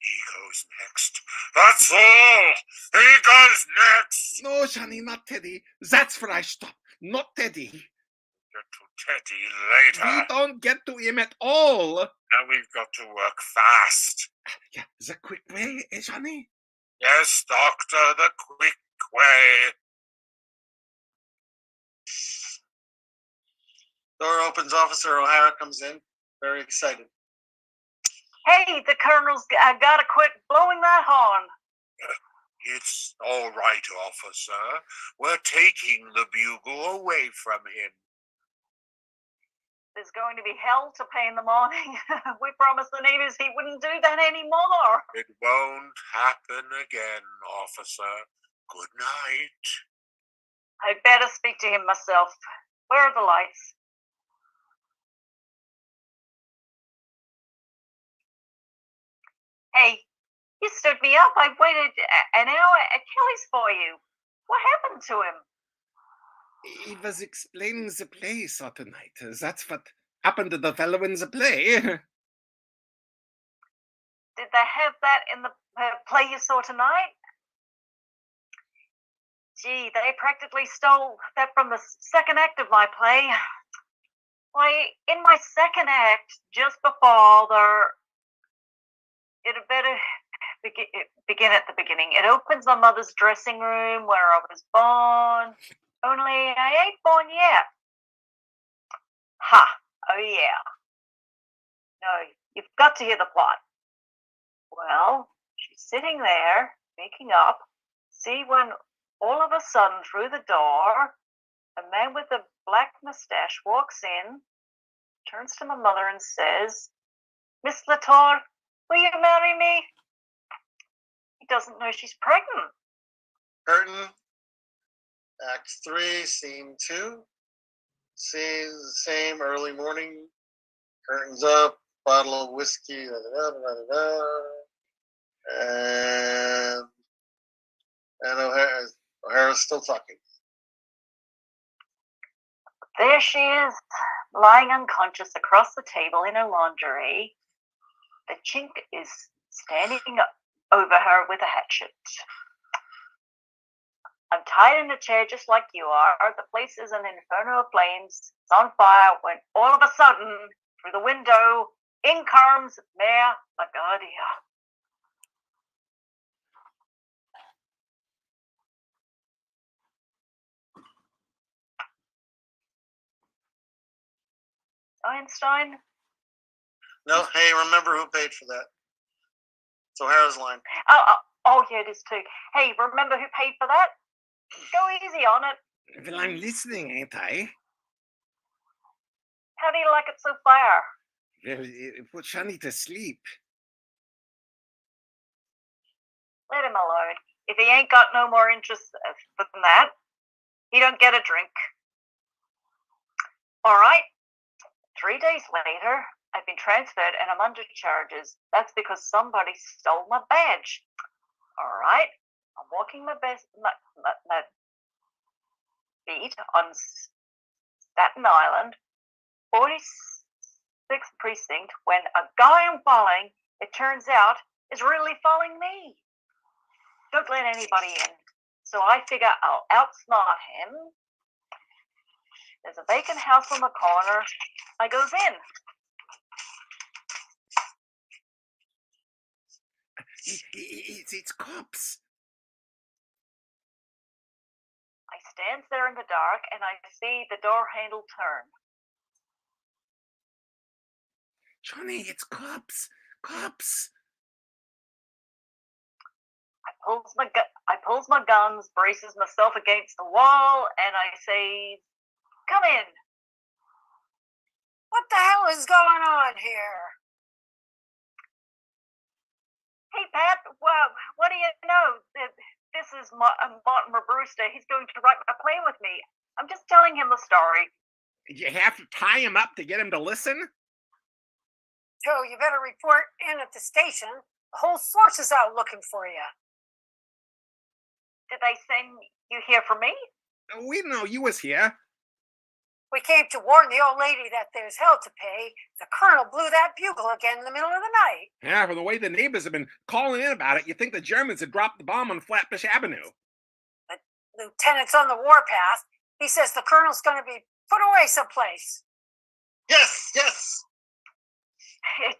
He goes next. That's all! He goes next! No, Johnny, not Teddy. That's where I stop. Not Teddy. Get to Teddy later. We don't get to him at all. Now we've got to work fast. Yeah, the quick way, Johnny? Yes, Doctor, the quick way. Door opens, Officer O'Hara comes in, very excited. Hey, the Colonel's got to quit blowing that horn. It's all right, officer. We're taking the bugle away from him. there's going to be hell to pay in the morning. We promised the neighbors he wouldn't do that anymore. It won't happen again, officer. Good night. I'd better speak to him myself. Where are the lights? Hey, you stood me up. I waited an hour at Kelly's for you. What happened to him? He was explaining the play saw tonight. That's what happened to the fellow in the play. Did they have that in the play you saw tonight? Gee, they practically stole that from the second act of my play. Why, in my second act, just before it had better begin at the beginning. It opens my mother's dressing room where I was born. Only I ain't born yet. Ha! Oh yeah. No, you've got to hear the plot. Well, she's sitting there, making up. See when all of a sudden through the door, a man with a black mustache walks in, turns to my mother and says, "Miss Latour, will you marry me?" He doesn't know she's pregnant. Curtain. Act 3, Scene 2. Same early morning. Curtains up. Bottle of whiskey. And O'Hara's still talking. There she is, lying unconscious across the table in her lingerie. The chink is standing over her with a hatchet. I'm tied in a chair just like you are. The place is an inferno of flames. It's on fire when all of a sudden, through the window, in comes Mayor LaGuardia. Einstein? No, hey, remember who paid for that? It's O'Hara's line. Oh, yeah, it is too. Hey, remember who paid for that? Go easy on it. Well, I'm listening, ain't I? How do you like it so far? Well, it put Shani to sleep. Let him alone. If he ain't got no more interest than that, he don't get a drink. All right. 3 days later, I've been transferred and I'm under charges. That's because somebody stole my badge. All right. I'm walking my beat on Staten Island, 46th precinct, when a guy I'm following, it turns out, is really following me. Don't let anybody in. So I figure I'll outsmart him. There's a vacant house on the corner. I goes in. It's cops. I stands there in the dark and I see the door handle turn. Johnny, it's cops. Cops. I pulls my guns, braces myself against the wall, and I say, "Come in." What the hell is going on here? Hey, Pat, well, what do you know? This is Mortimer Brewster. He's going to write a play with me. I'm just telling him the story. You have to tie him up to get him to listen? So you better report in at the station. The whole force is out looking for you. Did they send you here for me? We didn't know you was here. We came to warn the old lady that there's hell to pay. The colonel blew that bugle again in the middle of the night. Yeah, from the way the neighbors have been calling in about it, you'd think the Germans had dropped the bomb on Flatbush Avenue. The lieutenant's on the warpath. He says the colonel's going to be put away someplace. Yes, yes.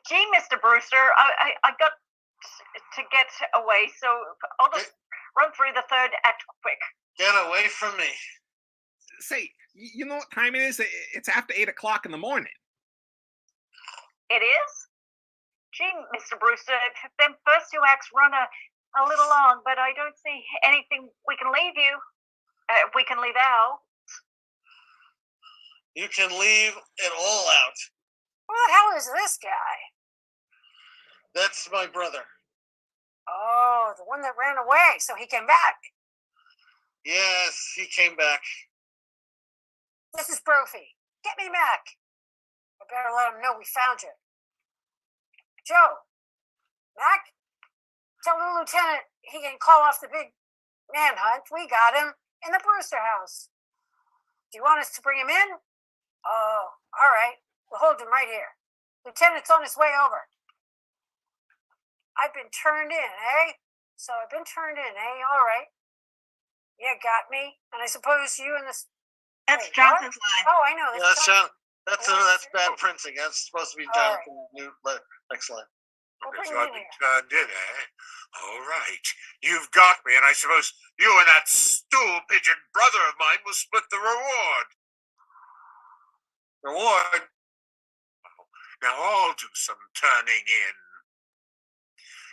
Gee, Mr. Brewster, I got to get away, so I'll just run through the third act quick. Get away from me. Say, you know what time it is? It's after 8 o'clock in the morning. It is? Gee, Mr. Brewster, them first 2 acts run a little long, but I don't see anything we can leave you. We can leave Al. You can leave it all out. Who the hell is this guy? That's my brother. Oh, the one that ran away, so he came back. Yes, he came back. This is Brophy. Get me Mac. I better let him know we found you. Joe, Mac, tell the lieutenant he can call off the big manhunt. We got him in the Brewster house. Do you want us to bring him in? Oh, all right. We'll hold him right here. Lieutenant's on his way over. I've been turned in, eh? So I've been turned in, eh? All right. Yeah, got me. And I suppose you and this... That's Wait, Jonathan's what? line. Oh, I know. Yeah, that's Jonathan. That's bad printing. That's supposed to be All Jonathan Newt. Next line. We'll Okay, bring so him I've in been here. turned in, eh? All right. You've got me, and I suppose you and that stool pigeon brother of mine will split the reward. Reward? Now I'll do some turning in.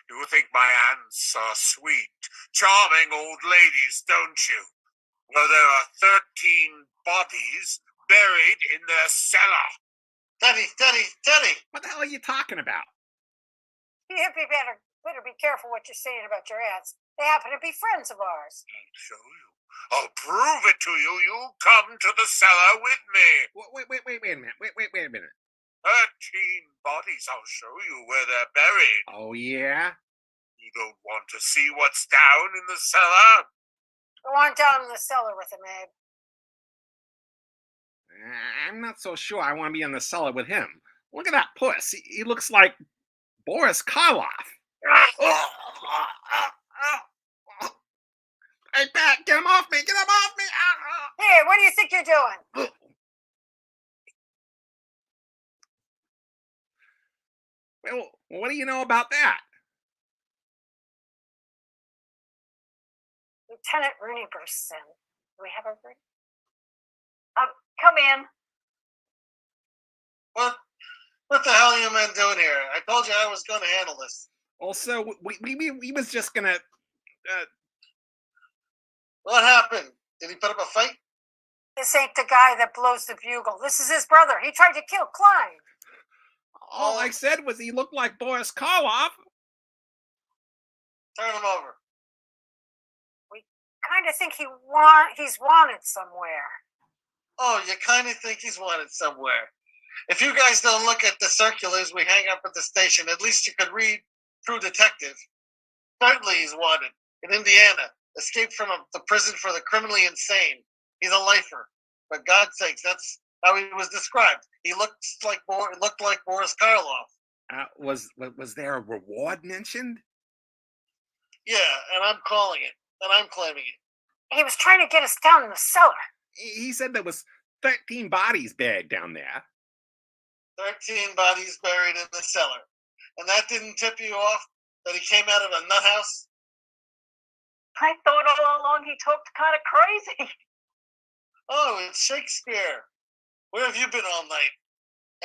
You think my aunts are sweet, charming old ladies, don't you? Well, there are 13 bodies buried in their cellar. Teddy! What the hell are you talking about? You better be careful what you're saying about your aunts. They happen to be friends of ours. I'll show you. I'll prove it to you. You come to the cellar with me. Wait a minute. Wait a minute. 13 bodies. I'll show you where they're buried. Oh, yeah? You don't want to see what's down in the cellar? Go on down in the cellar with him, Abe. I'm not so sure I want to be in the cellar with him. Look at that puss. He looks like Boris Karloff. Hey, Pat, get him off me! Get him off me! Here, what do you think you're doing? Well, what do you know about that? Lieutenant Rooney bursts in. Do we have a room? Come in. What the hell are you men doing here? I told you I was going to handle this. Also, we was just gonna. What happened? Did he put up a fight? This ain't the guy that blows the bugle. This is his brother. He tried to kill Klein. All I said was he looked like Boris Karloff. Turn him over. We kind of think he's wanted somewhere. Oh, you kind of think he's wanted somewhere. If you guys don't look at the circulars we hang up at the station, at least you could read True Detective. Certainly he's wanted. In Indiana. Escaped from the prison for the criminally insane. He's a lifer. For God's sakes, that's how he was described. He looked like Boris Karloff. Was there a reward mentioned? Yeah, and I'm calling it. And I'm claiming it. He was trying to get us down in the cellar. He said there was 13 bodies buried down there. 13 bodies buried in the cellar. And that didn't tip you off that he came out of a nut house? I thought all along he talked kind of crazy. Oh, it's Shakespeare. Where have you been all night?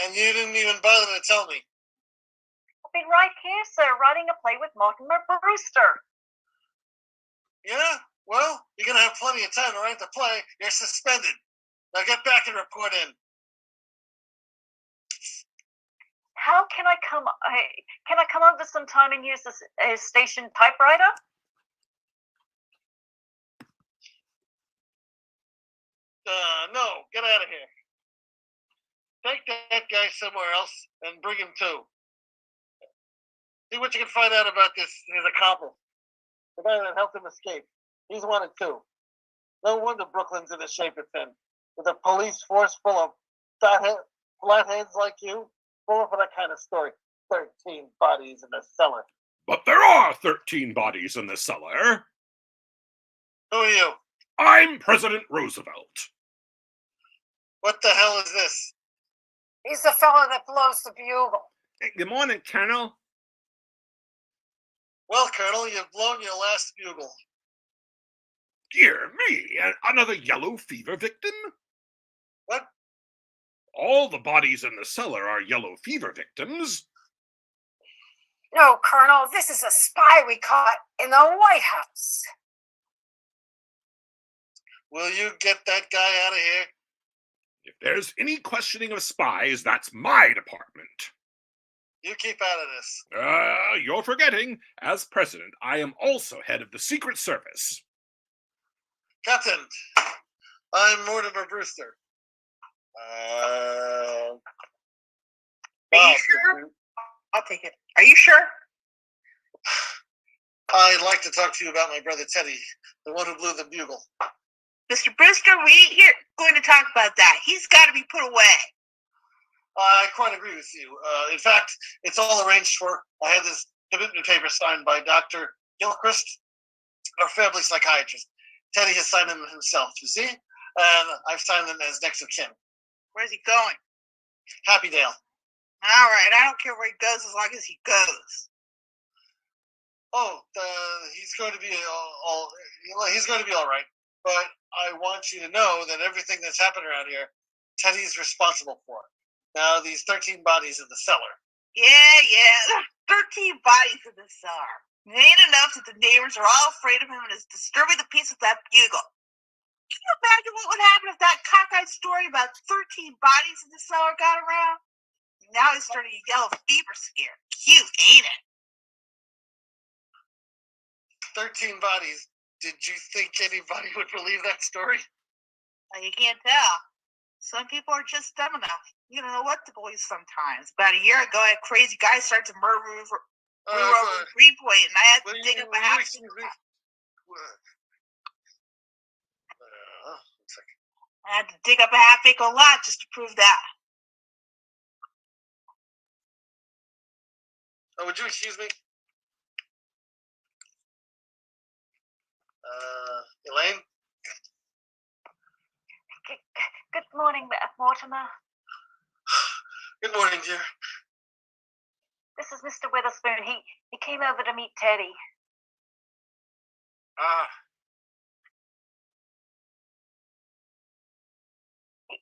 And you didn't even bother to tell me. I've been right here, sir, writing a play with Mortimer Brewster. Yeah? Well, you're going to have plenty of time to write the play. You're suspended. Now get back and report in. How can I come? Can I come over sometime and use this station typewriter? No, get out of here. Take that guy somewhere else and bring him too. See what you can find out about his accomplice. The guy that helped him escape. He's wanted too. No wonder Brooklyn's in the shape it's in. With a police force full of flatheads like you, full of that kind of story. 13 bodies in the cellar. But there are 13 bodies in the cellar. Who are you? I'm President Roosevelt. What the hell is this? He's the fellow that blows the bugle. Hey, good morning, Colonel. Well, Colonel, you've blown your last bugle. Dear me, another yellow fever victim? What? All the bodies in the cellar are yellow fever victims. No, Colonel, this is a spy we caught in the White House. Will you get that guy out of here? If there's any questioning of spies, that's my department. You keep out of this. You're forgetting, as president, I am also head of the Secret Service. Captain, I'm Mortimer Brewster. Are Wow, you sure? I'll take it. Are you sure? I'd like to talk to you about my brother Teddy, the one who blew the bugle. Mr. Brewster, we ain't here going to talk about that. He's got to be put away. I quite agree with you. In fact, it's all arranged for. I had this commitment paper signed by Dr. Gilchrist, our family psychiatrist. Teddy has signed them himself, you see? And I've signed them as next of kin. Where's he going? Happy Dale. All right, I don't care where he goes as long as he goes. Oh, he's going to be he's going to be all right. But I want you to know that everything that's happened around here, Teddy's responsible for. Now, these 13 bodies in the cellar. Yeah. 13 bodies in the cellar. It ain't enough that the neighbors are all afraid of him and is disturbing the peace of that bugle. Can you imagine what would happen if that cockeyed story about 13 bodies in the cellar got around? Now he's starting to yell fever scare. Cute, ain't it? 13 bodies. Did you think anybody would believe that story? Well, you can't tell. Some people are just dumb enough. You don't know what to believe sometimes. About a year ago, I had crazy guys start to murder over Greenpoint, and I had to dig up a half. I had to dig up a half-acre lot just to prove that. Would you excuse me? Elaine? Good morning, Mortimer. Good morning, dear. This is Mr. Witherspoon. He came over to meet Teddy.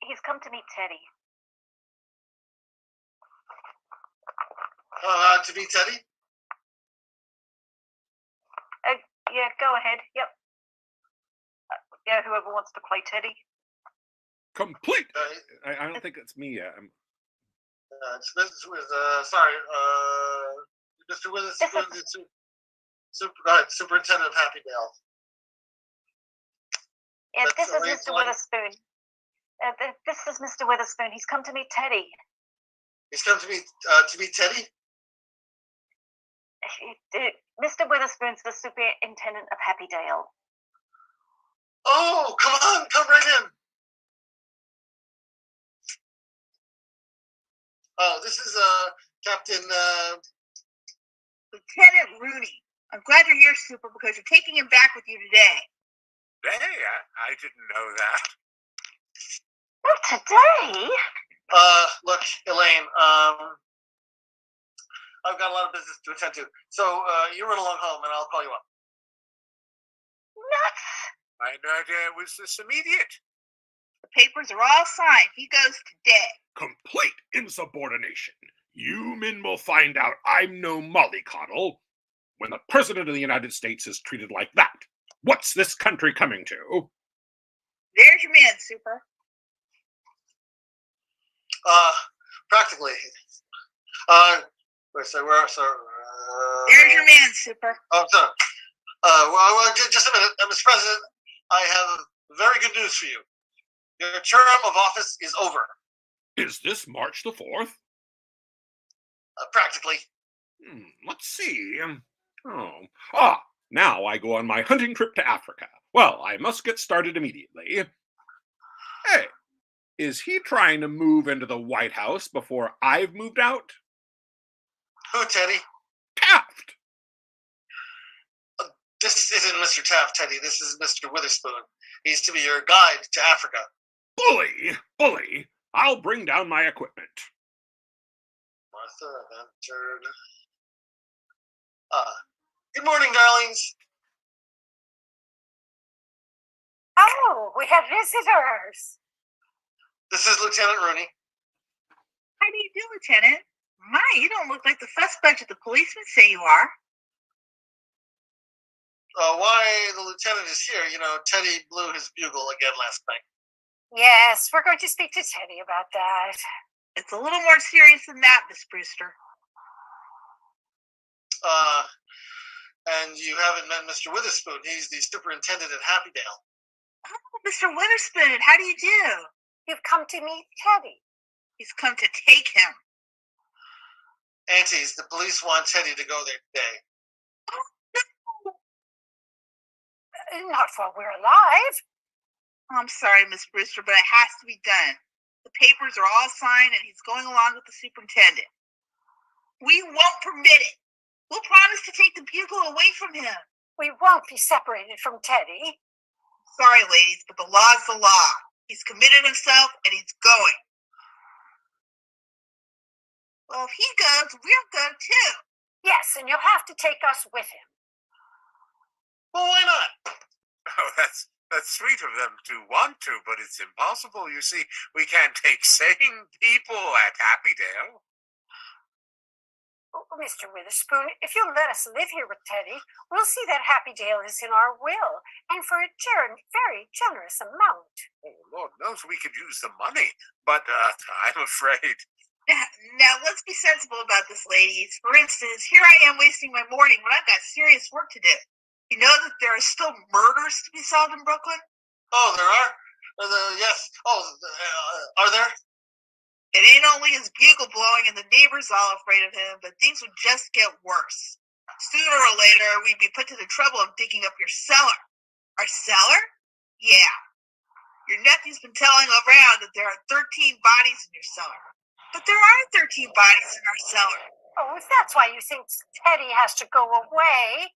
He's come to meet Teddy. To meet Teddy? Yeah, go ahead. Yep. Yeah, whoever wants to play Teddy. Complete. I don't think it's me yet. It's sorry, Mr. Witherspoon, Superintendent of Happy Dale. Yeah, That's this is Elaine's Mr. line. Witherspoon. This is Mr. Witherspoon. He's come to meet Teddy. He's come to meet Teddy? Mr. Witherspoon's the superintendent of Happy Dale. Oh, come on, come right in. Oh, this is Captain Lieutenant Rooney. I'm glad you're here, Super, because you're taking him back with you today. Hey, I didn't know that. Not today. Look, Elaine, I've got a lot of business to attend to. So you run along home and I'll call you up. Nuts. I had no idea it was this immediate. The papers are all signed. He goes today. Complete insubordination. You men will find out I'm no mollycoddle. When the President of the United States is treated like that, what's this country coming to? There's your man, Super. Practically. There's your man, Super. Oh, sorry. Well, just a minute, Mr. President. I have very good news for you. Your term of office is over. Is this March the 4th? Practically. Let's see. Now I go on my hunting trip to Africa. Well, I must get started immediately. Hey, is he trying to move into the White House before I've moved out? Who, Teddy? Taft! This isn't Mr. Taft, Teddy. This is Mr. Witherspoon. He's to be your guide to Africa. Bully! I'll bring down my equipment. Martha entered. Good morning, darlings. Oh, we have visitors. This is Lieutenant Rooney. How do you do, Lieutenant? My, you don't look like the suspect that the policemen say you are. Why the lieutenant is here, Teddy blew his bugle again last night. Yes, we're going to speak to Teddy about that. It's a little more serious than that, Miss Brewster. And you haven't met Mr. Witherspoon. He's the superintendent at Happydale. Oh, Mr. Witherspoon, how do you do? You've come to meet Teddy. He's come to take him. Aunties, the police want Teddy to go there today. Not while we're alive. I'm sorry, Miss Brewster, but it has to be done. The papers are all signed, and he's going along with the superintendent. We won't permit it. We'll promise to take the bugle away from him. We won't be separated from Teddy. Sorry, ladies, but the law's the law. He's committed himself, and he's going. Well, if he goes, we'll go too. Yes, and you'll have to take us with him. Well, why not? Oh, that's sweet of them to want to, but it's impossible. You see, we can't take sane people at Happydale. Oh, Mr. Witherspoon, if you'll let us live here with Teddy, we'll see that Happydale is in our will, and for a very generous amount. Oh, Lord knows we could use the money, but I'm afraid. Now, let's be sensible about this, ladies. For instance, here I am wasting my morning when I've got serious work to do. You know that there are still murders to be solved in Brooklyn? Oh, there are? Yes. Oh, are there? It ain't only his bugle blowing and the neighbors all afraid of him, but things would just get worse. Sooner or later, we'd be put to the trouble of digging up your cellar. Our cellar? Yeah. Your nephew's been telling around that there are 13 bodies in your cellar. But there aren't 13 bodies in our cellar. Oh, if that's why you think Teddy has to go away,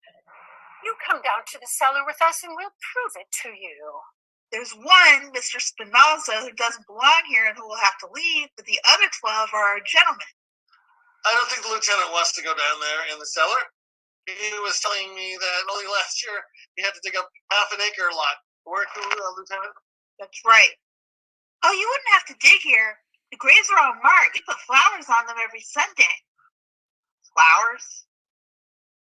you come down to the cellar with us and we'll prove it to you. There's one, Mr. Spinoza, who doesn't belong here and who will have to leave, but the other 12 are our gentlemen. I don't think the lieutenant wants to go down there in the cellar. He was telling me that only last year he had to dig up half an acre lot. Weren't you, Lieutenant? That's right. Oh, you wouldn't have to dig here. The graves are all marked. We put flowers on them every Sunday. Flowers?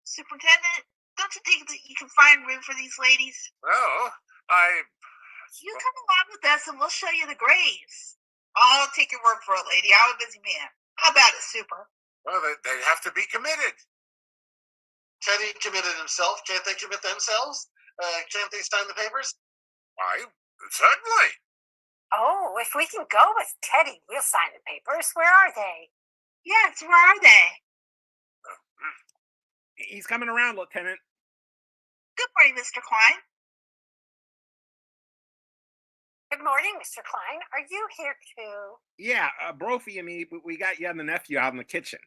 Superintendent, don't you think that you can find room for these ladies? Well, You come along with us and we'll show you the graves. I'll take your word for it, lady. I'm a busy man. How about it, Super? well, they'd have to be committed. Teddy committed himself. Can't they commit themselves? Can't they sign the papers? Why, certainly. Oh, if we can go with Teddy, we'll sign the papers. Where are they? Yes, where are they? He's coming around, Lieutenant. Good morning, Mr. Klein. Good morning, Mr. Klein. Are you here too? Yeah, Brophy and me, we got you and the nephew out in the kitchen.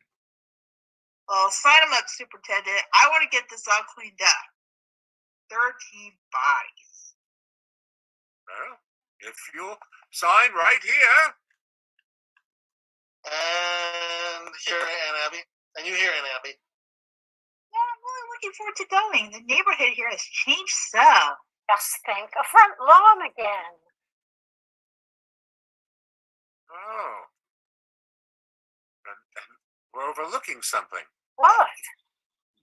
Well, sign them up, Superintendent. I want to get this all cleaned up. 13 bodies. Well, if you sign right here. And here, Aunt Abby. And you here, Aunt Abby. Yeah, I'm really looking forward to going. The neighborhood here has changed so. Just think, a front lawn again. Oh. And we're overlooking something. What?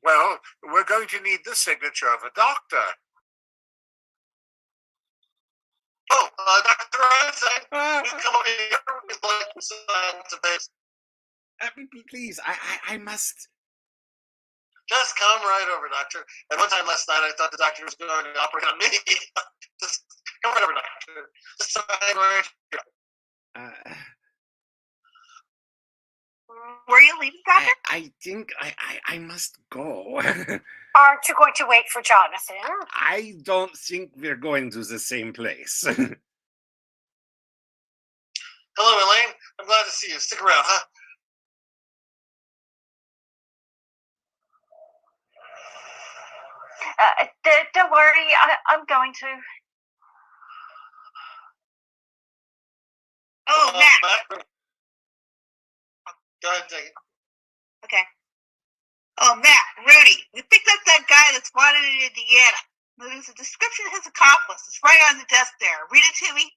Well, we're going to need the signature of a doctor. Oh, Dr. Einstein, you come over here. We'd like to sign some papers. Please, I must. Just come right over, Doctor. At one time last night, I thought the doctor was going to operate on me. Just come right over, Doctor. Just sign right here. Where are you leaving, Doctor? I think I must go. Aren't you going to wait for Jonathan? I don't think we're going to the same place. Hello, Elaine. I'm glad to see you. Stick around, huh? Don't worry, I'm going to. Oh, Matt. Go ahead and take it. Okay. Oh, Matt, Rudy, we picked up that guy that's wanted in Indiana. There's a description of his accomplice. It's right on the desk there. Read it to me.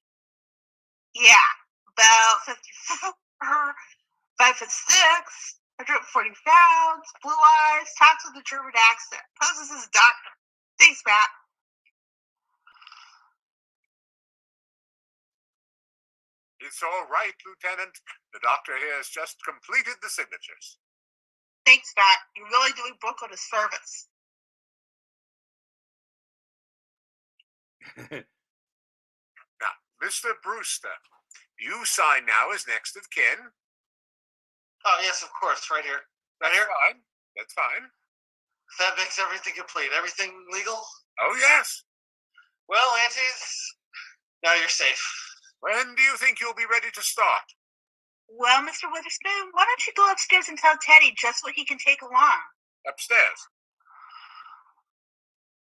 Yeah, about 54, 5'6", 140 pounds, blue eyes, talks with a German accent. Poses as a doctor. Thanks, Matt. It's all right, Lieutenant. The doctor here has just completed the signatures. Thanks, Doc. You're really doing Brooklyn a service. Now, Mr. Brewster, you sign now as next of kin. Oh, yes, of course, right here. Right here? Fine. That's fine. That makes everything complete. Everything legal? Oh, yes. Well, Aunties, now you're safe. When do you think you'll be ready to start? Well, Mr. Witherspoon, why don't you go upstairs and tell Teddy just what he can take along? Upstairs.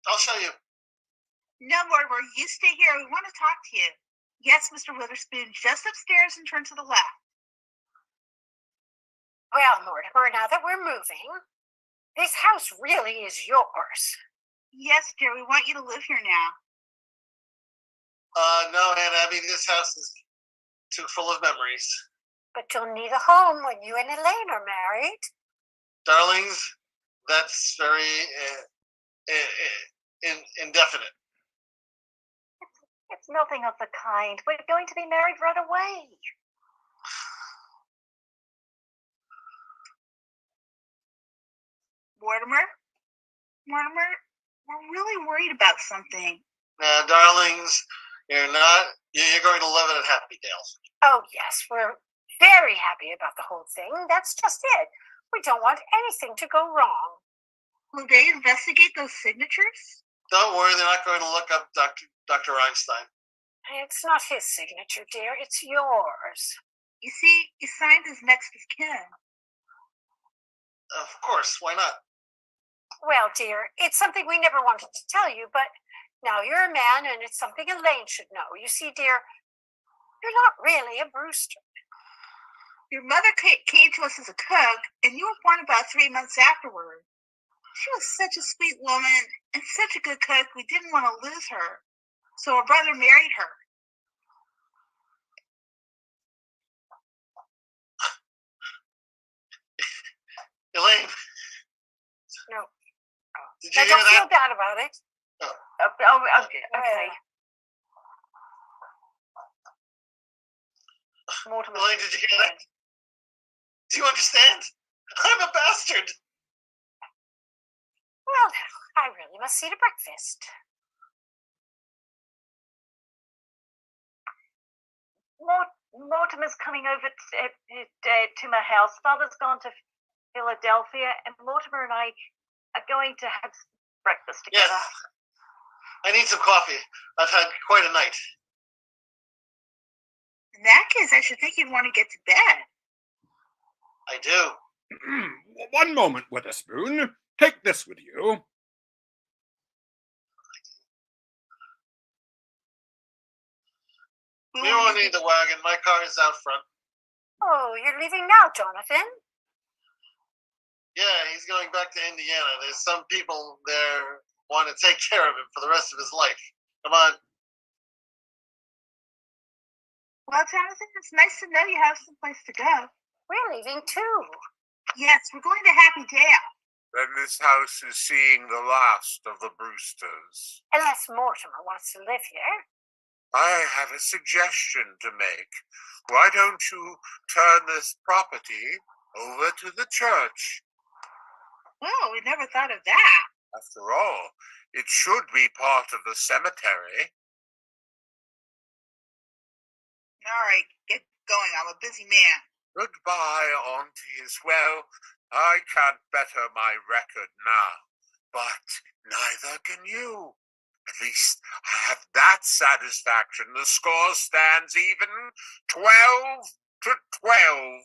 I'll show you. No, Mortimer, you stay here. We want to talk to you. Yes, Mr. Witherspoon, just upstairs and turn to the left. Well, Mortimer, now that we're moving, this house really is yours. Yes, dear, we want you to live here now. No, Aunt Abby, this house is too full of memories. But you'll need a home when you and Elaine are married. Darlings, that's very indefinite. It's nothing of the kind. We're going to be married right away. Mortimer, we're really worried about something. Now, darlings, you're going to love it at Happy Dale. Oh, yes, we're very happy about the whole thing. That's just it. We don't want anything to go wrong. Will they investigate those signatures? Don't worry, they're not going to look up Dr. Einstein. It's not his signature, dear. It's yours. You see, he signed as next of kin. Of course, why not? Well, dear, it's something we never wanted to tell you, but now you're a man, and it's something Elaine should know. You see, dear, you're not really a Brewster. Your mother came to us as a cook, and you were born about 3 months afterward. She was such a sweet woman and such a good cook, we didn't want to lose her. So her brother married her. Elaine. No. Did you Now, hear don't that? feel bad about it. Okay. Mortimer. Elaine, did you hear that? Do you understand? I'm a bastard. Well, now, I really must see to breakfast. Mortimer's coming over to my house. Father's gone to Philadelphia, and Mortimer and I are going to have breakfast together. Yes. I need some coffee. I've had quite a night. In that case, I should think you'd want to get to bed. I do. One moment, Witherspoon. Take this with you. We won't need the wagon. My car is out front. Oh, you're leaving now, Jonathan? Yeah, he's going back to Indiana. There's some people there want to take care of him for the rest of his life. Come on. Well, Jonathan, it's nice to know you have someplace to go. We're leaving too. Yes, we're going to Happy Dale. Then this house is seeing the last of the Brewsters. Unless Mortimer wants to live here. I have a suggestion to make. Why don't you turn this property over to the church? Oh, we never thought of that. After all, it should be part of the cemetery. All right, get going. I'm a busy man. Goodbye, aunties. Well, I can't better my record now, but neither can you. At least I have that satisfaction. The score stands even 12-12.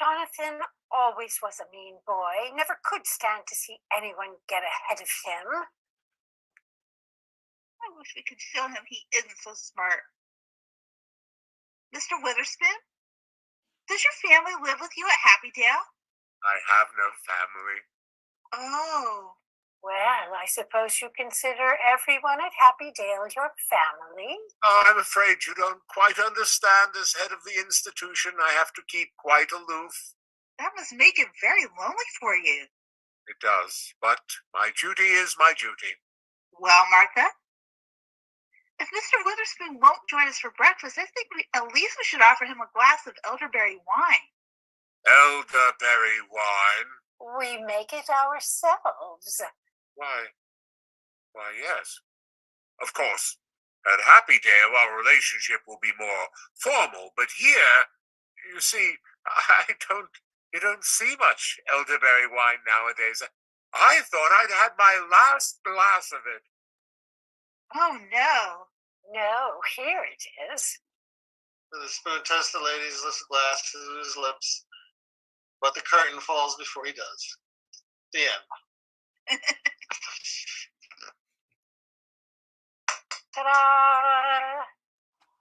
Jonathan always was a mean boy. Never could stand to see anyone get ahead of him. I wish we could show him he isn't so smart. Mr. Witherspoon, does your family live with you at Happy Dale? I have no family. Oh. Well, I suppose you consider everyone at Happy Dale your family. Oh, I'm afraid you don't quite understand. As head of the institution, I have to keep quite aloof. That must make it very lonely for you. It does, but my duty is my duty. Well, Martha, If Mr. Witherspoon won't join us for breakfast, I think at least we should offer him a glass of elderberry wine. Elderberry wine? We make it ourselves. Why, yes. Of course, at Happy Day our relationship will be more formal, but here, you see, you don't see much elderberry wine nowadays. I thought I'd had my last glass of it. Oh, no. No, here it is. The spoon touches the lady's glass to his lips, but the curtain falls before he does. The end. Ta-da!